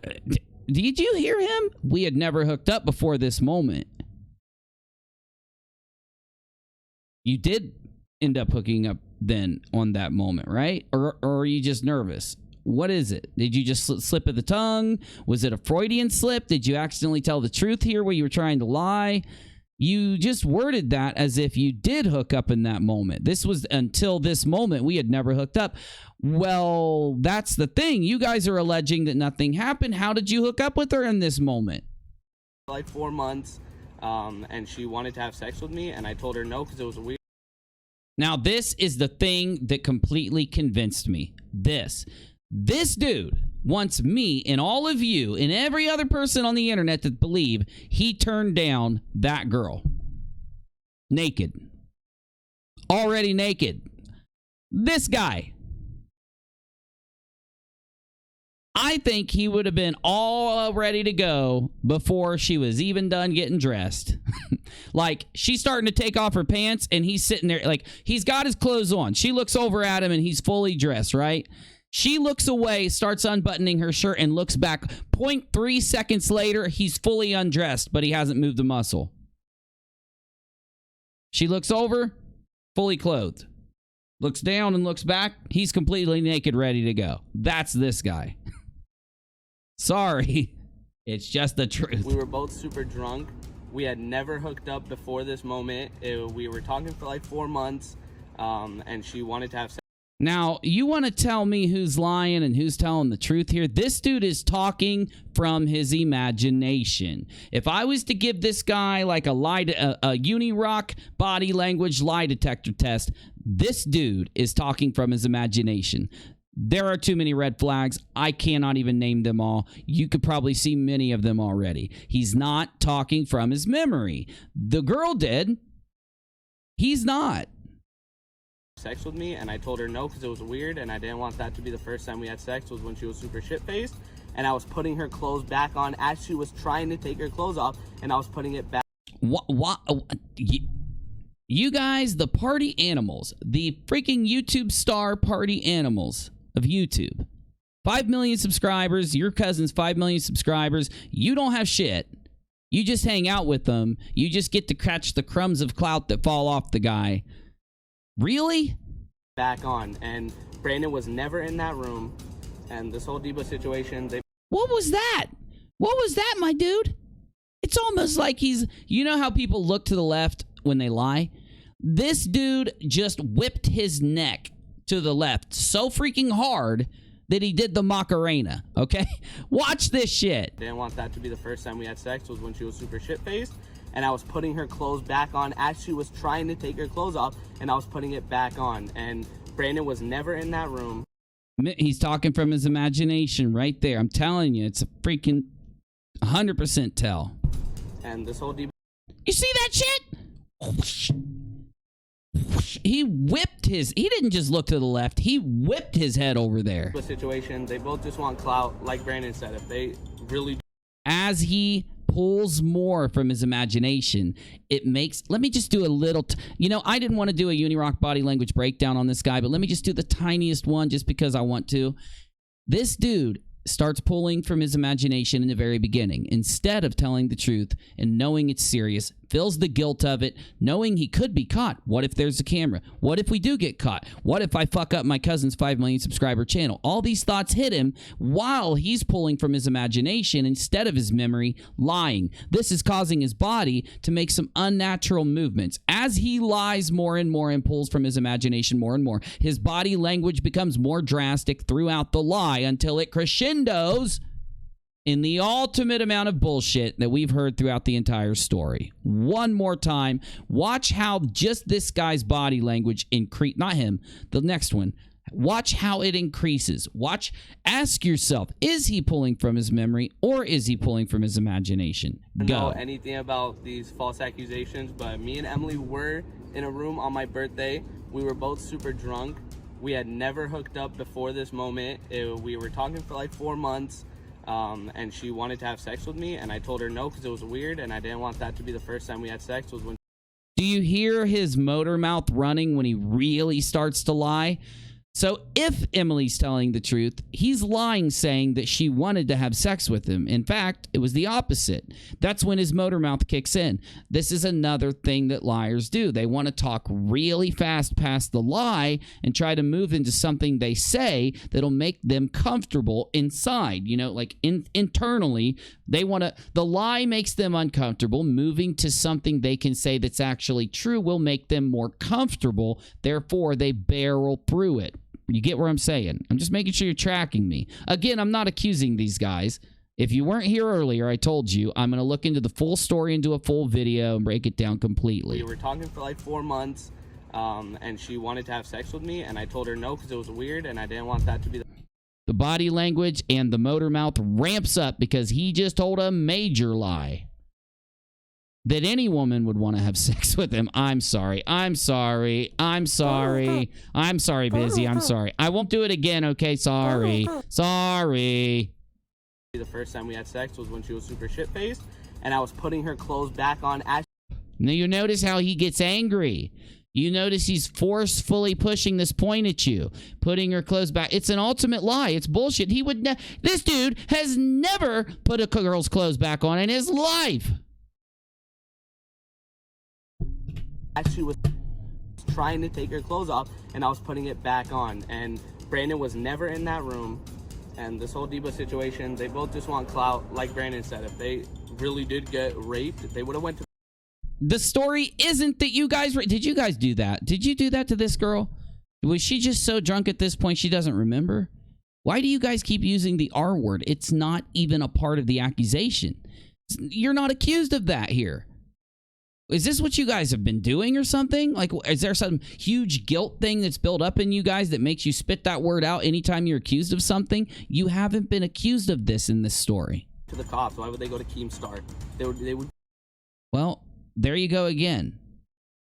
Speaker 1: Did you hear him? We had never hooked up before this moment. You did end up hooking up then on that moment, right? Or are you just nervous? What is it? Did you just slip of the tongue? Was it a Freudian slip? Did you accidentally tell the truth here where you were trying to lie? You just worded that as if you did hook up in that moment. This was until this moment. We had never hooked up. Well, that's the thing. You guys are alleging that nothing happened. How did you hook up with her in this moment?
Speaker 9: Like 4 months, and she wanted to have sex with me, and I told her no because it was weird.
Speaker 1: Now, this is the thing that completely convinced me. This dude wants me and all of you and every other person on the internet to believe he turned down that girl. Naked. Already naked. This guy. I think he would have been all ready to go before she was even done getting dressed. Like, she's starting to take off her pants and he's sitting there, like, he's got his clothes on. She looks over at him and he's fully dressed, right? She looks away, starts unbuttoning her shirt, and looks back. 0.3 seconds later, he's fully undressed, but he hasn't moved a muscle. She looks over, fully clothed. Looks down and looks back. He's completely naked, ready to go. That's this guy. Sorry. It's just the truth.
Speaker 9: We were both super drunk. We had never hooked up before this moment. We were talking for like 4 months, and she wanted to have sex.
Speaker 1: Now, you want to tell me who's lying and who's telling the truth here? This dude is talking from his imagination. If I was to give this guy like a UNIRock body language lie detector test, this dude is talking from his imagination. There are too many red flags. I cannot even name them all. You could probably see many of them already. He's not talking from his memory. The girl did. He's not.
Speaker 9: Sex with me, and I told her no because it was weird, and I didn't want that to be the first time we had sex was when she was super shit-faced, and I was putting her clothes back on as she was trying to take her clothes off, and I was putting it back.
Speaker 1: What? You guys, the party animals, the freaking YouTube star party animals of YouTube. 5 million subscribers, your cousin's 5 million subscribers. You don't have shit. You just hang out with them. You just get to catch the crumbs of clout that fall off the guy. Really?
Speaker 9: Back on, and Brandon was never in that room, and this whole Debo situation,
Speaker 1: What was that? What was that, my dude? It's almost like he's... You know how people look to the left when they lie? This dude just whipped his neck to the left so freaking hard that he did the Macarena, okay? Watch this shit.
Speaker 9: Didn't want that to be the first time we had sex was when she was super shit-faced, and I was putting her clothes back on as she was trying to take her clothes off, and I was putting it back on, and Brandon was never in that room.
Speaker 1: He's talking from his imagination right there. I'm telling you, it's a freaking 100% tell.
Speaker 9: And this whole...
Speaker 1: You see that shit? He whipped his... He didn't just look to the left. He whipped his head over there.
Speaker 9: Situation, they both just want clout, like Brandon said. If they really...
Speaker 1: As he pulls more from his imagination, it makes... Let me just do a little... You know, I didn't want to do a UNIRock body language breakdown on this guy, but let me just do the tiniest one just because I want to. This dude starts pulling from his imagination in the very beginning instead of telling the truth and knowing it's serious, feels the guilt of it, knowing he could be caught. What if there's a camera? What if we do get caught? What if I fuck up my cousin's 5 million subscriber channel? All these thoughts hit him while he's pulling from his imagination instead of his memory, lying. This is causing his body to make some unnatural movements. As he lies more and more and pulls from his imagination more and more, his body language becomes more drastic throughout the lie until it crescendos in the ultimate amount of bullshit that we've heard throughout the entire story. One more time, watch how just this guy's body language increase, not him, the next one. Watch how it increases. Watch, ask yourself, is he pulling from his memory or is he pulling from his imagination?
Speaker 9: I
Speaker 1: Go.
Speaker 9: don't know anything about these false accusations, but me and Emily were in a room on my birthday. We were both super drunk. We had never hooked up before this moment. We were talking for like 4 months. And she wanted to have sex with me, and I told her no because it was weird, and I didn't want that to be the first time we had sex. Was when.
Speaker 1: Do you hear his motor mouth running when he really starts to lie? So if Emily's telling the truth, he's lying saying that she wanted to have sex with him. In fact, it was the opposite. That's when his motor mouth kicks in. This is another thing that liars do. They want to talk really fast past the lie and try to move into something they say that'll make them comfortable inside. You know, like internally, they want to, the lie makes them uncomfortable. Moving to something they can say that's actually true will make them more comfortable. Therefore, they barrel through it. You get where I'm saying? I'm just making sure you're tracking me. Again, I'm not accusing these guys. If you weren't here earlier, I told you I'm going to look into the full story and do a full video and break it down completely.
Speaker 9: We were talking for like 4 months, and she wanted to have sex with me, and I told her no because it was weird, and I didn't want that to be
Speaker 1: the body language and the motor mouth ramps up because he just told a major lie. That any woman would want to have sex with him. I'm sorry. I'm sorry. I'm sorry. I'm sorry, Busy. I'm sorry. I won't do it again, okay? Sorry. Sorry.
Speaker 9: The first time we had sex was when she was super shit-faced, and I was putting her clothes back on as.
Speaker 1: Now you notice how he gets angry. You notice he's forcefully pushing this point at you, putting her clothes back. It's an ultimate lie. It's bullshit. He would. This dude has never put a girl's clothes back on in his life.
Speaker 9: As she was trying to take her clothes off, and I was putting it back on, and Brandon was never in that room. And this whole Debo situation, they both just want clout. Like Brandon said, if they really did get raped, they would have went to.
Speaker 1: The story isn't that you guys did you guys do that? Did you do that to this girl? Was she just so drunk at this point she doesn't remember? Why do you guys keep using the R word? It's not even a part of the accusation. You're not accused of that here. Is this what you guys have been doing or something? Like, is there some huge guilt thing that's built up in you guys that makes you spit that word out anytime you're accused of something? You haven't been accused of this in this story.
Speaker 9: To the cops. Why would they go to KEEMSTAR? They would.
Speaker 1: Well, there you go again.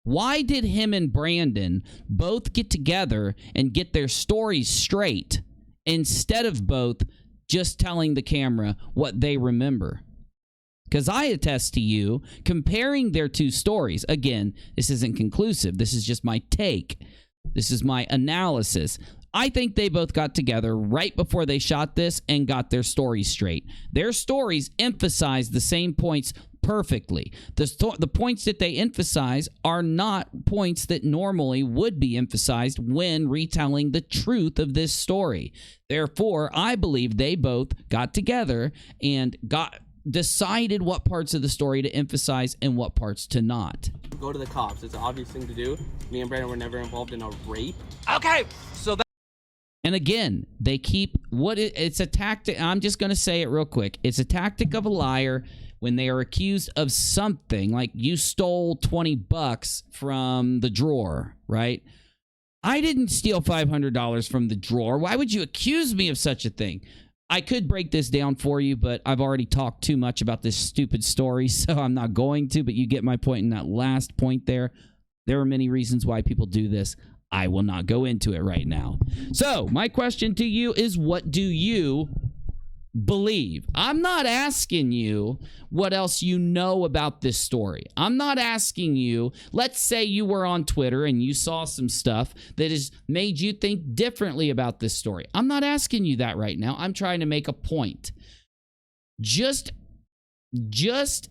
Speaker 1: Why did him and Brandon both get together and get their stories straight instead of both just telling the camera what they remember? Because I attest to you, comparing their two stories, again, this isn't conclusive. This is just my take. This is my analysis. I think they both got together right before they shot this and got their stories straight. Their stories emphasize the same points perfectly. The points that they emphasize are not points that normally would be emphasized when retelling the truth of this story. Therefore, I believe they both got together and decided what parts of the story to emphasize and what parts to not.
Speaker 9: Go to the cops. It's an obvious thing to do. Me and Brandon were never involved in a rape.
Speaker 7: Okay, so that.
Speaker 1: And again, they keep it's a tactic. I'm just going to say it real quick. It's a tactic of a liar when they are accused of something like you stole $20 from the drawer, right? I didn't steal $500 from the drawer. Why would you accuse me of such a thing? I could break this down for you, but I've already talked too much about this stupid story, so I'm not going to, but you get my point in that last point there. There are many reasons why people do this. I will not go into it right now. So, my question to you is, what do you believe? I'm not asking you what else you know about this story. I'm not asking you, let's say you were on Twitter and you saw some stuff that has made you think differently about this story. I'm not asking you that right now. I'm trying to make a point. Just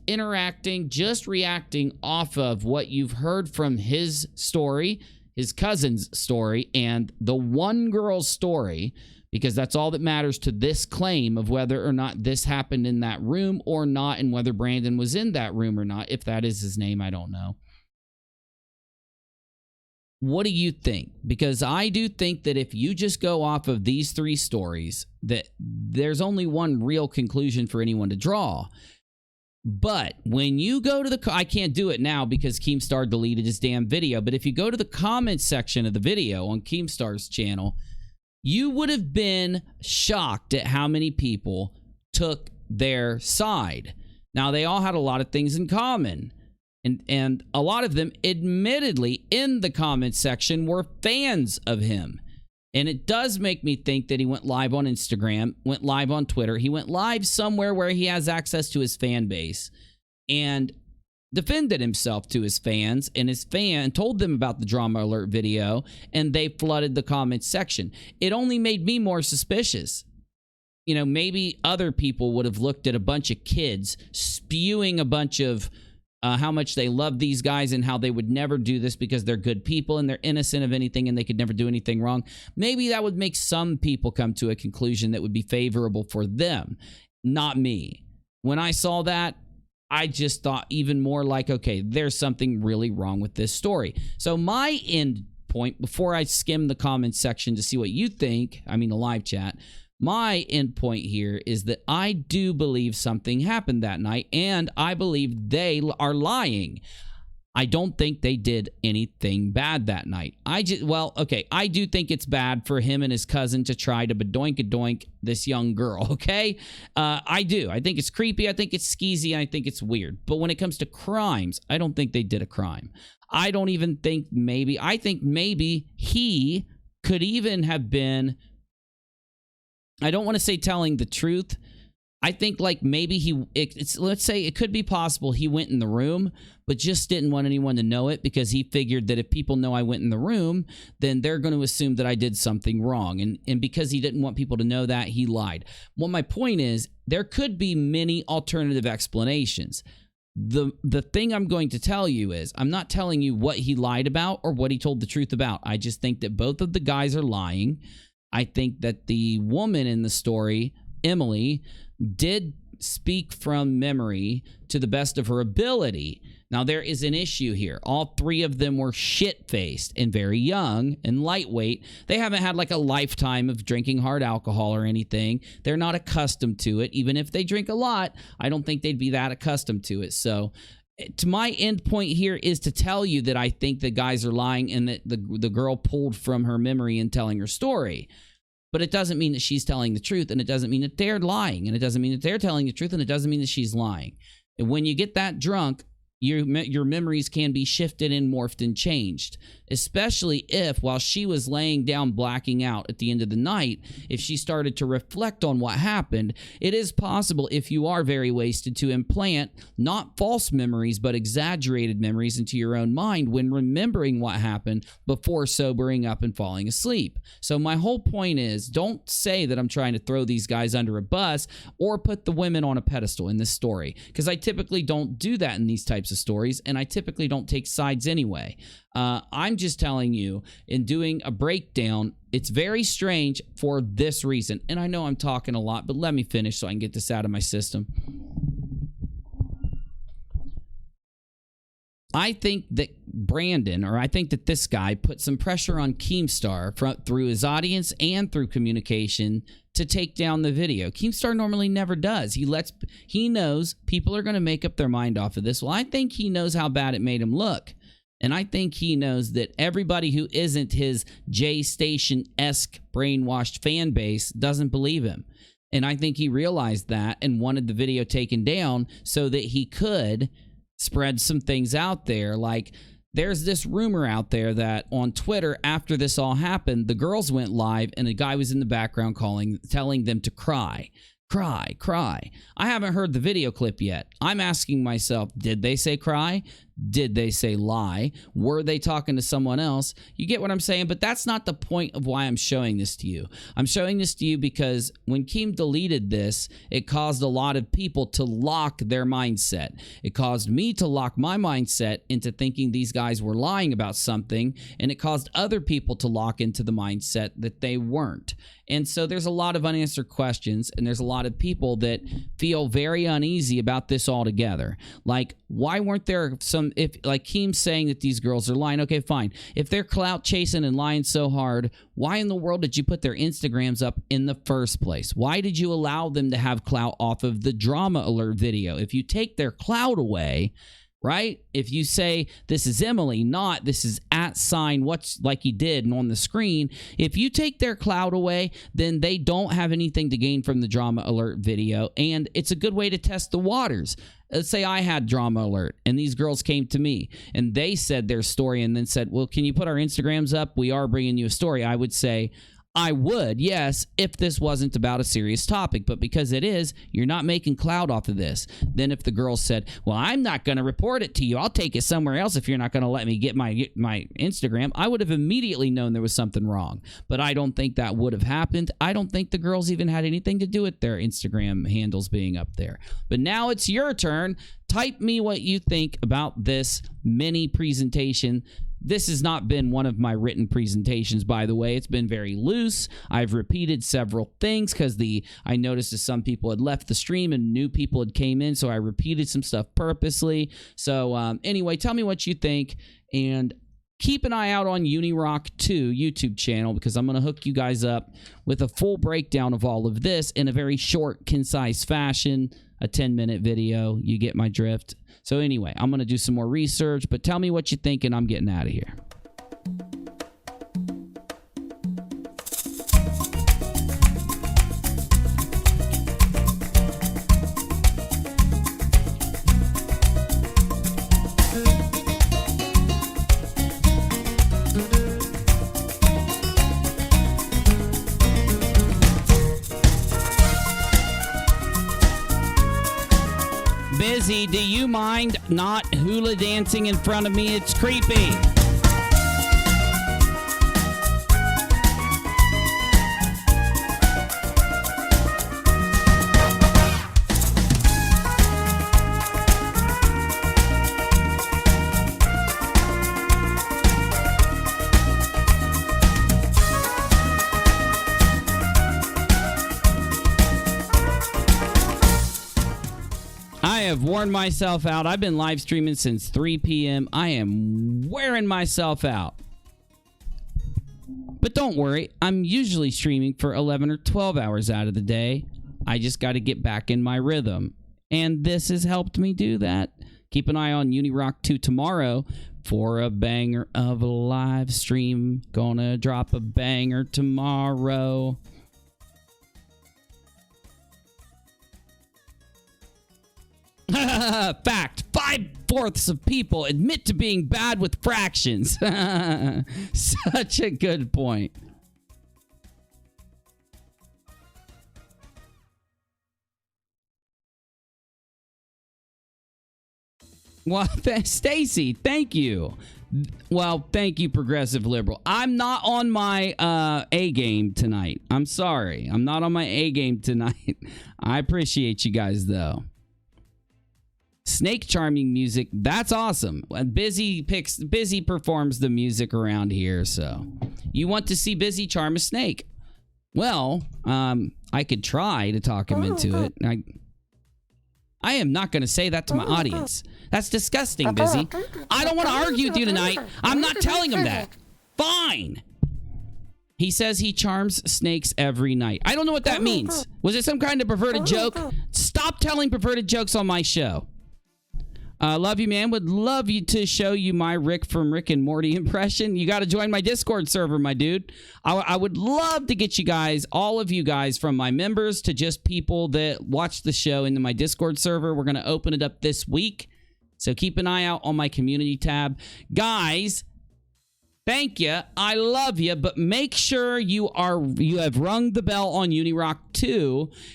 Speaker 1: interacting, just reacting off of what you've heard from his story, his cousin's story, and the one girl's story, because that's all that matters to this claim of whether or not this happened in that room or not, and whether Brandon was in that room or not. If that is his name, I don't know. What do you think? Because I do think that if you just go off of these 3 stories, that there's only one real conclusion for anyone to draw. But when you go to the, I can't do it now because KEEMSTAR deleted his damn video, but if you go to the comments section of the video on KEEMSTAR's channel, you would have been shocked at how many people took their side. Now, they all had a lot of things in common. And a lot of them, admittedly, in the comments section were fans of him. And it does make me think that he went live on Instagram, went live on Twitter. He went live somewhere where he has access to his fan base and defended himself to his fans. And his fan told them about the drama alert video, and they flooded the comments section. It only made me more suspicious. You know, maybe other people would have looked at a bunch of kids spewing a bunch of how much they love these guys and how they would never do this because they're good people and they're innocent of anything and they could never do anything wrong. Maybe that would make some people come to a conclusion that would be favorable for them, not me. When I saw that, I just thought even more like, okay, there's something really wrong with this story. So my end point, before I skim the comments section to see what you think, I mean the live chat, my end point here is that I do believe something happened that night, and I believe they are lying. I don't think they did anything bad that night. I do think it's bad for him and his cousin to try to badoink-a-doink this young girl, okay? I do. I think it's creepy. I think it's skeezy. And I think it's weird. But when it comes to crimes, I don't think they did a crime. I don't even think maybe. I think maybe he could even have been, I don't want to say telling the truth. I think like maybe let's say it could be possible he went in the room, but just didn't want anyone to know it because he figured that if people know I went in the room, then they're going to assume that I did something wrong. And because he didn't want people to know that, he lied. Well, my point is there could be many alternative explanations. The thing I'm going to tell you is I'm not telling you what he lied about or what he told the truth about. I just think that both of the guys are lying. I think that the woman in the story, Emily, did speak from memory to the best of her ability. Now, there is an issue here. All 3 of them were shit-faced and very young and lightweight. They haven't had like a lifetime of drinking hard alcohol or anything. They're not accustomed to it. Even if they drink a lot, I don't think they'd be that accustomed to it. So to my end point here is to tell you that I think the guys are lying and that the girl pulled from her memory in telling her story. But it doesn't mean that she's telling the truth, and it doesn't mean that they're lying, and it doesn't mean that they're telling the truth, and it doesn't mean that she's lying. And when you get that drunk, your memories can be shifted and morphed and changed, especially if while she was laying down blacking out at the end of the night, if she started to reflect on what happened, it is possible if you are very wasted to implant not false memories but exaggerated memories into your own mind when remembering what happened before sobering up and falling asleep. So my whole point is, don't say that I'm trying to throw these guys under a bus or put the women on a pedestal in this story, because I typically don't do that in these types of stories, and I typically don't take sides anyway. I'm just telling you, in doing a breakdown, it's very strange for this reason. And I know I'm talking a lot, but let me finish so I can get this out of my system. I think that Brandon, or I think that this guy, put some pressure on KEEMSTAR through his audience and through communication to take down the video. KEEMSTAR normally never does. He knows people are going to make up their mind off of this. Well, I think he knows how bad it made him look. And I think he knows that everybody who isn't his JAYSTATION-esque brainwashed fan base doesn't believe him. And I think he realized that and wanted the video taken down so that he could spread some things out there. Like, there's this rumor out there that on Twitter, after this all happened, the girls went live and a guy was in the background telling them to cry. Cry, cry. I haven't heard the video clip yet. I'm asking myself, did they say cry? Did they say lie? Were they talking to someone else? You get what I'm saying? But that's not the point of why I'm showing this to you. I'm showing this to you because when Keem deleted this, it caused a lot of people to lock their mindset. It caused me to lock my mindset into thinking these guys were lying about something, and it caused other people to lock into the mindset that they weren't. And so there's a lot of unanswered questions, and there's a lot of people that feel very uneasy about this altogether. Like, why weren't there some if like Keem's saying that these girls are lying, okay, fine. If they're clout chasing and lying so hard, why in the world did you put their Instagrams up in the first place? Why did you allow them to have clout off of the drama alert video? If you take their clout away, right? If you say this is Emily, not this is @ what's like he did and on the screen, if you take their clout away, then they don't have anything to gain from the drama alert video, and it's a good way to test the waters. Let's say I had drama alert and these girls came to me and they said their story and then said, well, can you put our Instagrams up? We are bringing you a story. I would say, I would, yes, if this wasn't about a serious topic. But because it is, you're not making clout off of this. Then if the girl said, well, I'm not going to report it to you. I'll take it somewhere else if you're not going to let me get my Instagram. I would have immediately known there was something wrong. But I don't think that would have happened. I don't think the girls even had anything to do with their Instagram handles being up there. But now it's your turn. Type me what you think about this mini presentation. This has not been one of my written presentations, by the way. It's been very loose. I've repeated several things because I noticed that some people had left the stream and new people had came in, so I repeated some stuff purposely. So anyway, tell me what you think, and keep an eye out on UNIRocktv YouTube channel because I'm going to hook you guys up with a full breakdown of all of this in a very short, concise fashion, a 10-minute video. You get my drift. So anyway, I'm going to do some more research, but tell me what you think, and I'm getting out of here. Busy, do you mind not hula dancing in front of me? It's creepy. I have worn myself out. I've been live streaming since 3 p.m. I am wearing myself out. But don't worry, I'm usually streaming for 11 or 12 hours out of the day. I just got to get back in my rhythm. And this has helped me do that. Keep an eye on UNIRocktv tomorrow for a banger of a live stream. Gonna drop a banger tomorrow. Fact, 5/4 of people admit to being bad with fractions. Such a good point. Well, Stacy, thank you. Well, thank you, Progressive Liberal. I'm not on my A game tonight. I'm sorry. I'm not on my A game tonight. I appreciate you guys, though. Snake charming music, that's awesome. Busy performs the music around here, so you want to see Busy charm a snake? Well, I could try to talk him into it. I am not going to say that to my audience. That's disgusting, Busy. I don't want to argue with you tonight. I'm not telling him that. Fine. He says he charms snakes every night. I don't know what that means. Was it some kind of perverted joke? Stop telling perverted jokes on my show. Love you, man. Would love you to show you my Rick from Rick and Morty impression. You got to join my Discord server, my dude. I would love to get you guys, all of you guys, from my members to just people that watch the show into my Discord server. We're going to open it up this week. So keep an eye out on my community tab. Guys, thank you. I love you, but make sure you have rung the bell on UNIRocktv,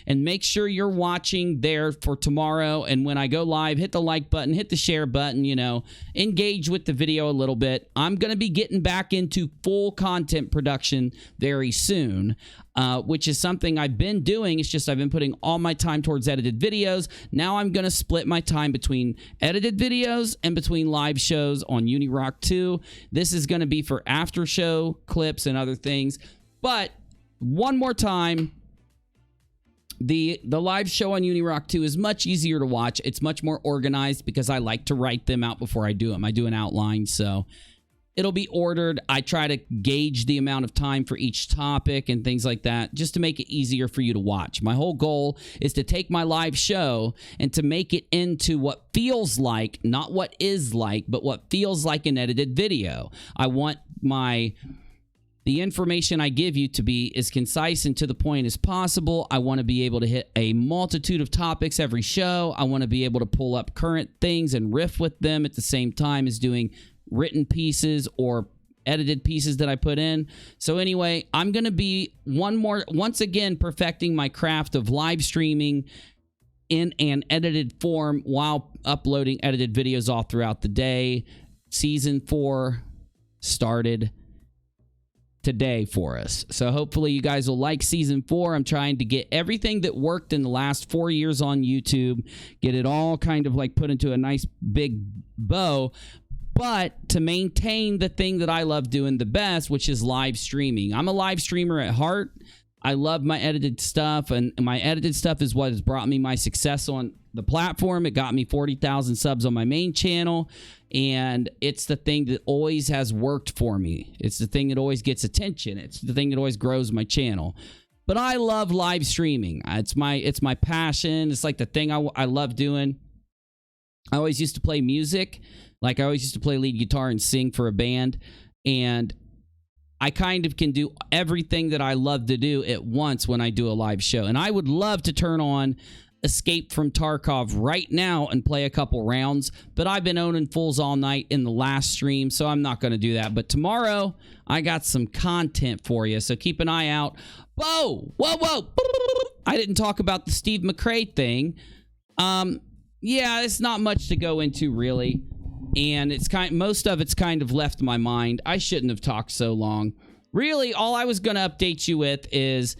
Speaker 1: and make sure you're watching there for tomorrow. And when I go live, hit the like button, hit the share button, engage with the video a little bit. I'm going to be getting back into full content production very soon, which is something I've been doing. It's just I've been putting all my time towards edited videos. Now I'm going to split my time between edited videos and between live shows on UNIRocktv. This is going to be for after show clips and other things. But one more time, The live show on UNIRock 2 is much easier to watch. It's much more organized because I like to write them out before I do them. I do an outline, so it'll be ordered. I try to gauge the amount of time for each topic and things like that just to make it easier for you to watch. My whole goal is to take my live show and to make it into what feels like, not what is like, but what feels like an edited video. I want the information I give you to be as concise and to the point as possible. I want to be able to hit a multitude of topics every show. I want to be able to pull up current things and riff with them at the same time as doing written pieces or edited pieces that I put in. So anyway, I'm going to be once again perfecting my craft of live streaming in an edited form while uploading edited videos all throughout the day. Season 4 started today for us. So hopefully you guys will like Season 4. I'm trying to get everything that worked in the last 4 years on YouTube, get it all kind of like put into a nice big bow, but to maintain the thing that I love doing the best, which is live streaming. I'm a live streamer at heart. I love my edited stuff, and my edited stuff is what has brought me my success on the platform. It got me 40,000 subs on my main channel, and it's the thing that always has worked for me. It's the thing that always gets attention. It's the thing that always grows my channel. But I love live streaming. It's my passion. It's like the thing I love doing. I always used to play music. Like I always used to play lead guitar and sing for a band, and I kind of can do everything that I love to do at once when I do a live show. And I would love to turn on Escape from Tarkov right now and play a couple rounds, but I've been owning fulls all night in the last stream, so I'm not going to do that. But tomorrow, I got some content for you, so keep an eye out. Whoa! Whoa! I didn't talk about the Steve McRAE thing. Yeah, it's not much to go into, really. And most of it's kind of left my mind. I shouldn't have talked so long. Really, all I was going to update you with is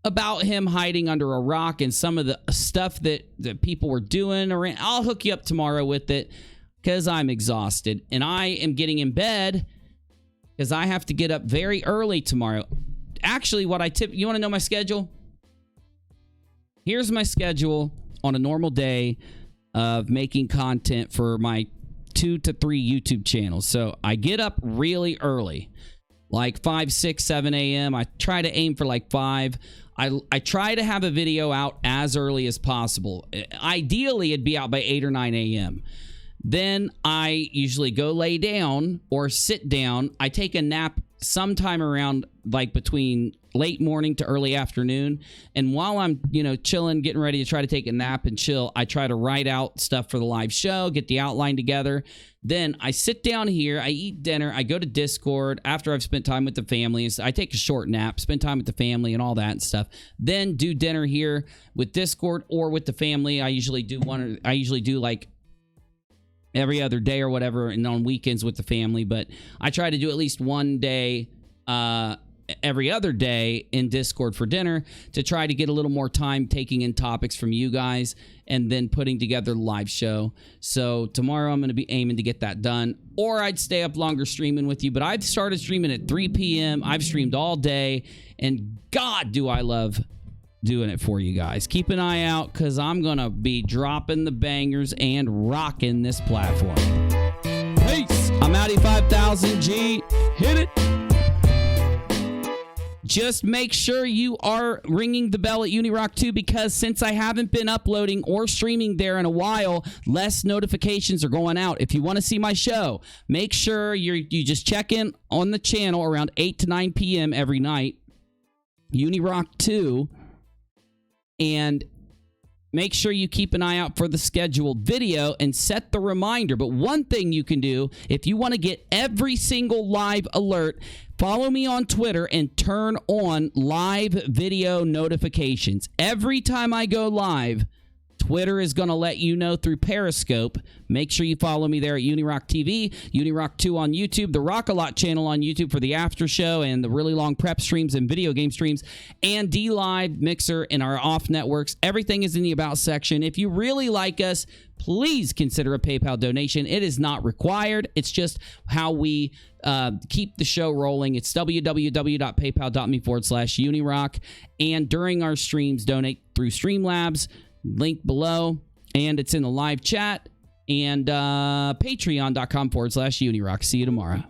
Speaker 1: about him hiding under a rock and some of the stuff that people were doing. I'll hook you up tomorrow with it because I'm exhausted. And I am getting in bed because I have to get up very early tomorrow. Actually, you want to know my schedule? Here's my schedule on a normal day of making content for my 2 to 3 YouTube channels. So I get up really early, like 5, 6, 7 a.m. I try to aim for like 5. I try to have a video out as early as possible. Ideally, it'd be out by 8 or 9 a.m. Then I usually go lay down or sit down. I take a nap sometime around like between late morning to early afternoon. And while I'm, chilling, getting ready to try to take a nap and chill, I try to write out stuff for the live show, get the outline together. Then I sit down here, I eat dinner, I go to Discord after I've spent time with the family. I take a short nap, spend time with the family and all that stuff. Then do dinner here with Discord or with the family. I usually do like every other day or whatever, and on weekends with the family. But I try to do at least one day every other day in Discord for dinner to try to get a little more time taking in topics from you guys and then putting together the live show. So tomorrow I'm going to be aiming to get that done, or I'd stay up longer streaming with you. But I've started streaming at 3 p.m. I've streamed all day, and God, do I love doing it for you guys. Keep an eye out because I'm going to be dropping the bangers and rocking this platform. Peace. I'm Audi 5000 G. Hit it. Just make sure you are ringing the bell at UNIRock 2 because since I haven't been uploading or streaming there in a while, less notifications are going out. If you want to see my show, make sure you just check in on the channel around 8 to 9 p.m. every night, UNIRock 2, and make sure you keep an eye out for the scheduled video and set the reminder. But one thing you can do, if you want to get every single live alert, follow me on Twitter and turn on live video notifications. Every time I go live, Twitter is going to let you know through Periscope. Make sure you follow me there at UNIRocktv, UNIRock2 on YouTube, the RockAlot channel on YouTube for the after show and the really long prep streams and video game streams, and DLive, Mixer, and our off networks. Everything is in the About section. If you really like us, please consider a PayPal donation. It is not required. It's just how we keep the show rolling. It's www.paypal.me/UniRock. And during our streams, donate through Streamlabs. Link below. And it's in the live chat. And patreon.com/UniRock. See you tomorrow.